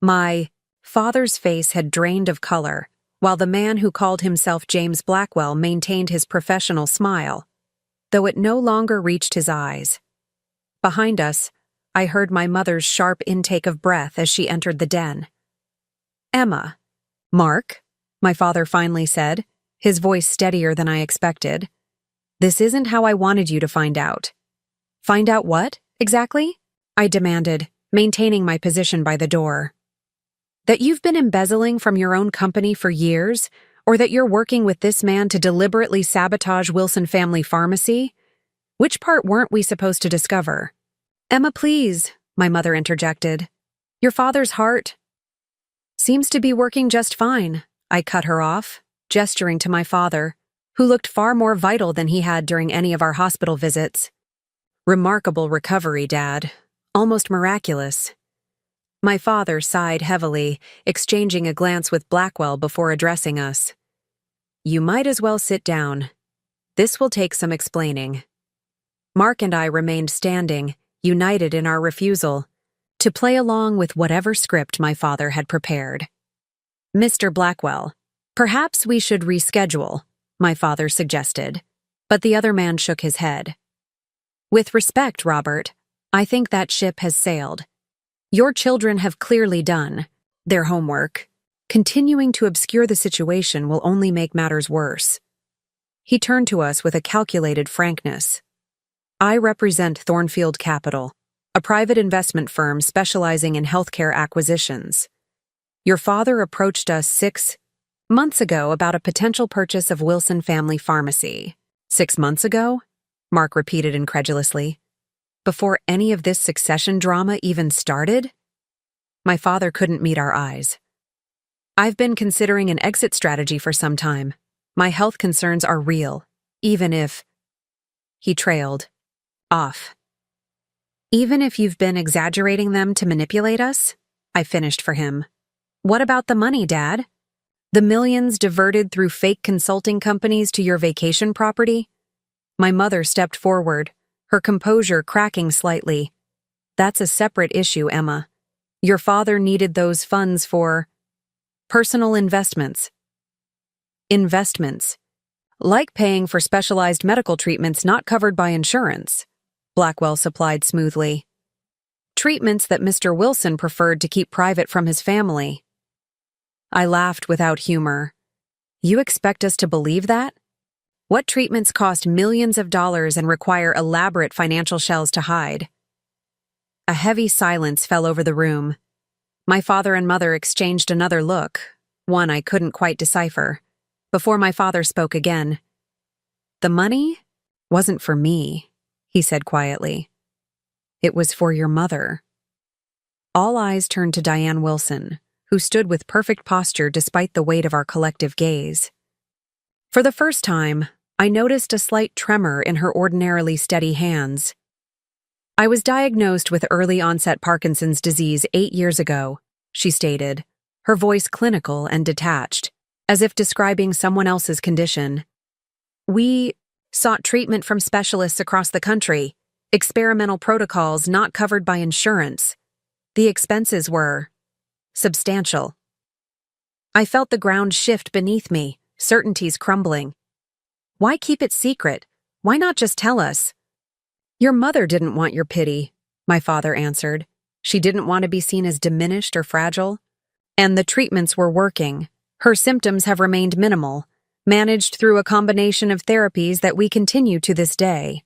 My father's face had drained of color, while the man who called himself James Blackwell maintained his professional smile, though it no longer reached his eyes. Behind us, I heard my mother's sharp intake of breath as she entered the den. Emma. Mark, my father finally said, his voice steadier than I expected. This isn't how I wanted you to find out. Find out what, exactly? I demanded, maintaining my position by the door. That you've been embezzling from your own company for years, or that you're working with this man to deliberately sabotage Wilson Family Pharmacy? Which part weren't we supposed to discover? Emma, please, my mother interjected. Your father's heart seems to be working just fine, I cut her off, gesturing to my father, who looked far more vital than he had during any of our hospital visits. Remarkable recovery, Dad. Almost miraculous. My father sighed heavily, exchanging a glance with Blackwell before addressing us. You might as well sit down. This will take some explaining. Mark and I remained standing, united in our refusal to play along with whatever script my father had prepared. Mr. Blackwell, perhaps we should reschedule, my father suggested, but the other man shook his head. With respect, Robert, I think that ship has sailed. Your children have clearly done their homework. Continuing to obscure the situation will only make matters worse. He turned to us with a calculated frankness. I represent Thornfield Capital, a private investment firm specializing in healthcare acquisitions. Your father approached us 6 months ago about a potential purchase of Wilson Family Pharmacy. 6 months ago? Mark repeated incredulously. Before any of this succession drama even started? My father couldn't meet our eyes. I've been considering an exit strategy for some time. My health concerns are real, even if... He trailed off. Even if you've been exaggerating them to manipulate us? I finished for him. What about the money, Dad? The millions diverted through fake consulting companies to your vacation property? My mother stepped forward, her composure cracking slightly. That's a separate issue, Emma. Your father needed those funds for Personal investments. Investments. Like paying for specialized medical treatments not covered by insurance, Blackwell supplied smoothly. Treatments that Mr. Wilson preferred to keep private from his family. I laughed without humor. You expect us to believe that? What treatments cost millions of dollars and require elaborate financial shells to hide? A heavy silence fell over the room. My father and mother exchanged another look, one I couldn't quite decipher, before my father spoke again. The money wasn't for me, he said quietly. It was for your mother. All eyes turned to Diane Wilson, who stood with perfect posture despite the weight of our collective gaze. For the first time, I noticed a slight tremor in her ordinarily steady hands. I was diagnosed with early-onset Parkinson's disease 8 years ago, she stated, her voice clinical and detached, as if describing someone else's condition. We sought treatment from specialists across the country, experimental protocols not covered by insurance. The expenses were substantial. I felt the ground shift beneath me, certainties crumbling. Why keep it secret? Why not just tell us? Your mother didn't want your pity, my father answered. She didn't want to be seen as diminished or fragile. And the treatments were working. Her symptoms have remained minimal, managed through a combination of therapies that we continue to this day.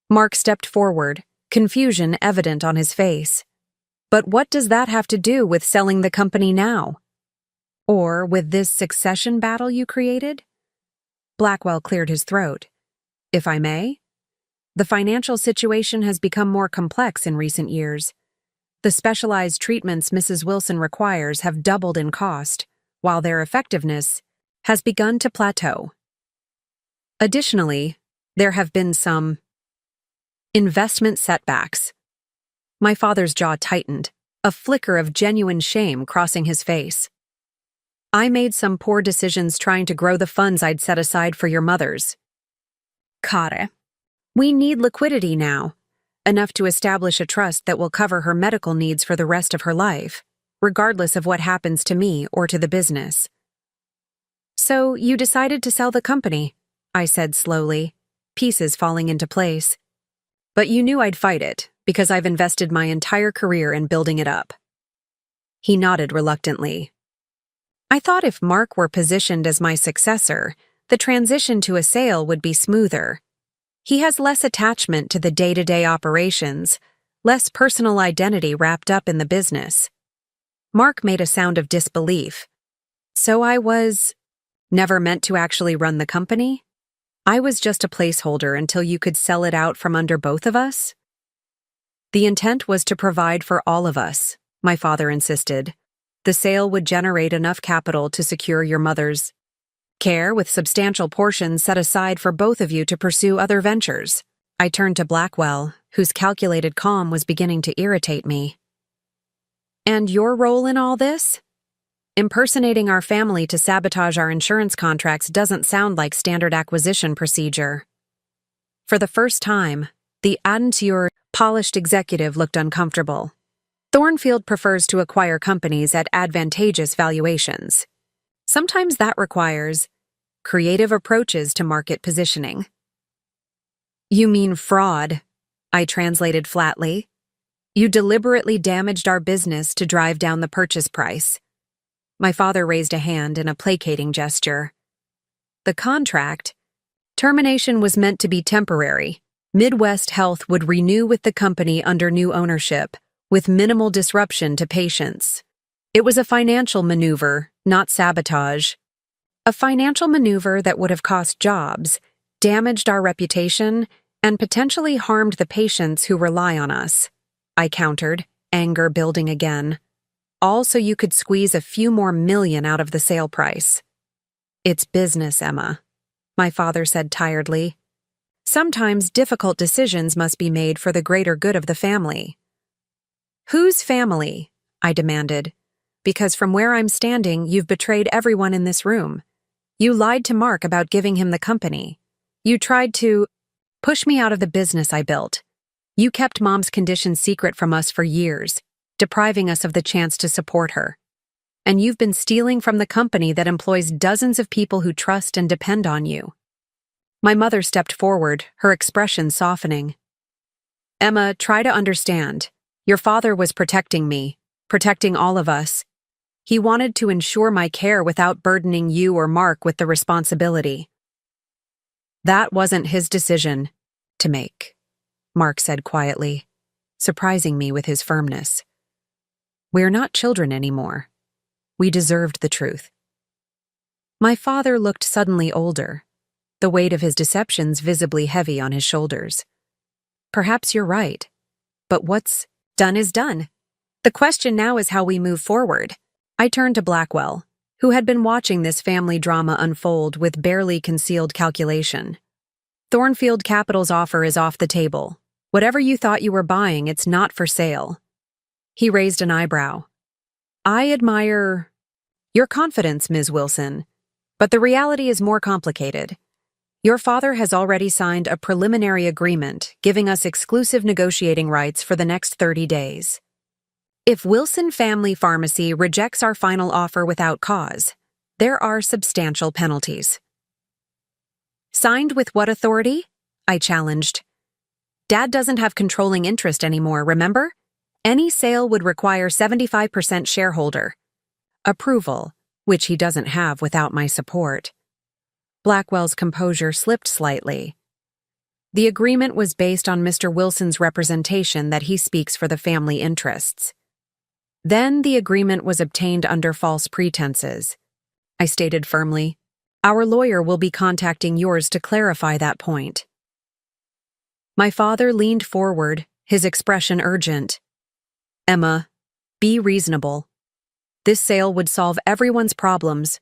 Mark stepped forward, confusion evident on his face. But what does that have to do with selling the company now? Or with this succession battle you created? Blackwell cleared his throat. If I may? The financial situation has become more complex in recent years. The specialized treatments Mrs. Wilson requires have doubled in cost, while their effectiveness has begun to plateau. Additionally, there have been some investment setbacks. My father's jaw tightened, a flicker of genuine shame crossing his face. I made some poor decisions trying to grow the funds I'd set aside for your mother's. Kare. We need liquidity now, enough to establish a trust that will cover her medical needs for the rest of her life, regardless of what happens to me or to the business. So you decided to sell the company, I said slowly, pieces falling into place. But you knew I'd fight it, because I've invested my entire career in building it up. He nodded reluctantly. I thought if Mark were positioned as my successor, the transition to a sale would be smoother. He has less attachment to the day-to-day operations, less personal identity wrapped up in the business. Mark made a sound of disbelief. So I was never meant to actually run the company? I was just a placeholder until you could sell it out from under both of us? The intent was to provide for all of us, my father insisted. The sale would generate enough capital to secure your mother's care with substantial portions set aside for both of you to pursue other ventures. I turned to Blackwell, whose calculated calm was beginning to irritate me. And your role in all this? Impersonating our family to sabotage our insurance contracts doesn't sound like standard acquisition procedure. For the first time, the auteur polished executive looked uncomfortable. Thornfield prefers to acquire companies at advantageous valuations. Sometimes that requires creative approaches to market positioning. You mean fraud, I translated flatly. You deliberately damaged our business to drive down the purchase price. My father raised a hand in a placating gesture. The contract termination was meant to be temporary. Midwest Health would renew with the company under new ownership, with minimal disruption to patients. It was a financial maneuver, not sabotage. A financial maneuver that would have cost jobs, damaged our reputation, and potentially harmed the patients who rely on us. I countered, anger building again. All so you could squeeze a few more million out of the sale price. It's business, Emma, my father said tiredly. Sometimes difficult decisions must be made for the greater good of the family. Whose family? I demanded. Because from where I'm standing, you've betrayed everyone in this room. You lied to Mark about giving him the company. You tried to push me out of the business I built. You kept Mom's condition secret from us for years, depriving us of the chance to support her. and you've been stealing from the company that employs dozens of people who trust and depend on you. My mother stepped forward, her expression softening. Emma, try to understand. Your father was protecting me, protecting all of us. He wanted to ensure my care without burdening you or Mark with the responsibility. That wasn't his decision to make, Mark said quietly, surprising me with his firmness. We're not children anymore. We deserved the truth. My father looked suddenly older, the weight of his deceptions visibly heavy on his shoulders. Perhaps you're right, but what's done is done. The question now is how we move forward. I turned to Blackwell, who had been watching this family drama unfold with barely concealed calculation. Thornfield Capital's offer is off the table. Whatever you thought you were buying, it's not for sale. He raised an eyebrow. I admire your confidence, Ms. Wilson, but the reality is more complicated. Your father has already signed a preliminary agreement giving us exclusive negotiating rights for the next 30 days. If Wilson Family Pharmacy rejects our final offer without cause, there are substantial penalties. Signed with what authority? I challenged. Dad doesn't have controlling interest anymore, remember? Any sale would require 75% shareholder approval, which he doesn't have without my support. Blackwell's composure slipped slightly. The agreement was based on Mr. Wilson's representation that he speaks for the family interests. Then the agreement was obtained under false pretenses. I stated firmly, our lawyer will be contacting yours to clarify that point. My father leaned forward, his expression urgent. Emma, be reasonable. This sale would solve everyone's problems.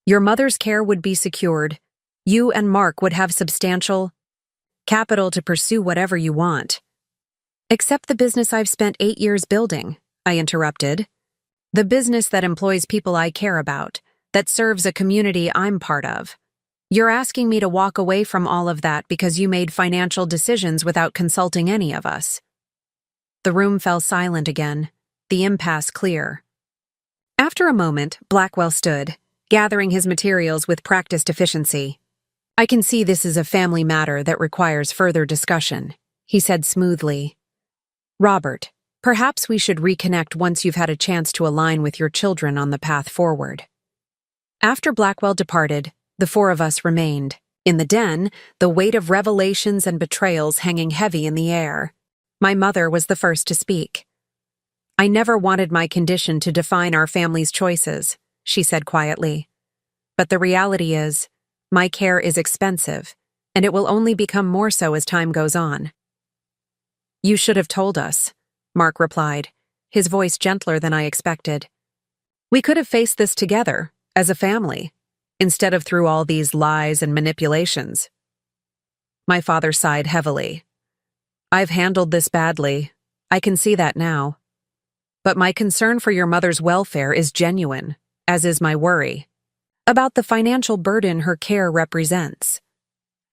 Your mother's care would be secured. You and Mark would have substantial capital to pursue whatever you want. Except the business I've spent 8 years building, I interrupted. The business that employs people I care about, that serves a community I'm part of. You're asking me to walk away from all of that because you made financial decisions without consulting any of us. The room fell silent again, the impasse clear. After a moment, Blackwell stood, gathering his materials with practiced efficiency. I can see this is a family matter that requires further discussion, he said smoothly. Robert, perhaps we should reconnect once you've had a chance to align with your children on the path forward. After Blackwell departed, the four of us remained. In the den, the weight of revelations and betrayals hanging heavy in the air. My mother was the first to speak. I never wanted my condition to define our family's choices, she said quietly. But the reality is, my care is expensive, and it will only become more so as time goes on. You should have told us, Mark replied, his voice gentler than I expected. We could have faced this together, as a family, instead of through all these lies and manipulations. My father sighed heavily. I've handled this badly. I can see that now. But my concern for your mother's welfare is genuine, as is my worry about the financial burden her care represents.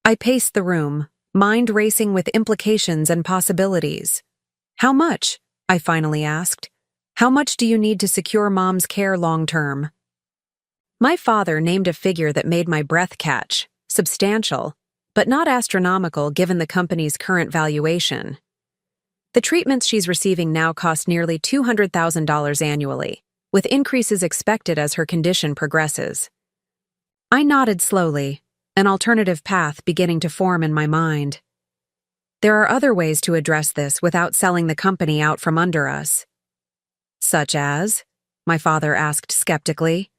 I paced the room, mind racing with implications and possibilities. How much? I finally asked. How much do you need to secure Mom's care long term? My father named a figure that made my breath catch, substantial, but not astronomical given the company's current valuation. The treatments she's receiving now cost nearly $200,000 annually, with increases expected as her condition progresses. I nodded slowly, an alternative path beginning to form in my mind. There are other ways to address this without selling the company out from under us. Such as? My father asked skeptically.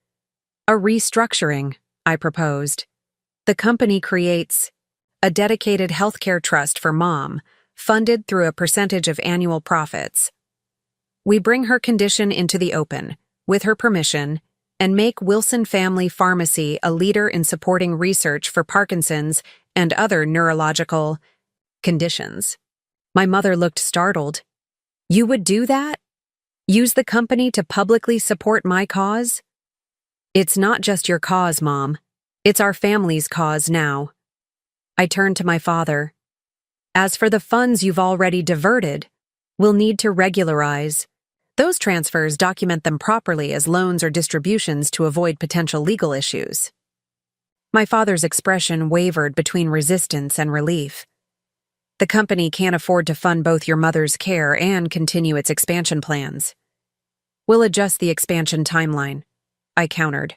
A restructuring, I proposed. The company creates a dedicated healthcare trust for Mom, funded through a percentage of annual profits. We bring her condition into the open, with her permission, and make Wilson Family Pharmacy a leader in supporting research for Parkinson's and other neurological conditions. My mother looked startled. You would do that? Use the company to publicly support my cause? It's not just your cause, Mom. It's our family's cause now. I turned to my father. As for the funds you've already diverted, we'll need to regularize Those transfers document them properly as loans or distributions to avoid potential legal issues. My father's expression wavered between resistance and relief. The company can't afford to fund both your mother's care and continue its expansion plans. We'll adjust the expansion timeline, I countered.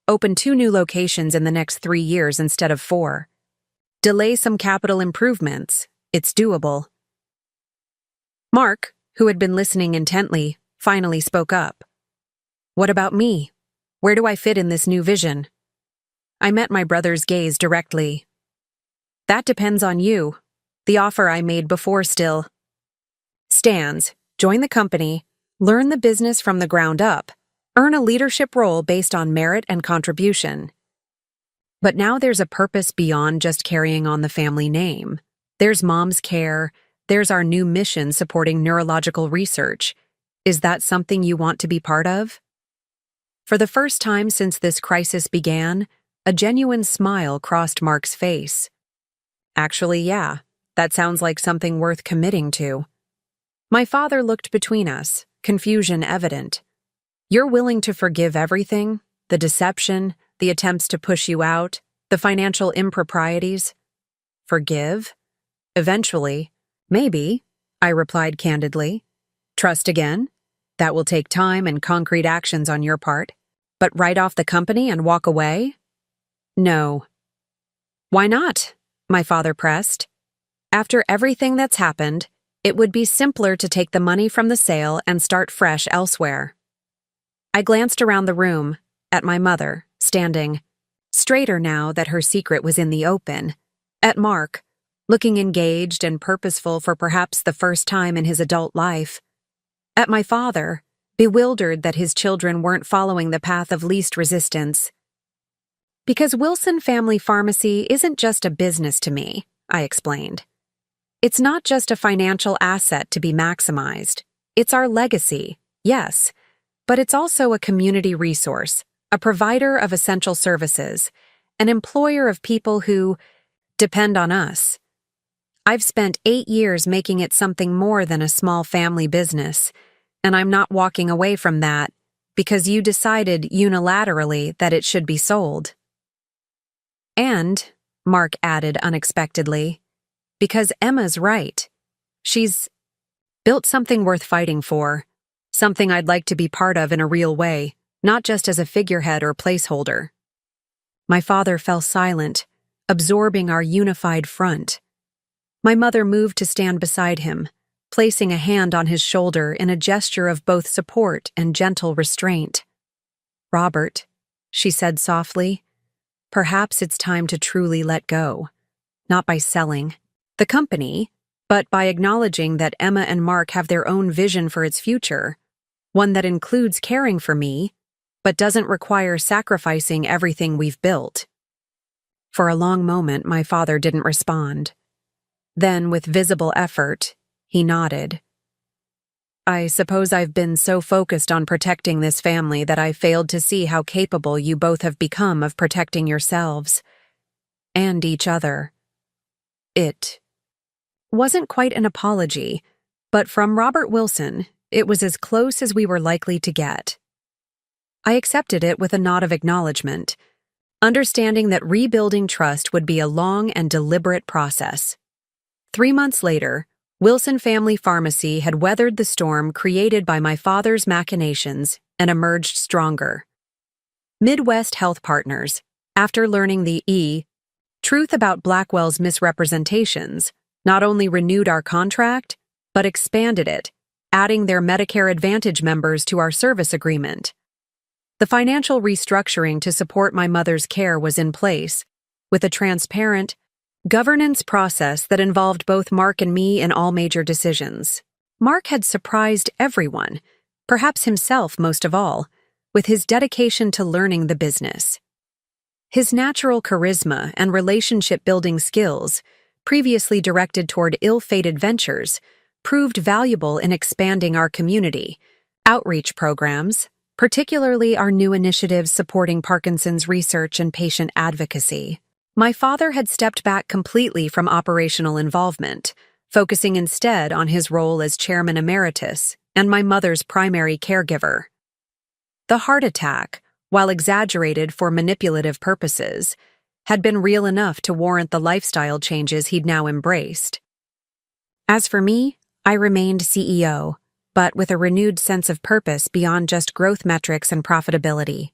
Open 2 new locations in the next 3 years instead of 4. Delay some capital improvements. It's doable. Mark, who had been listening intently, finally spoke up. What about me? Where do I fit in this new vision? I met my brother's gaze directly. That depends on you. The offer I made before still stands. Join the company, learn the business from the ground up, earn a leadership role based on merit and contribution. But now there's a purpose beyond just carrying on the family name. There's Mom's Care. There's our new mission supporting neurological research. Is that something you want to be part of? For the first time since this crisis began, a genuine smile crossed Mark's face. Actually, yeah, that sounds like something worth committing to. My father looked between us, confusion evident. You're willing to forgive everything? The deception, the attempts to push you out, the financial improprieties? Forgive? Eventually. Maybe, I replied candidly. Trust again? That will take time and concrete actions on your part. But write off the company and walk away? No. Why not? My father pressed. After everything that's happened, it would be simpler to take the money from the sale and start fresh elsewhere. I glanced around the room, at my mother, standing, straighter now that her secret was in the open, at Mark, looking engaged and purposeful for perhaps the first time in his adult life, at my father, bewildered that his children weren't following the path of least resistance. Because Wilson Family Pharmacy isn't just a business to me, I explained. It's not just a financial asset to be maximized. It's our legacy, yes, but it's also a community resource, a provider of essential services, an employer of people who depend on us. I've spent 8 years making it something more than a small family business, and I'm not walking away from that because you decided unilaterally that it should be sold. And, Mark added unexpectedly, because Emma's right. She's built something worth fighting for, something I'd like to be part of in a real way, not just as a figurehead or placeholder. My father fell silent, absorbing our unified front. My mother moved to stand beside him, placing a hand on his shoulder in a gesture of both support and gentle restraint. Robert, she said softly, perhaps it's time to truly let go, not by selling the company, but by acknowledging that Emma and Mark have their own vision for its future, one that includes caring for me, but doesn't require sacrificing everything we've built. For a long moment, my father didn't respond. Then, with visible effort, he nodded. I suppose I've been so focused on protecting this family that I failed to see how capable you both have become of protecting yourselves and each other. It wasn't quite an apology, but from Robert Wilson, it was as close as we were likely to get. I accepted it with a nod of acknowledgement, understanding that rebuilding trust would be a long and deliberate process. 3 months later, Wilson Family Pharmacy had weathered the storm created by my father's machinations and emerged stronger. Midwest Health Partners, after learning the truth about Blackwell's misrepresentations, not only renewed our contract, but expanded it, adding their Medicare Advantage members to our service agreement. The financial restructuring to support my mother's care was in place, with a transparent governance process that involved both Mark and me in all major decisions. Mark had surprised everyone, perhaps himself most of all, with his dedication to learning the business. His natural charisma and relationship-building skills, previously directed toward ill-fated ventures, proved valuable in expanding our community, outreach programs, particularly our new initiatives supporting Parkinson's research and patient advocacy. My father had stepped back completely from operational involvement, focusing instead on his role as chairman emeritus, and my mother's primary caregiver. The heart attack, while exaggerated for manipulative purposes, had been real enough to warrant the lifestyle changes he'd now embraced. As for me, I remained CEO, but with a renewed sense of purpose beyond just growth metrics and profitability.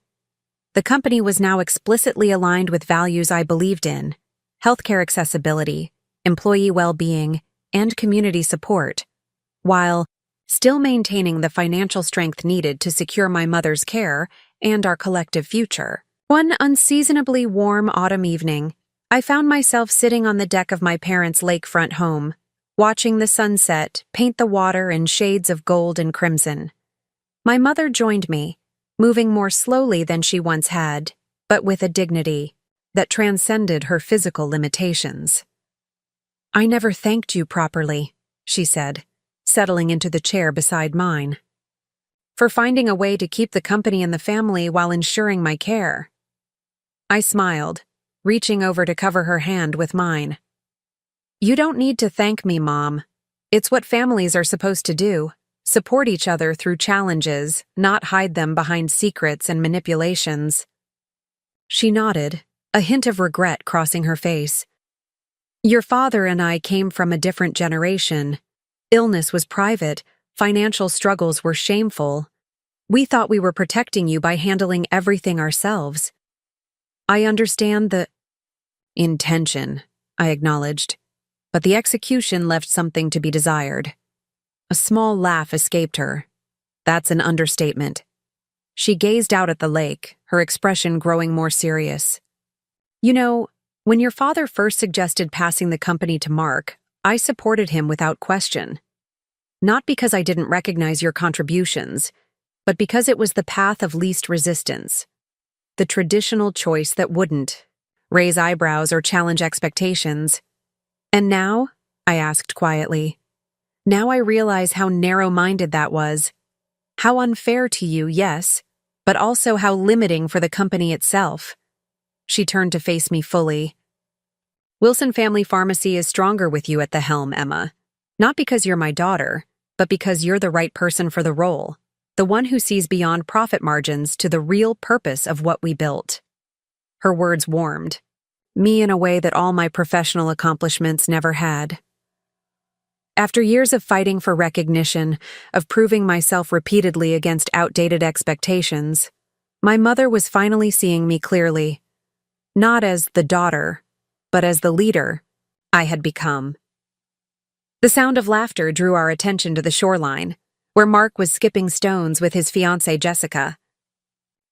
The company was now explicitly aligned with values I believed in: healthcare accessibility, employee well-being, and community support, while still maintaining the financial strength needed to secure my mother's care and our collective future. One unseasonably warm autumn evening, I found myself sitting on the deck of my parents' lakefront home, watching the sunset paint the water in shades of gold and crimson. My mother joined me, moving more slowly than she once had, but with a dignity that transcended her physical limitations. "I never thanked you properly," she said, settling into the chair beside mine, "for finding a way to keep the company and the family while ensuring my care." I smiled, reaching over to cover her hand with mine. "You don't need to thank me, Mom. It's what families are supposed to do: support each other through challenges, not hide them behind secrets and manipulations." She nodded, a hint of regret crossing her face. "Your father and I came from a different generation. Illness was private, financial struggles were shameful. We thought we were protecting you by handling everything ourselves." "I understand the intention," I acknowledged, but the execution left something to be desired. A small laugh escaped her. "That's an understatement." She gazed out at the lake, her expression growing more serious. "You know, when your father first suggested passing the company to Mark, I supported him without question. Not because I didn't recognize your contributions, but because it was the path of least resistance. The traditional choice that wouldn't raise eyebrows or challenge expectations. And now?" I asked quietly. "Now I realize how narrow-minded that was. How unfair to you, yes, but also how limiting for the company itself." She turned to face me fully. "Wilson Family Pharmacy is stronger with you at the helm, Emma. Not because you're my daughter, but because you're the right person for the role. The one who sees beyond profit margins to the real purpose of what we built." Her words warmed me in a way that all my professional accomplishments never had. After years of fighting for recognition, of proving myself repeatedly against outdated expectations, my mother was finally seeing me clearly, not as the daughter, but as the leader I had become. The sound of laughter drew our attention to the shoreline, where Mark was skipping stones with his fiancée Jessica.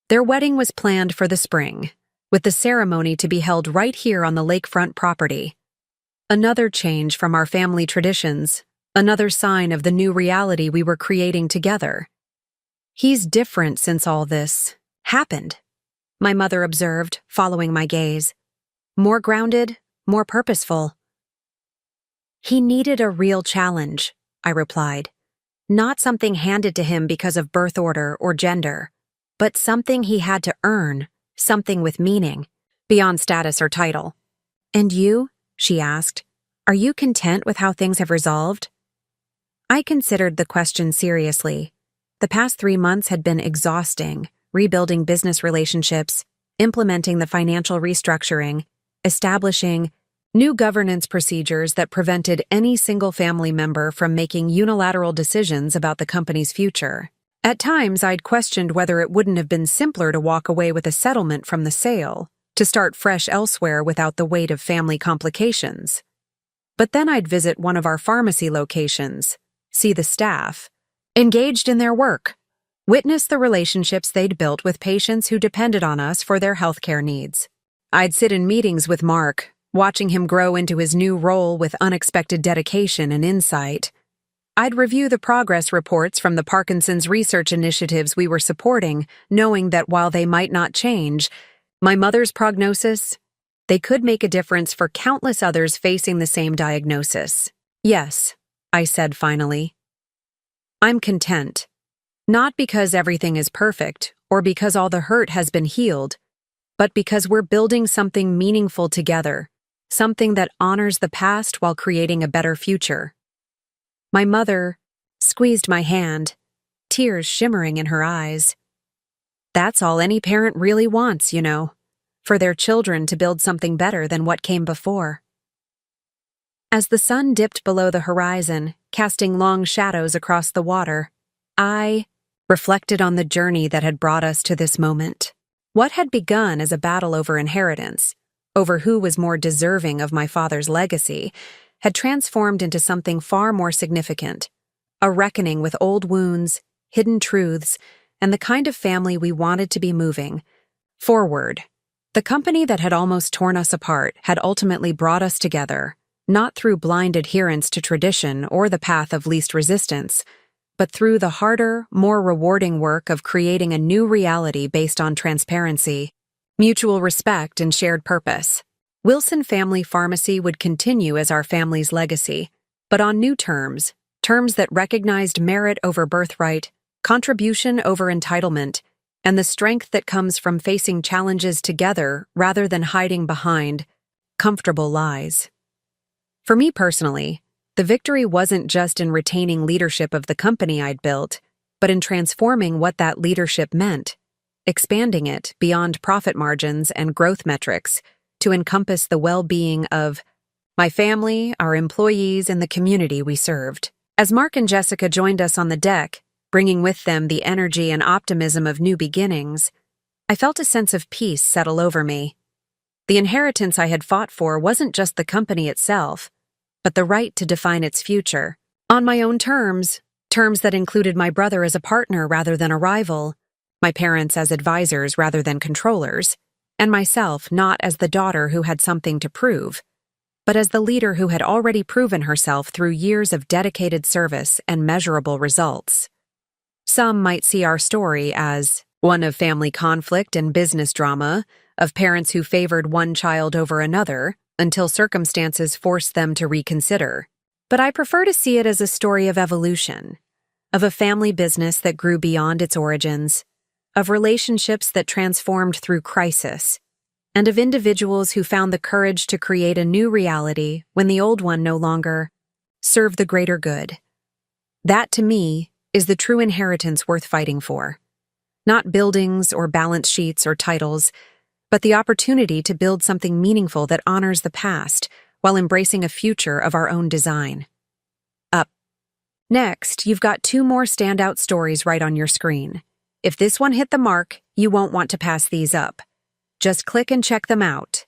Their wedding was planned for the spring, with the ceremony to be held right here on the lakefront property. Another change from our family traditions, another sign of the new reality we were creating together. "He's different since all this happened," my mother observed, following my gaze. "More grounded, more purposeful." "He needed a real challenge," I replied. "Not something handed to him because of birth order or gender, but something he had to earn, something with meaning, beyond status or title." "And you?" she asked. "Are you content with how things have resolved?" I considered the question seriously. The past 3 months had been exhausting, rebuilding business relationships, implementing the financial restructuring, establishing new governance procedures that prevented any single family member from making unilateral decisions about the company's future. At times, I'd questioned whether it wouldn't have been simpler to walk away with a settlement from the sale, to start fresh elsewhere without the weight of family complications. But then I'd visit one of our pharmacy locations, see the staff, engaged in their work, witness the relationships they'd built with patients who depended on us for their healthcare needs. I'd sit in meetings with Mark, watching him grow into his new role with unexpected dedication and insight. I'd review the progress reports from the Parkinson's research initiatives we were supporting, knowing that while they might not change my mother's prognosis, they could make a difference for countless others facing the same diagnosis. "Yes," I said finally. "I'm content. Not because everything is perfect or because all the hurt has been healed, but because we're building something meaningful together, something that honors the past while creating a better future." My mother squeezed my hand, tears shimmering in her eyes. That's all any parent really wants, for their children to build something better than what came before. As the sun dipped below the horizon, casting long shadows across the water, I reflected on the journey that had brought us to this moment. What had begun as a battle over inheritance, over who was more deserving of my father's legacy, had transformed into something far more significant, a reckoning with old wounds, hidden truths, and the kind of family we wanted to be moving forward. The company that had almost torn us apart had ultimately brought us together, not through blind adherence to tradition or the path of least resistance, but through the harder, more rewarding work of creating a new reality based on transparency, mutual respect, and shared purpose. Wilson Family Pharmacy would continue as our family's legacy, but on new terms that recognized merit over birthright, contribution over entitlement, and the strength that comes from facing challenges together rather than hiding behind comfortable lies. For me personally, the victory wasn't just in retaining leadership of the company I'd built, but in transforming what that leadership meant, expanding it beyond profit margins and growth metrics to encompass the well-being of my family, our employees, and the community we served. As Mark and Jessica joined us on the deck, bringing with them the energy and optimism of new beginnings, I felt a sense of peace settle over me. The inheritance I had fought for wasn't just the company itself, but the right to define its future, on my own terms that included my brother as a partner rather than a rival, my parents as advisors rather than controllers, and myself not as the daughter who had something to prove, but as the leader who had already proven herself through years of dedicated service and measurable results. Some might see our story as one of family conflict and business drama, of parents who favored one child over another until circumstances forced them to reconsider. But I prefer to see it as a story of evolution, of a family business that grew beyond its origins, of relationships that transformed through crisis, and of individuals who found the courage to create a new reality when the old one no longer served the greater good. That, to me, is the true inheritance worth fighting for. Not buildings or balance sheets or titles, but the opportunity to build something meaningful that honors the past while embracing a future of our own design. Up next, you've got 2 more standout stories right on your screen. If this one hit the mark, you won't want to pass these up. Just click and check them out.